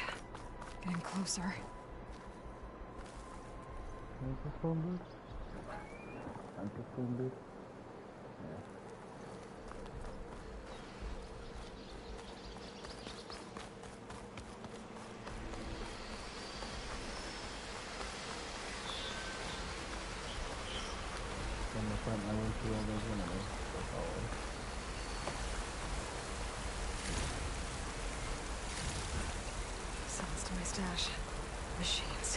E: Getting closer.
A: There's the Stormbird? Stormbird? Yeah. I'm gonna find my way through all those windows. That's always.
E: Sounds to my stash. Machines.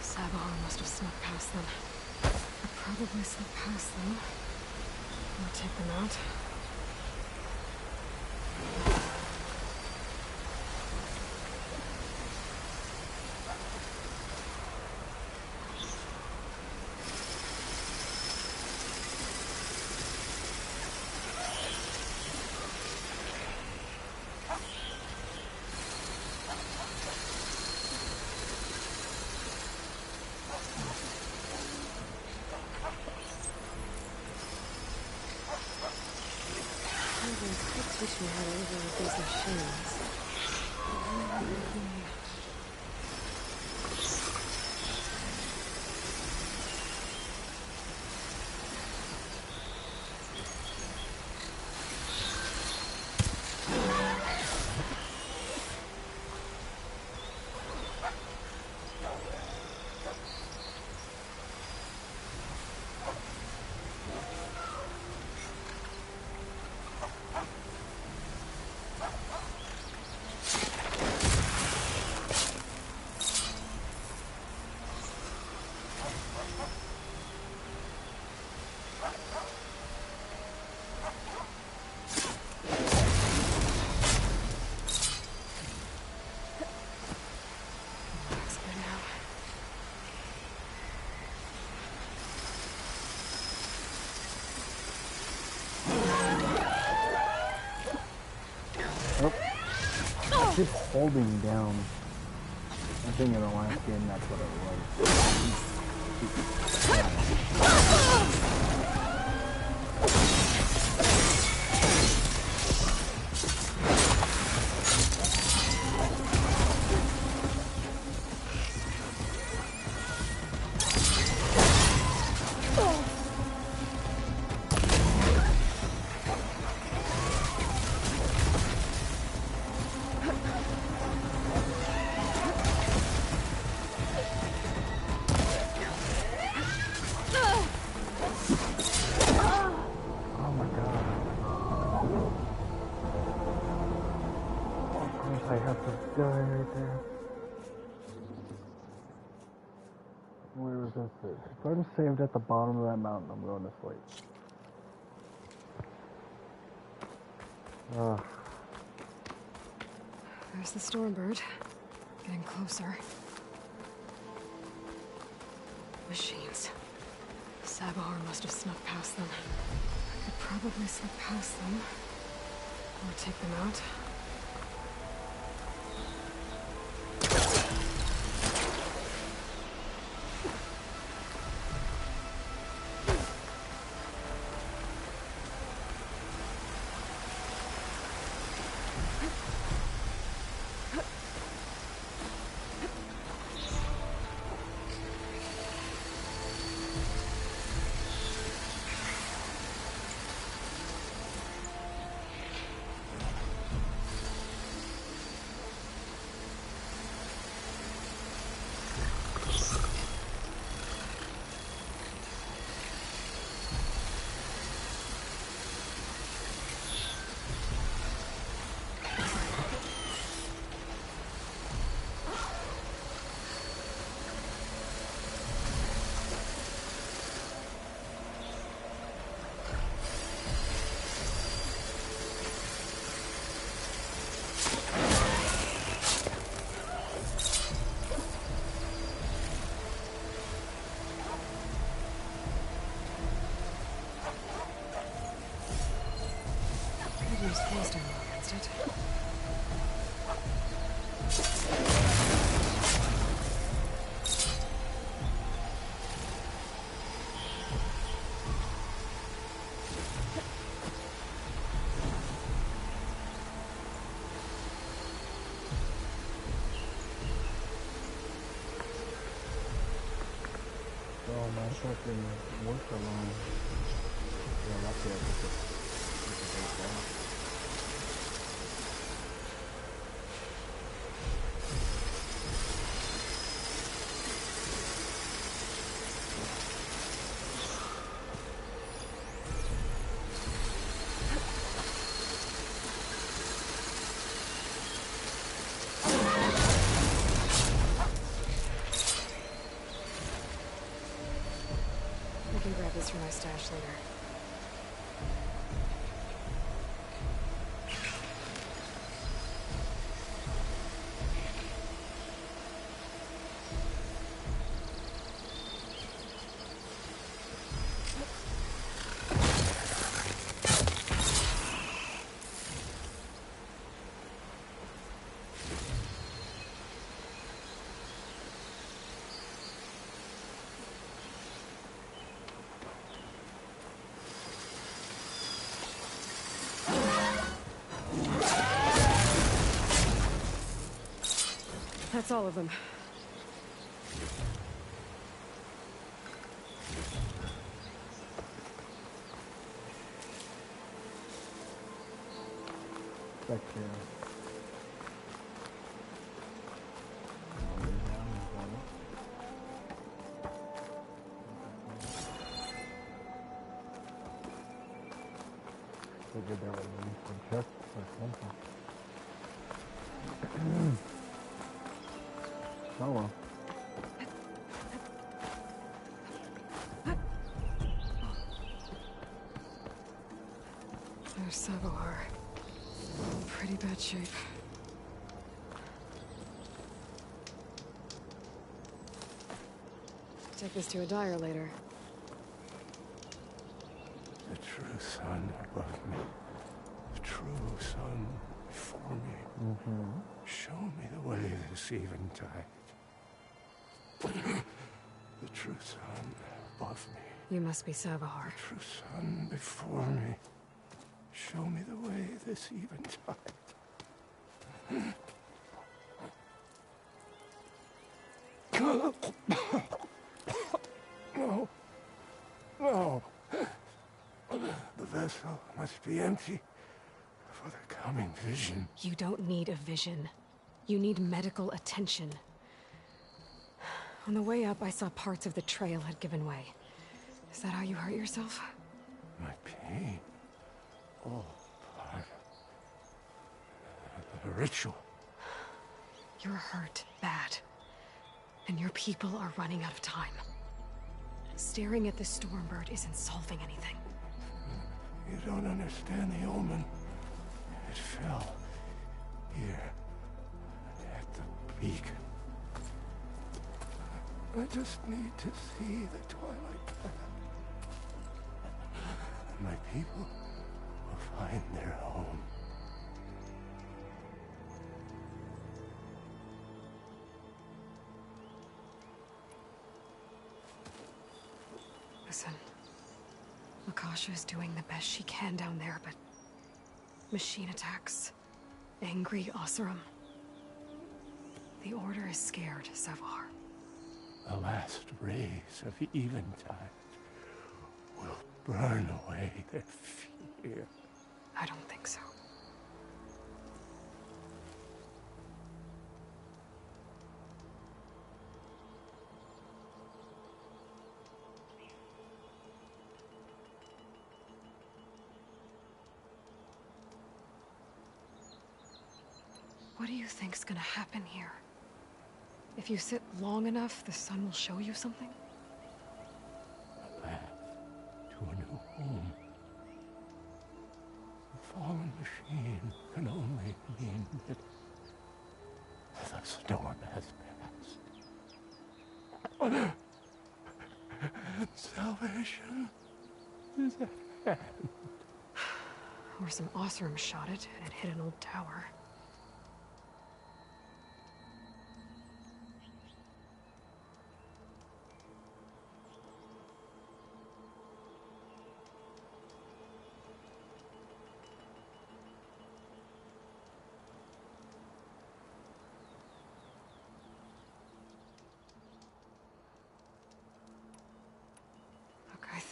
E: Savahar must have snuck past them. I'll probably slip past them. I'll take them out. Teach me how to override these machines.
A: I keep holding down. I think in the last game that's what it I have to die right there. Where was this? If I'm saved at the bottom of that mountain, I'm going to sleep.
E: There's the Stormbird. Getting closer. Machines. Savahar must have snuck past them. I could probably slip past them. Or take them out.
A: thought they worked alone. Yeah, lucky I took it.
E: I can grab this for my stash later. That's all of them.
A: Back here. Figured there would be some chests or something. Oh well.
E: There's Savohar. In pretty bad shape. Take this to a dyer later.
I: The true sun above me. The true sun before me. Show me the way this eventide. The true sun above me.
E: You must be Savohar.
I: The true sun before me. Show me the way this eventide. No. No. The vessel must be empty for the coming vision.
E: You don't need a vision. You need medical attention. On the way up, I saw parts of the trail had given way. Is that how you hurt yourself?
I: My pain. All part of the ritual.
E: You're hurt bad. And your people are running out of time. Staring at the Stormbird isn't solving anything.
I: You don't understand the omen. It fell here at the beacon. I just need to see the twilight path. And my people will find their home.
E: Listen, Akasha is doing the best she can down there, but machine attacks, angry Oseram. The Order is scared, Savohar.
I: The last rays of eventide will burn away their fear.
E: I don't think so. What do you think's gonna happen here? If you sit long enough, the sun will show you something?
I: A path to a new home. The fallen machine can only mean that the storm has passed. And salvation is at hand.
E: Or some Oseram shot it, and it hit an old tower.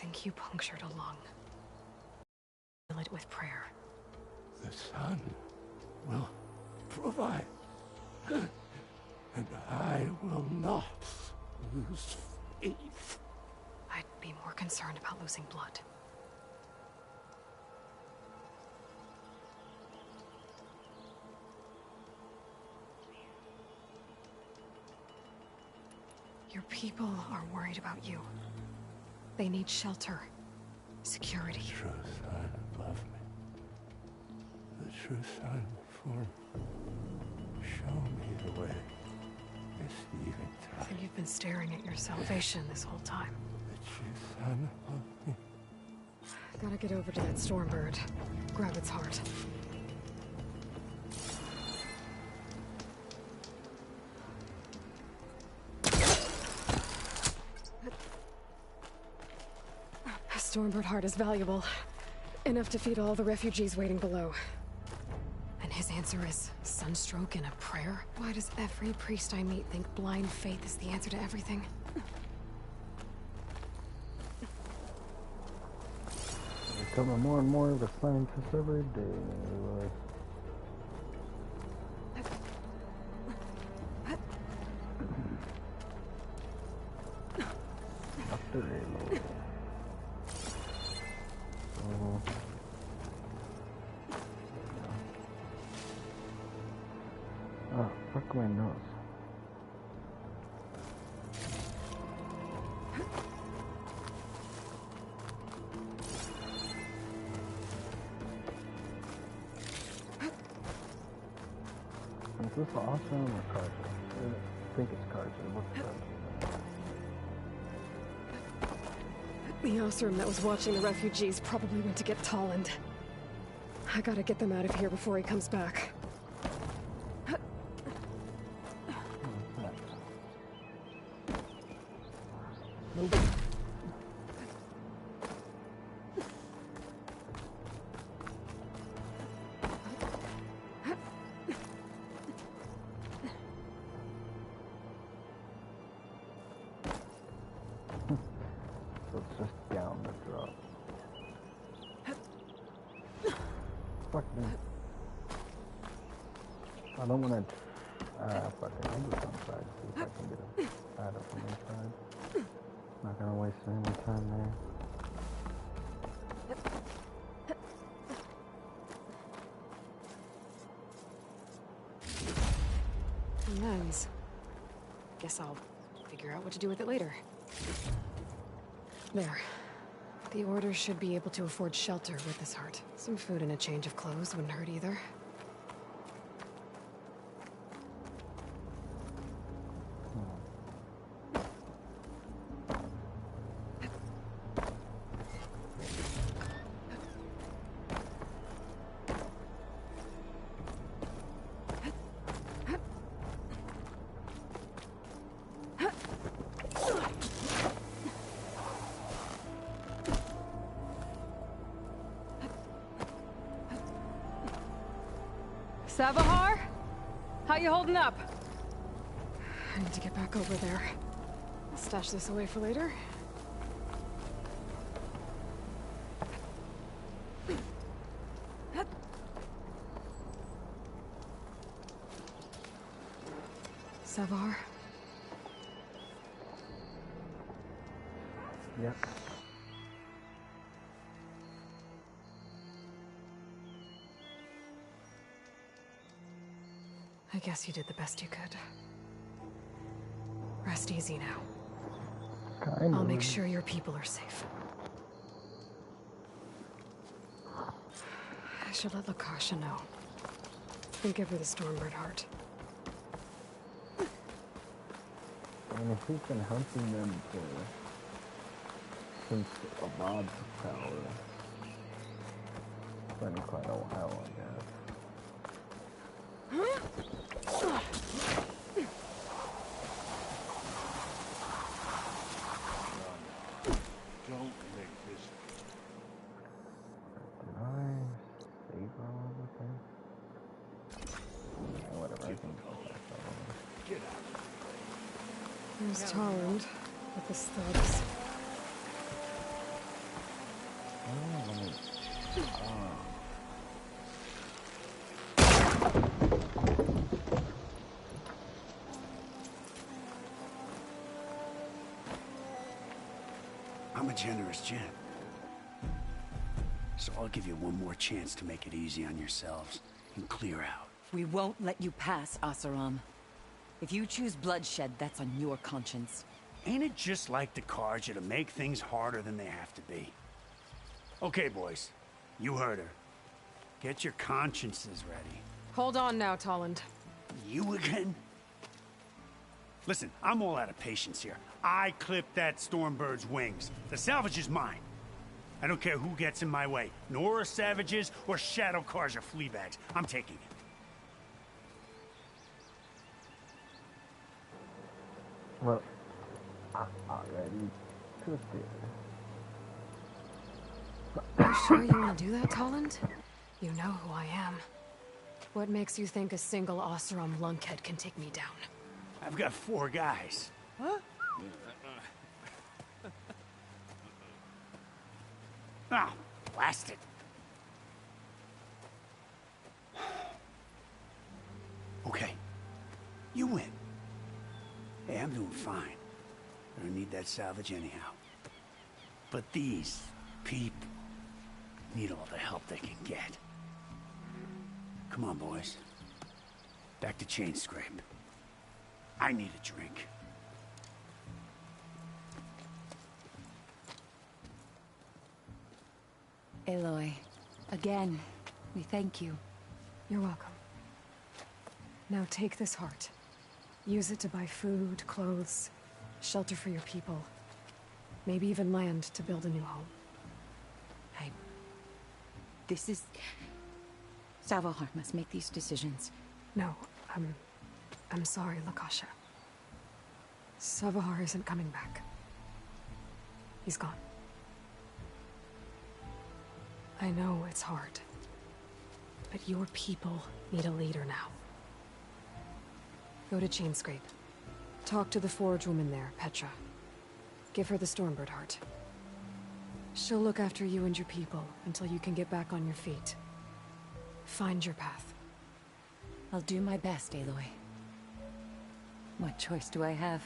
E: think you punctured a lung. Fill it with prayer.
G: The sun will provide. And I will not lose faith.
E: I'd be more concerned about losing blood. Your people are worried about you. They need shelter, security.
G: The true sun above me. The true sun before me. Show me the way. This eventide.
E: I think you've been staring at your salvation this whole time.
G: The true sun above me.
E: Gotta get over to that Stormbird. Grab its heart. A Stormbird heart is valuable. Enough to feed all the refugees waiting below. And his answer is sunstroke and a prayer? Why does every priest I meet think blind faith is the answer to everything?
A: Becoming more and more of a scientist every day. Dr. Halo. Oh, fuck my nose. Is this awesome or Carja? I think it's Carja. What's Carja?
E: The Osram that was watching the refugees probably went to get Tolland. I gotta get them out of here before he comes back.
A: Nope. So it's just down the drop. Fuck me. I don't wanna fuck it, I'll do some side, see if I can get a side up on the side. Not gonna waste any more time there.
E: The lens. Guess I'll figure out what to do with it later. There. The Order should be able to afford shelter with this heart. Some food and a change of clothes wouldn't hurt either. Savahar? How you holding up? I need to get back over there. I'll stash this away for later. Savahar?
A: Yep.
E: I guess you did the best you could. Rest easy now.
A: Kind
E: I'll
A: of.
E: make sure your people are safe. I should let Lakasha know. And give her the Stormbird heart.
A: I mean, if he's been hunting them since Abad's power, it's been quite a while, I guess.
T: Don't make this.
A: Did I save all of them? Yeah, whatever, I can go back over.
T: Get out.
E: There's Tolland with his thugs.
U: I'm a generous gent. So I'll give you one more chance to make it easy on yourselves and clear out.
O: We won't let you pass, Asaram. If you choose bloodshed, that's on your conscience.
U: Ain't it just like the Carja to make things harder than they have to be? Okay, boys. You heard her. Get your consciences ready.
E: Hold on now, Tolland.
U: You again? Listen, I'm all out of patience here. I clipped that Stormbird's wings. The salvage is mine. I don't care who gets in my way. Nora savages or Shadow Carja fleabags. I'm taking it.
A: Well, I'm already twisted.
E: You sure you want to do that, Tolland? You know who I am. What makes you think a single Oseram lunkhead can take me down?
U: I've got 4 guys.
E: Huh?
U: Ah, blast it. Okay. You win. Hey, I'm doing fine. I don't need that salvage anyhow. But these people need all the help they can get. Come on, boys. Back to Chain Scrape. I need a drink.
O: Aloy, again, we thank you.
E: You're welcome. Now take this heart. Use it to buy food, clothes, shelter for your people. Maybe even land to build a new home.
O: This is... Savohar must make these decisions.
E: No, I'm sorry, Lakasha. Savohar isn't coming back. He's gone. I know it's hard, but your people need a leader now. Go to Chainscrape. Talk to the forge woman there, Petra. Give her the Stormbird heart. She'll look after you and your people until you can get back on your feet. Find your path.
O: I'll do my best, Aloy. What choice do I have?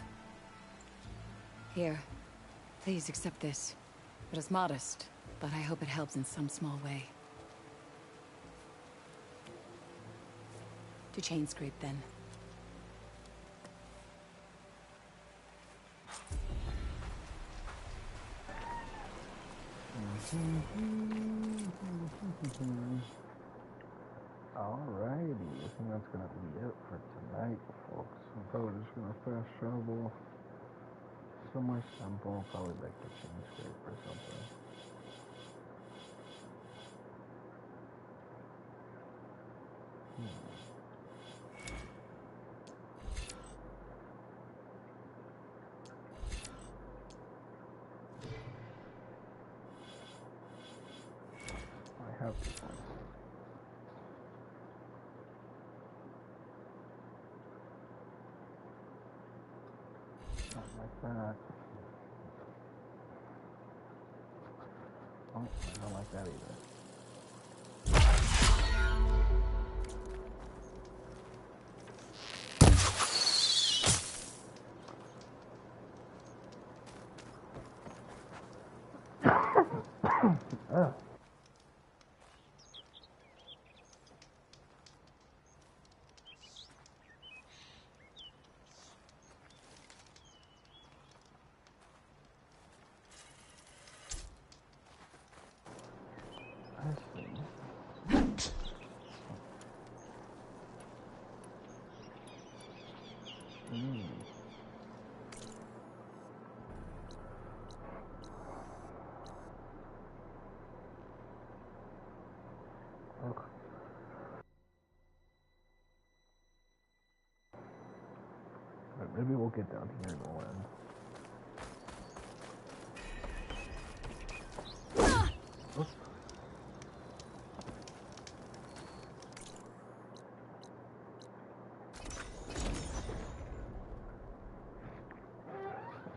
O: Here, please accept this. It is modest, but I hope it helps in some small way. To Chainscrape, then.
A: Alrighty, I think that's gonna be it for tonight, folks. I'm probably just gonna fast travel somewhere simple, probably back to Chainscrape or something. I have to find not like that. Oh, I don't like that either. Ugh. Maybe we'll get down here and we'll end. Oops.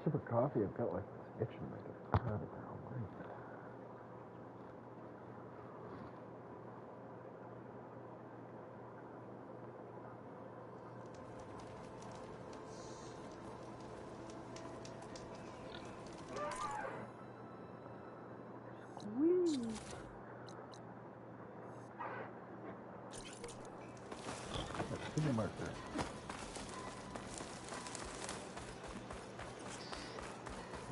A: Sip of coffee, I've got like this itch in my throat. the marker.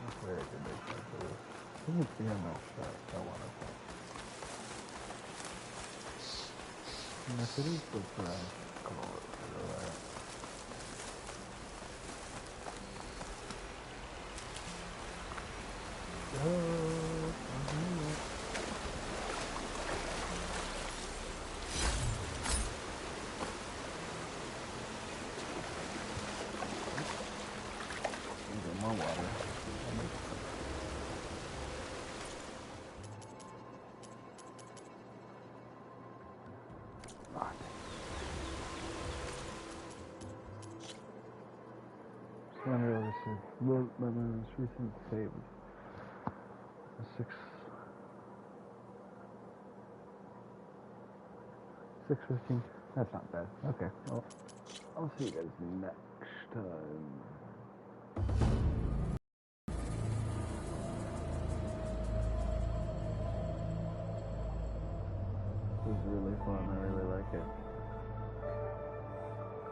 A: That's where I can make that for this. I think it's the ML shot. I want to say. And if it is the brown color, alright. More water. Slender overseas. Well, my most recent save was 6:15. That's not bad. Okay. Well, I'll see you guys next time. This is really fun. I really like it.